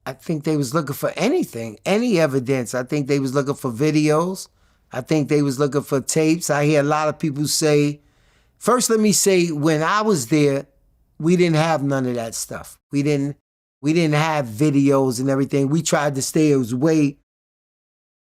Speaker 2: I think they was looking for anything, any evidence. I think they was looking for videos. I think they was looking for tapes. I hear a lot of people say, first let me say, when I was there, we didn't have none of that stuff. We didn't have videos and everything. We tried to stay as away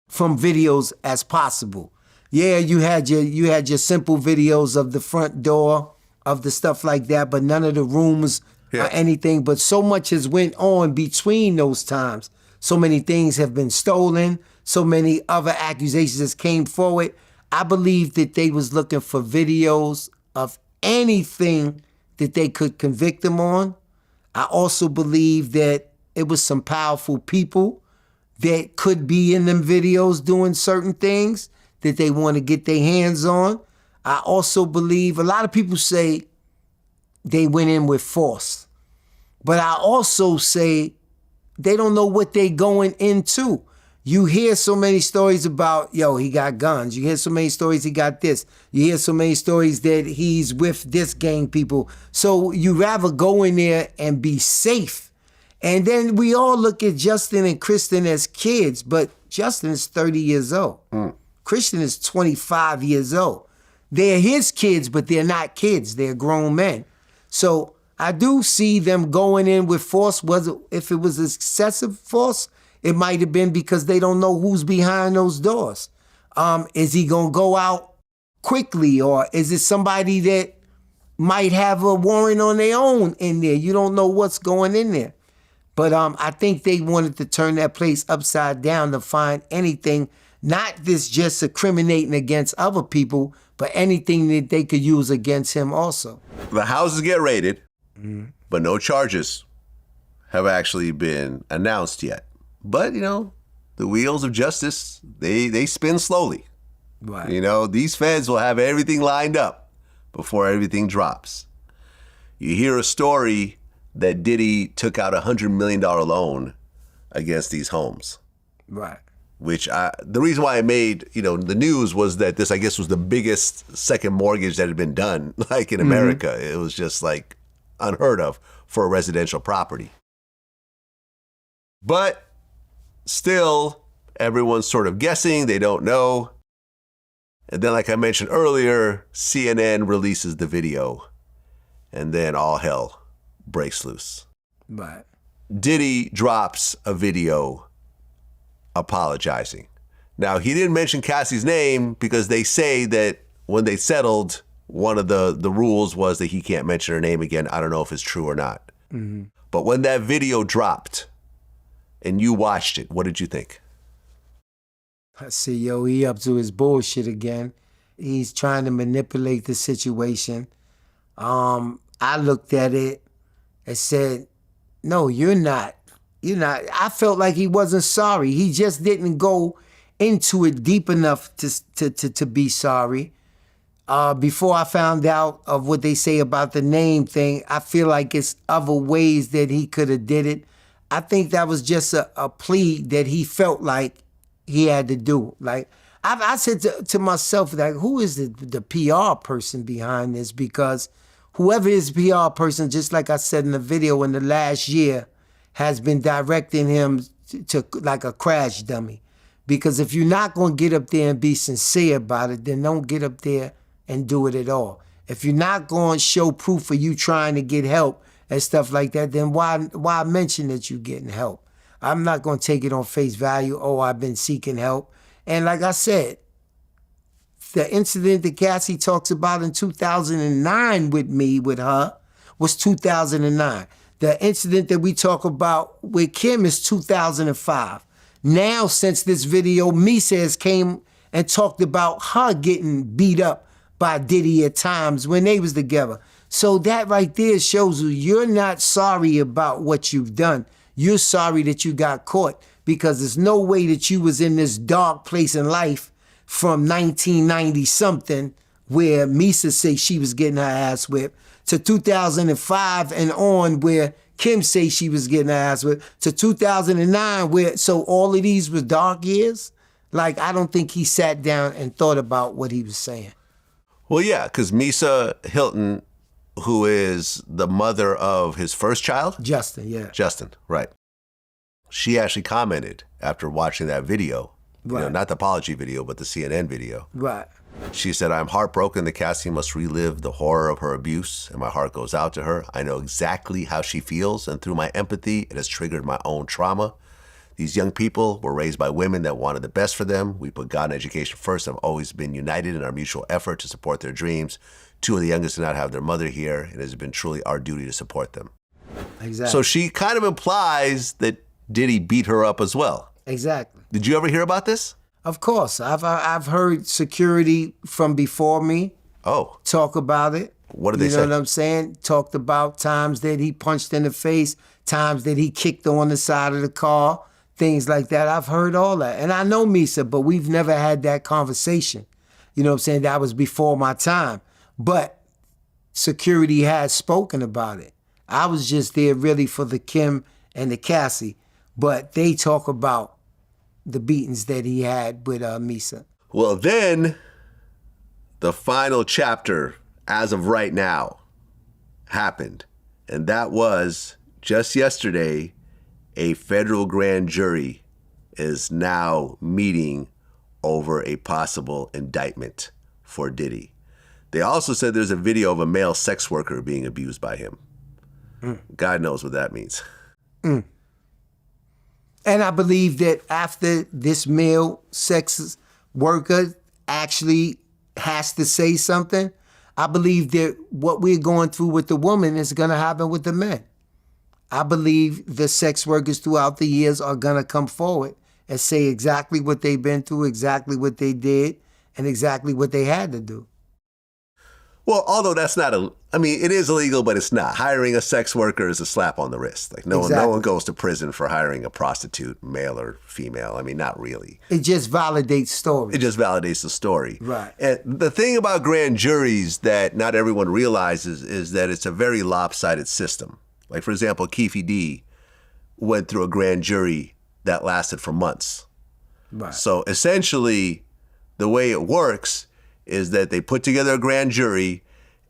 Speaker 2: from videos as possible. Yeah, you had your simple videos of the front door, of the stuff like that, but none of the rooms or anything. But so much has went on between those times. So many things have been stolen. So many other accusations that came forward. I believe that they was looking for videos of anything that they could convict them on. I also believe that it was some powerful people that could be in them videos doing certain things that they want to get their hands on. I also believe, a lot of people say they went in with force. But I also say they don't know what they going into. You hear so many stories about, yo, he got guns. You hear so many stories he got this. You hear so many stories that he's with this gang people. So you rather go in there and be safe. And then we all look at Justin and Kristen as kids, but Justin is 30 years old. Kristen is 25 years old. They're his kids, but they're not kids. They're grown men. So I do see them going in with force. If it was excessive force, it might have been because they don't know who's behind those doors. Is he going to go out quickly, or is it somebody that might have a warrant on their own in there? You don't know what's going in there. But I think they wanted to turn that place upside down to find anything, not this just incriminating against other people, but anything that they could use against him also.
Speaker 1: The houses get raided, but no charges have actually been announced yet. But, the wheels of justice, they spin slowly.
Speaker 2: Right.
Speaker 1: These feds will have everything lined up before everything drops. You hear a story that Diddy took out a $100 million loan against these homes.
Speaker 2: Right.
Speaker 1: Which the reason why I made, the news was that this, I guess, was the biggest second mortgage that had been done, like in America. It was just like unheard of for a residential property. But still, everyone's sort of guessing. They don't know. And then, like I mentioned earlier, CNN releases the video. And then all hell breaks loose.
Speaker 2: Right.
Speaker 1: Diddy drops a video apologizing. Now, he didn't mention Cassie's name because they say that when they settled, one of the rules was that he can't mention her name again. I don't know if it's true or not. Mm-hmm. But when that video dropped and you watched it, what did you think?
Speaker 2: I see, yo, he up to his bullshit again. He's trying to manipulate the situation. I looked at it and said, no, you're not. You're not. I felt like he wasn't sorry. He just didn't go into it deep enough to be sorry. Before I found out of what they say about the name thing, I feel like it's other ways that he could have did it. I think that was just a plea that he felt like he had to do. Like I said to myself, like, who is the PR person behind this? Because whoever is PR person, just like I said in the video, in the last year, has been directing him to like a crash dummy. Because if you're not going to get up there and be sincere about it, then don't get up there and do it at all. If you're not going to show proof of you trying to get help and stuff like that, then why mention that you're getting help? I'm not going to take it on face value. Oh, I've been seeking help. And like I said, the incident that Cassie talks about in 2009 with her, was 2009. The incident that we talk about with Kim is 2005. Now, since this video, Misa has came and talked about her getting beat up by Diddy at times when they was together. So that right there shows you you're not sorry about what you've done. You're sorry that you got caught, because there's no way that you was in this dark place in life from 1990 something where Misa said she was getting her ass whipped to 2005 and on where Kim say she was getting her ass whipped to 2009 where, so all of these was dark years. Like, I don't think he sat down and thought about what he was saying.
Speaker 1: Well, yeah, because Misa Hilton, who is the mother of his first child?
Speaker 2: Justin, yeah.
Speaker 1: Justin, right. She actually commented after watching that video,
Speaker 2: right.
Speaker 1: You know, not the apology video, but the CNN video.
Speaker 2: Right.
Speaker 1: She said, I'm heartbroken that Cassie must relive the horror of her abuse, and my heart goes out to her. I know exactly how she feels, and through my empathy, it has triggered my own trauma. These young people were raised by women that wanted the best for them. We put God and education first and have always been united in our mutual effort to support their dreams. Two of the youngest do not have their mother here, and it has been truly our duty to support them.
Speaker 2: Exactly.
Speaker 1: So she kind of implies that Diddy beat her up as well.
Speaker 2: Exactly.
Speaker 1: Did you ever hear about this?
Speaker 2: Of course. I've heard security from before me talk about it.
Speaker 1: What did they say?
Speaker 2: You know what I'm saying? Talked about times that he punched in the face, times that he kicked on the side of the car, things like that. I've heard all that. And I know Misa, but we've never had that conversation. You know what I'm saying? That was before my time. But security had spoken about it. I was just there really for the Kim and the Cassie. But they talk about the beatings that he had with Misa.
Speaker 1: Well, then the final chapter, as of right now, happened. And that was just yesterday, a federal grand jury is now meeting over a possible indictment for Diddy. They also said there's a video of a male sex worker being abused by him. God knows what that means.
Speaker 2: And I believe that after this male sex worker actually has to say something, I believe that what we're going through with the woman is going to happen with the men. I believe the sex workers throughout the years are going to come forward and say exactly what they've been through, exactly what they did, and exactly what they had to do.
Speaker 1: Well, although that's not it is illegal, but it's not. Hiring a sex worker is a slap on the wrist. Like no one goes to prison for hiring a prostitute, male or female. I mean, not really.
Speaker 2: It just validates stories.
Speaker 1: It just validates the story.
Speaker 2: Right.
Speaker 1: And the thing about grand juries that not everyone realizes is that it's a very lopsided system. Like, for example, Kid Cudi went through a grand jury that lasted for months.
Speaker 2: Right.
Speaker 1: So essentially, the way it works is that they put together a grand jury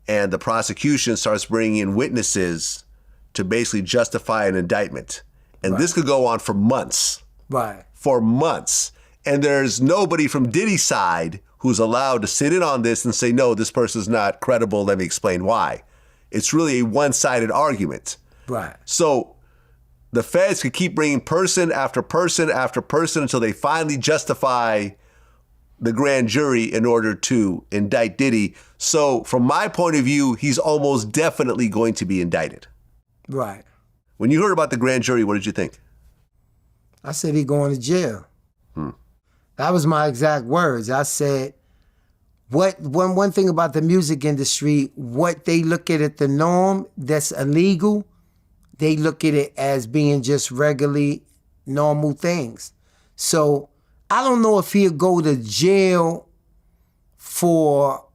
Speaker 1: and the prosecution starts bringing in witnesses to basically justify an indictment. And this could go on for months.
Speaker 2: Right.
Speaker 1: For months. And there's nobody from Diddy's side who's allowed to sit in on this and say, no, this person's not credible. Let me explain why. It's really a one-sided argument.
Speaker 2: Right.
Speaker 1: So the feds could keep bringing person after person after person until they finally justify the grand jury in order to indict Diddy. So from my point of view, he's almost definitely going to be indicted.
Speaker 2: Right.
Speaker 1: When you heard about the grand jury, what did you think?
Speaker 2: I said he going to jail. That was my exact words. I said, one thing about the music industry, what they look at the norm that's illegal, they look at it as being just regularly normal things. So I don't know if he'll go to jail for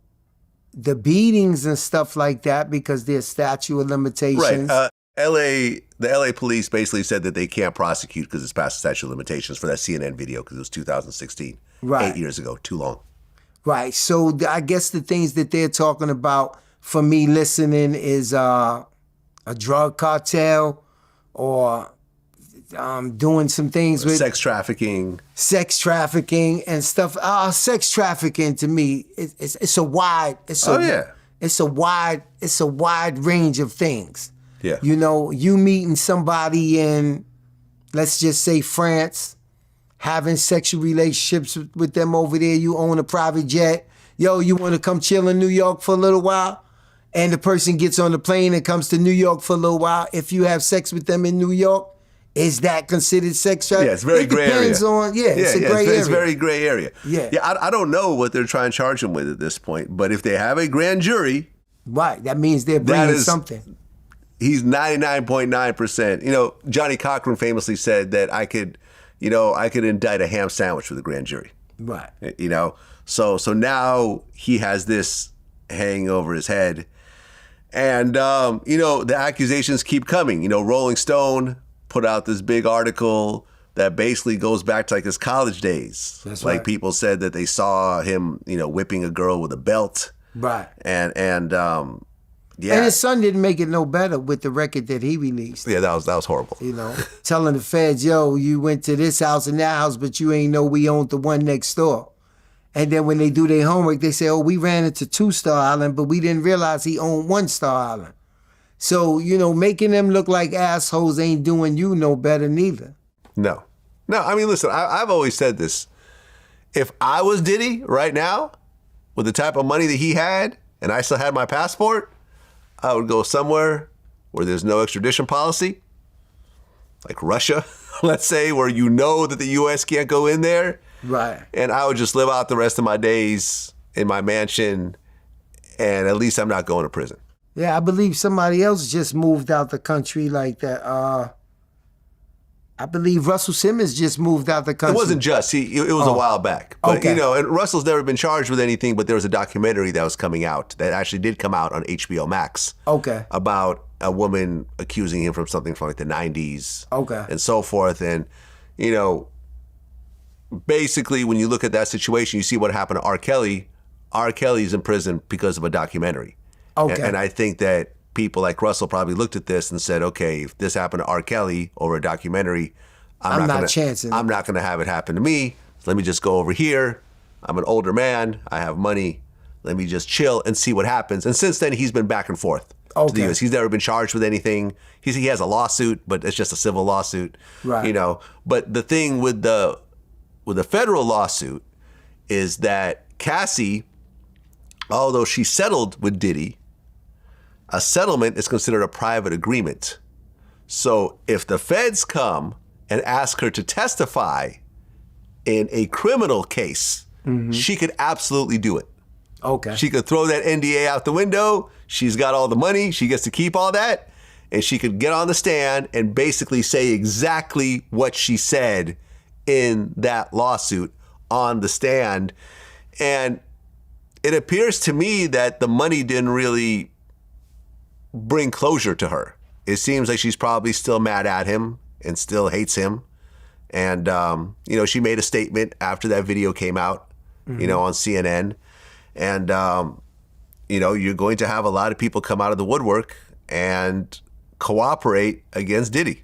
Speaker 2: the beatings and stuff like that because there's statute of limitations.
Speaker 1: Right. The LA police basically said that they can't prosecute because it's past the statute of limitations for that CNN video because it was 2016.
Speaker 2: Right.
Speaker 1: 8 years ago. Too long.
Speaker 2: Right. So I guess the things that they're talking about for me listening is a drug cartel or doing some things with
Speaker 1: sex trafficking
Speaker 2: and stuff. Sex trafficking to me, it's a wide range of things.
Speaker 1: Yeah.
Speaker 2: You know, you meeting somebody in, let's just say France, having sexual relationships with them over there, you own a private jet. Yo, you want to come chill in New York for a little while? And the person gets on the plane and comes to New York for a little while. If you have sex with them in New York, is that considered sex trafficking?
Speaker 1: Yeah, it's very gray area.
Speaker 2: It's a gray area.
Speaker 1: It's very gray area.
Speaker 2: Yeah.
Speaker 1: Yeah, I don't know what they're trying to charge him with at this point, but if they have a grand jury,
Speaker 2: right, that means they're bringing something.
Speaker 1: He's 99.9%. You know, Johnny Cochran famously said that I could indict a ham sandwich with a grand jury.
Speaker 2: Right.
Speaker 1: You know, so now he has this hanging over his head. And, the accusations keep coming. You know, Rolling Stone put out this big article that basically goes back to like his college days.
Speaker 2: That's
Speaker 1: like
Speaker 2: right.
Speaker 1: people said that they saw him, whipping a girl with a belt.
Speaker 2: Right.
Speaker 1: Yeah.
Speaker 2: And his son didn't make it no better with the record that he released.
Speaker 1: Yeah, that was horrible.
Speaker 2: You know, telling the feds, yo, you went to this house and that house, but you ain't know we owned the one next door. And then when they do their homework, they say, oh, we ran into 2-Star Island, but we didn't realize he owned 1-Star Island. So, making them look like assholes ain't doing you no better neither.
Speaker 1: No, I mean, listen, I've always said this. If I was Diddy right now, with the type of money that he had, and I still had my passport, I would go somewhere where there's no extradition policy, like Russia, let's say, where that the U.S. can't go in there.
Speaker 2: Right.
Speaker 1: And I would just live out the rest of my days in my mansion, and at least I'm not going to prison.
Speaker 2: Yeah, I believe somebody else just moved out the country like that. I believe Russell Simmons just moved out the country.
Speaker 1: It wasn't just. It was a while back. But,
Speaker 2: okay.
Speaker 1: And Russell's never been charged with anything, but there was a documentary that was coming out that actually did come out on HBO Max.
Speaker 2: Okay.
Speaker 1: About a woman accusing him from something from like the 90s.
Speaker 2: Okay.
Speaker 1: And so forth. And, basically when you look at that situation, you see what happened to R. Kelly. R. Kelly's in prison because of a documentary.
Speaker 2: Okay.
Speaker 1: And I think that people like Russell probably looked at this and said, okay, if this happened to R. Kelly over a documentary, I'm not going to have it happen to me. Let me just go over here. I'm an older man. I have money. Let me just chill and see what happens. And since then, he's been back and forth to the U.S. He's never been charged with anything. He has a lawsuit, but it's just a civil lawsuit.
Speaker 2: Right.
Speaker 1: But the thing with the federal lawsuit is that Cassie, although she settled with Diddy, a settlement is considered a private agreement. So if the feds come and ask her to testify in a criminal case, she could absolutely do it.
Speaker 2: Okay.
Speaker 1: She could throw that NDA out the window. She's got all the money. She gets to keep all that. And she could get on the stand and basically say exactly what she said in that lawsuit on the stand. And it appears to me that the money didn't really bring closure to her. It seems like she's probably still mad at him and still hates him. And, she made a statement after that video came out, on CNN. And, you're going to have a lot of people come out of the woodwork and cooperate against Diddy.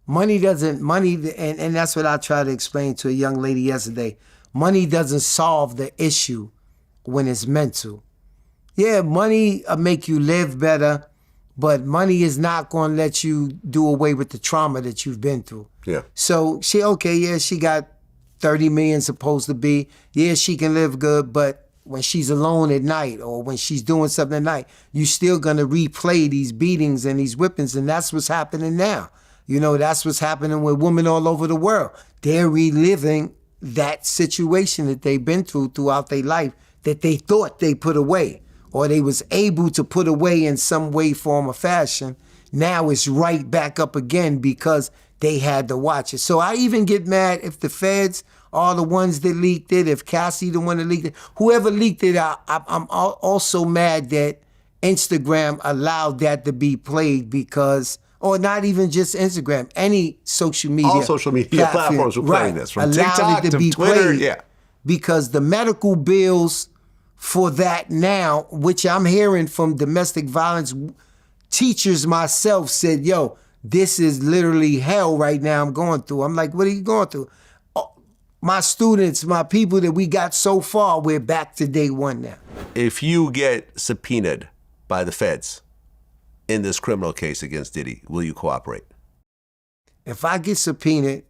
Speaker 2: Money, and that's what I tried to explain to a young lady yesterday. Money doesn't solve the issue when it's mental. Yeah, money will make you live better, but money is not going to let you do away with the trauma that you've been through.
Speaker 1: Yeah.
Speaker 2: So she got 30 million supposed to be. Yeah, she can live good, but when she's alone at night or when she's doing something at night, you're still going to replay these beatings and these whippings, and that's what's happening now. That's what's happening with women all over the world. They're reliving that situation that they've been through throughout their life that they thought they put away or they was able to put away in some way, form, or fashion. Now it's right back up again because they had to watch it. So I even get mad if the feds are the ones that leaked it, if Cassie the one that leaked it, whoever leaked it, I'm also mad that Instagram allowed that to be played because, or not even just Instagram, any social media.
Speaker 1: All social media platforms were playing this, from TikTok to Twitter. Yeah.
Speaker 2: Because the medical bills for that now, which I'm hearing from domestic violence teachers myself said, yo, this is literally hell right now I'm going through. I'm like, what are you going through? My students, my people that we got so far, we're back to day one now.
Speaker 1: If you get subpoenaed by the feds in this criminal case against Diddy, will you cooperate?
Speaker 2: If I get subpoenaed,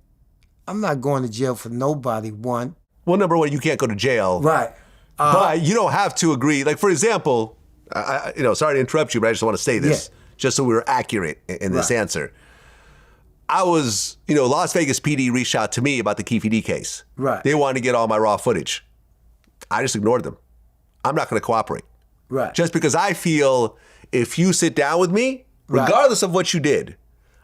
Speaker 2: I'm not going to jail for nobody, one.
Speaker 1: Well, number one, you can't go to jail.
Speaker 2: Right.
Speaker 1: But you don't have to agree. Like, for example, sorry to interrupt you, but I just want to say this, just so we were accurate in this answer. I was, Las Vegas PD reached out to me about the Kid Cudi case.
Speaker 2: Right.
Speaker 1: They wanted to get all my raw footage. I just ignored them. I'm not going to cooperate.
Speaker 2: Right.
Speaker 1: Just because I feel if you sit down with me, regardless of what you did,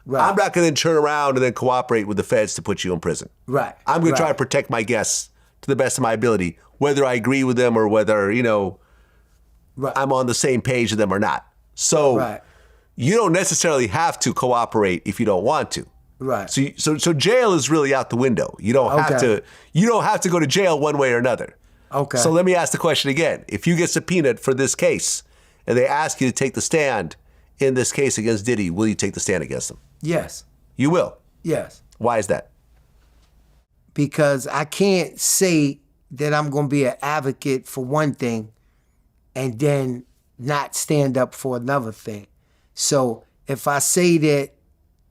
Speaker 1: I'm not going to turn around and then cooperate with the feds to put you in prison.
Speaker 2: Right.
Speaker 1: I'm going to try to protect my guests to the best of my ability, whether I agree with them or whether, I'm on the same page with them or not. So you don't necessarily have to cooperate if you don't want to.
Speaker 2: Right.
Speaker 1: So jail is really out the window. You don't have to. You don't have to go to jail one way or another.
Speaker 2: Okay.
Speaker 1: So let me ask the question again. If you get subpoenaed for this case and they ask you to take the stand in this case against Diddy, will you take the stand against them?
Speaker 2: Yes.
Speaker 1: You will?
Speaker 2: Yes.
Speaker 1: Why is that?
Speaker 2: Because I can't say that I'm going to be an advocate for one thing and then not stand up for another thing. So if I say that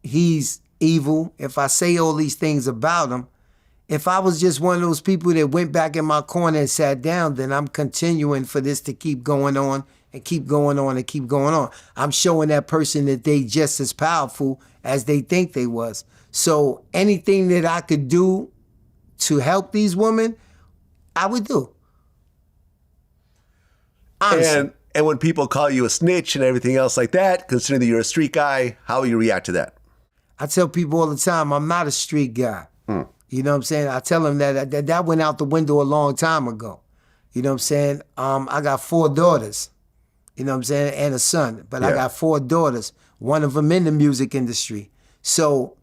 Speaker 2: he's evil, if I say all these things about him, if I was just one of those people that went back in my corner and sat down, then I'm continuing for this to keep going on and keep going on and keep going on. I'm showing that person that they just as powerful as they think they was. So anything that I could do to help these women, I would do. Honestly.
Speaker 1: And when people call you a snitch and everything else like that, considering that you're a street guy, how will you react to that?
Speaker 2: I tell people all the time, I'm not a street guy. You know what I'm saying? I tell them that went out the window a long time ago. You know what I'm saying? I got 4 daughters, you know what I'm saying, and a son. But I got 4 daughters, one of them in the music industry. So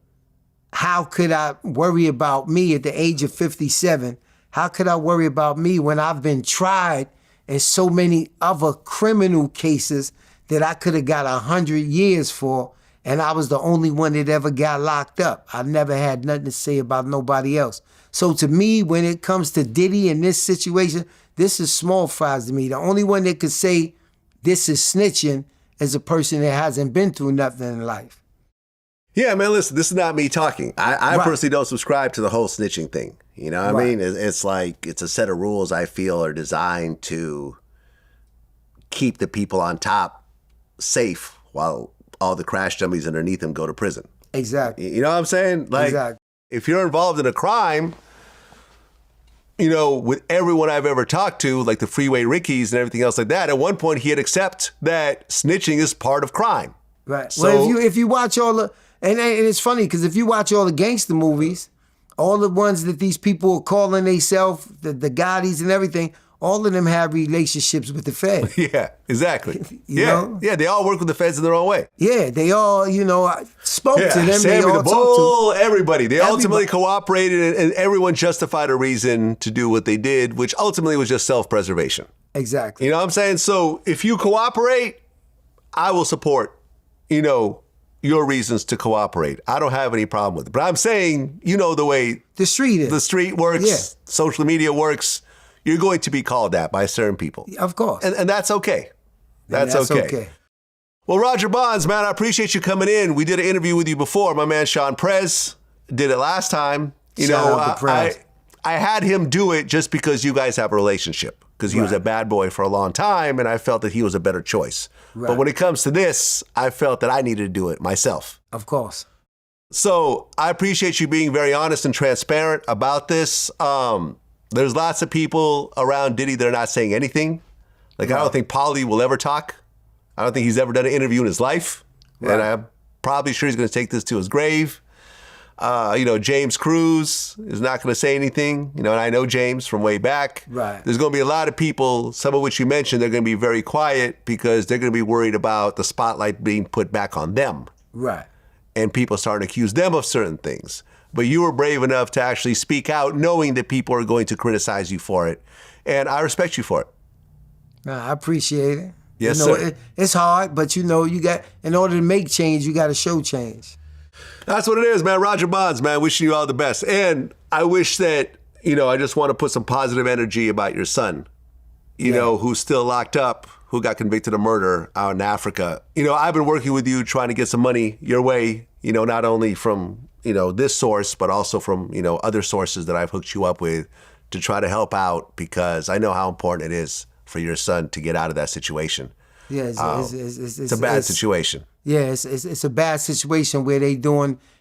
Speaker 2: how could I worry about me at the age of 57? How could I worry about me when I've been tried in so many other criminal cases that I could have got 100 years for, and I was the only one that ever got locked up? I never had nothing to say about nobody else. So to me, when it comes to Diddy in this situation, this is small fries to me. The only one that could say this is snitching is a person that hasn't been through nothing in life.
Speaker 1: Yeah, man, listen, this is not me talking. I personally don't subscribe to the whole snitching thing. You know what I mean? It's like, it's a set of rules I feel are designed to keep the people on top safe while all the crash dummies underneath them go to prison.
Speaker 2: Exactly.
Speaker 1: You know what I'm saying? Like, if you're involved in a crime, with everyone I've ever talked to, like the Freeway Rickies and everything else like that, at one point he'd accept that snitching is part of crime.
Speaker 2: Right.
Speaker 1: So,
Speaker 2: well, if you watch all the, and it's funny because if you watch all the gangster movies, all the ones that these people are calling themselves, the Gaudis and everything, all of them have relationships with the Fed.
Speaker 1: Yeah, exactly.
Speaker 2: You know?
Speaker 1: Yeah, they all work with the Feds in their own way.
Speaker 2: Yeah, they all, spoke to them.
Speaker 1: Sammy
Speaker 2: they all
Speaker 1: the Bull,
Speaker 2: talked to
Speaker 1: everybody. They ultimately cooperated, and everyone justified a reason to do what they did, which ultimately was just self-preservation.
Speaker 2: Exactly.
Speaker 1: You know what I'm saying? So if you cooperate, I will support, your reasons to cooperate. I don't have any problem with it. But I'm saying, the way
Speaker 2: The street is.
Speaker 1: the street works,
Speaker 2: Yeah.
Speaker 1: social media works, you're going to be called that by certain people.
Speaker 2: Of course.
Speaker 1: And that's okay.
Speaker 2: And
Speaker 1: That's okay. Well, Roger Bonds, man, I appreciate you coming in. We did an interview with you before. My man Sean Prez did it last time.
Speaker 2: Shout out to Prez.
Speaker 1: I had him do it just because you guys have a relationship, because he was a bad boy for a long time, and I felt that he was a better choice.
Speaker 2: Right.
Speaker 1: But when it comes to this, I felt that I needed to do it myself.
Speaker 2: Of course.
Speaker 1: So I appreciate you being very honest and transparent about this. There's lots of people around Diddy that are not saying anything. Like, I don't think Pauly will ever talk. I don't think he's ever done an interview in his life.
Speaker 2: Right.
Speaker 1: And I'm probably sure he's going to take this to his grave. James Cruz is not going to say anything. And I know James from way back.
Speaker 2: Right.
Speaker 1: There's going to be a lot of people, some of which you mentioned, they're going to be very quiet because they're going to be worried about the spotlight being put back on them.
Speaker 2: Right.
Speaker 1: And people starting to accuse them of certain things. But you were brave enough to actually speak out knowing that people are going to criticize you for it. And I respect you for it.
Speaker 2: I appreciate it.
Speaker 1: Yes, sir.
Speaker 2: It's hard, but in order to make change, you got to show change.
Speaker 1: That's what it is, man. Roger Bonds, man, wishing you all the best. And I wish that, I just want to put some positive energy about your son, who's still locked up, who got convicted of murder out in Africa. I've been working with you trying to get some money your way, not only from, this source, but also from, other sources that I've hooked you up with to try to help out, because I know how important it is for your son to get out of that situation.
Speaker 2: Yeah,
Speaker 1: it's a bad situation.
Speaker 2: Yeah, it's a bad situation where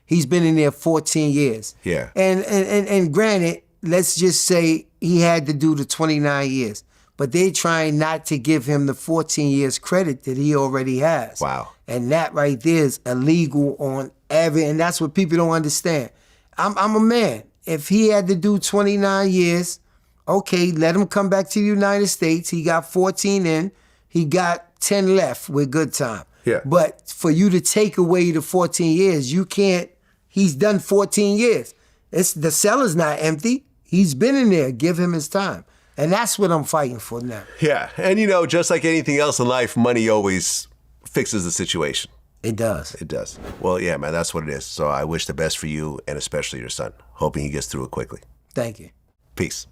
Speaker 2: he's been in there 14 years.
Speaker 1: Yeah.
Speaker 2: And granted, let's just say he had to do the 29 years, but they're trying not to give him the 14 years credit that he already has.
Speaker 1: Wow.
Speaker 2: And that right there is illegal on and that's what people don't understand. I'm a man. If he had to do 29 years, okay, let him come back to the United States. He got 14 in. He got 10 left with good time.
Speaker 1: Yeah.
Speaker 2: But for you to take away the 14 years, you can't. He's done 14 years. The cell is not empty. He's been in there. Give him his time. And that's what I'm fighting for now.
Speaker 1: Yeah. And, just like anything else in life, money always fixes the situation.
Speaker 2: It does.
Speaker 1: It does. Well, yeah, man, that's what it is. So I wish the best for you and especially your son. Hoping he gets through it quickly.
Speaker 2: Thank you.
Speaker 1: Peace.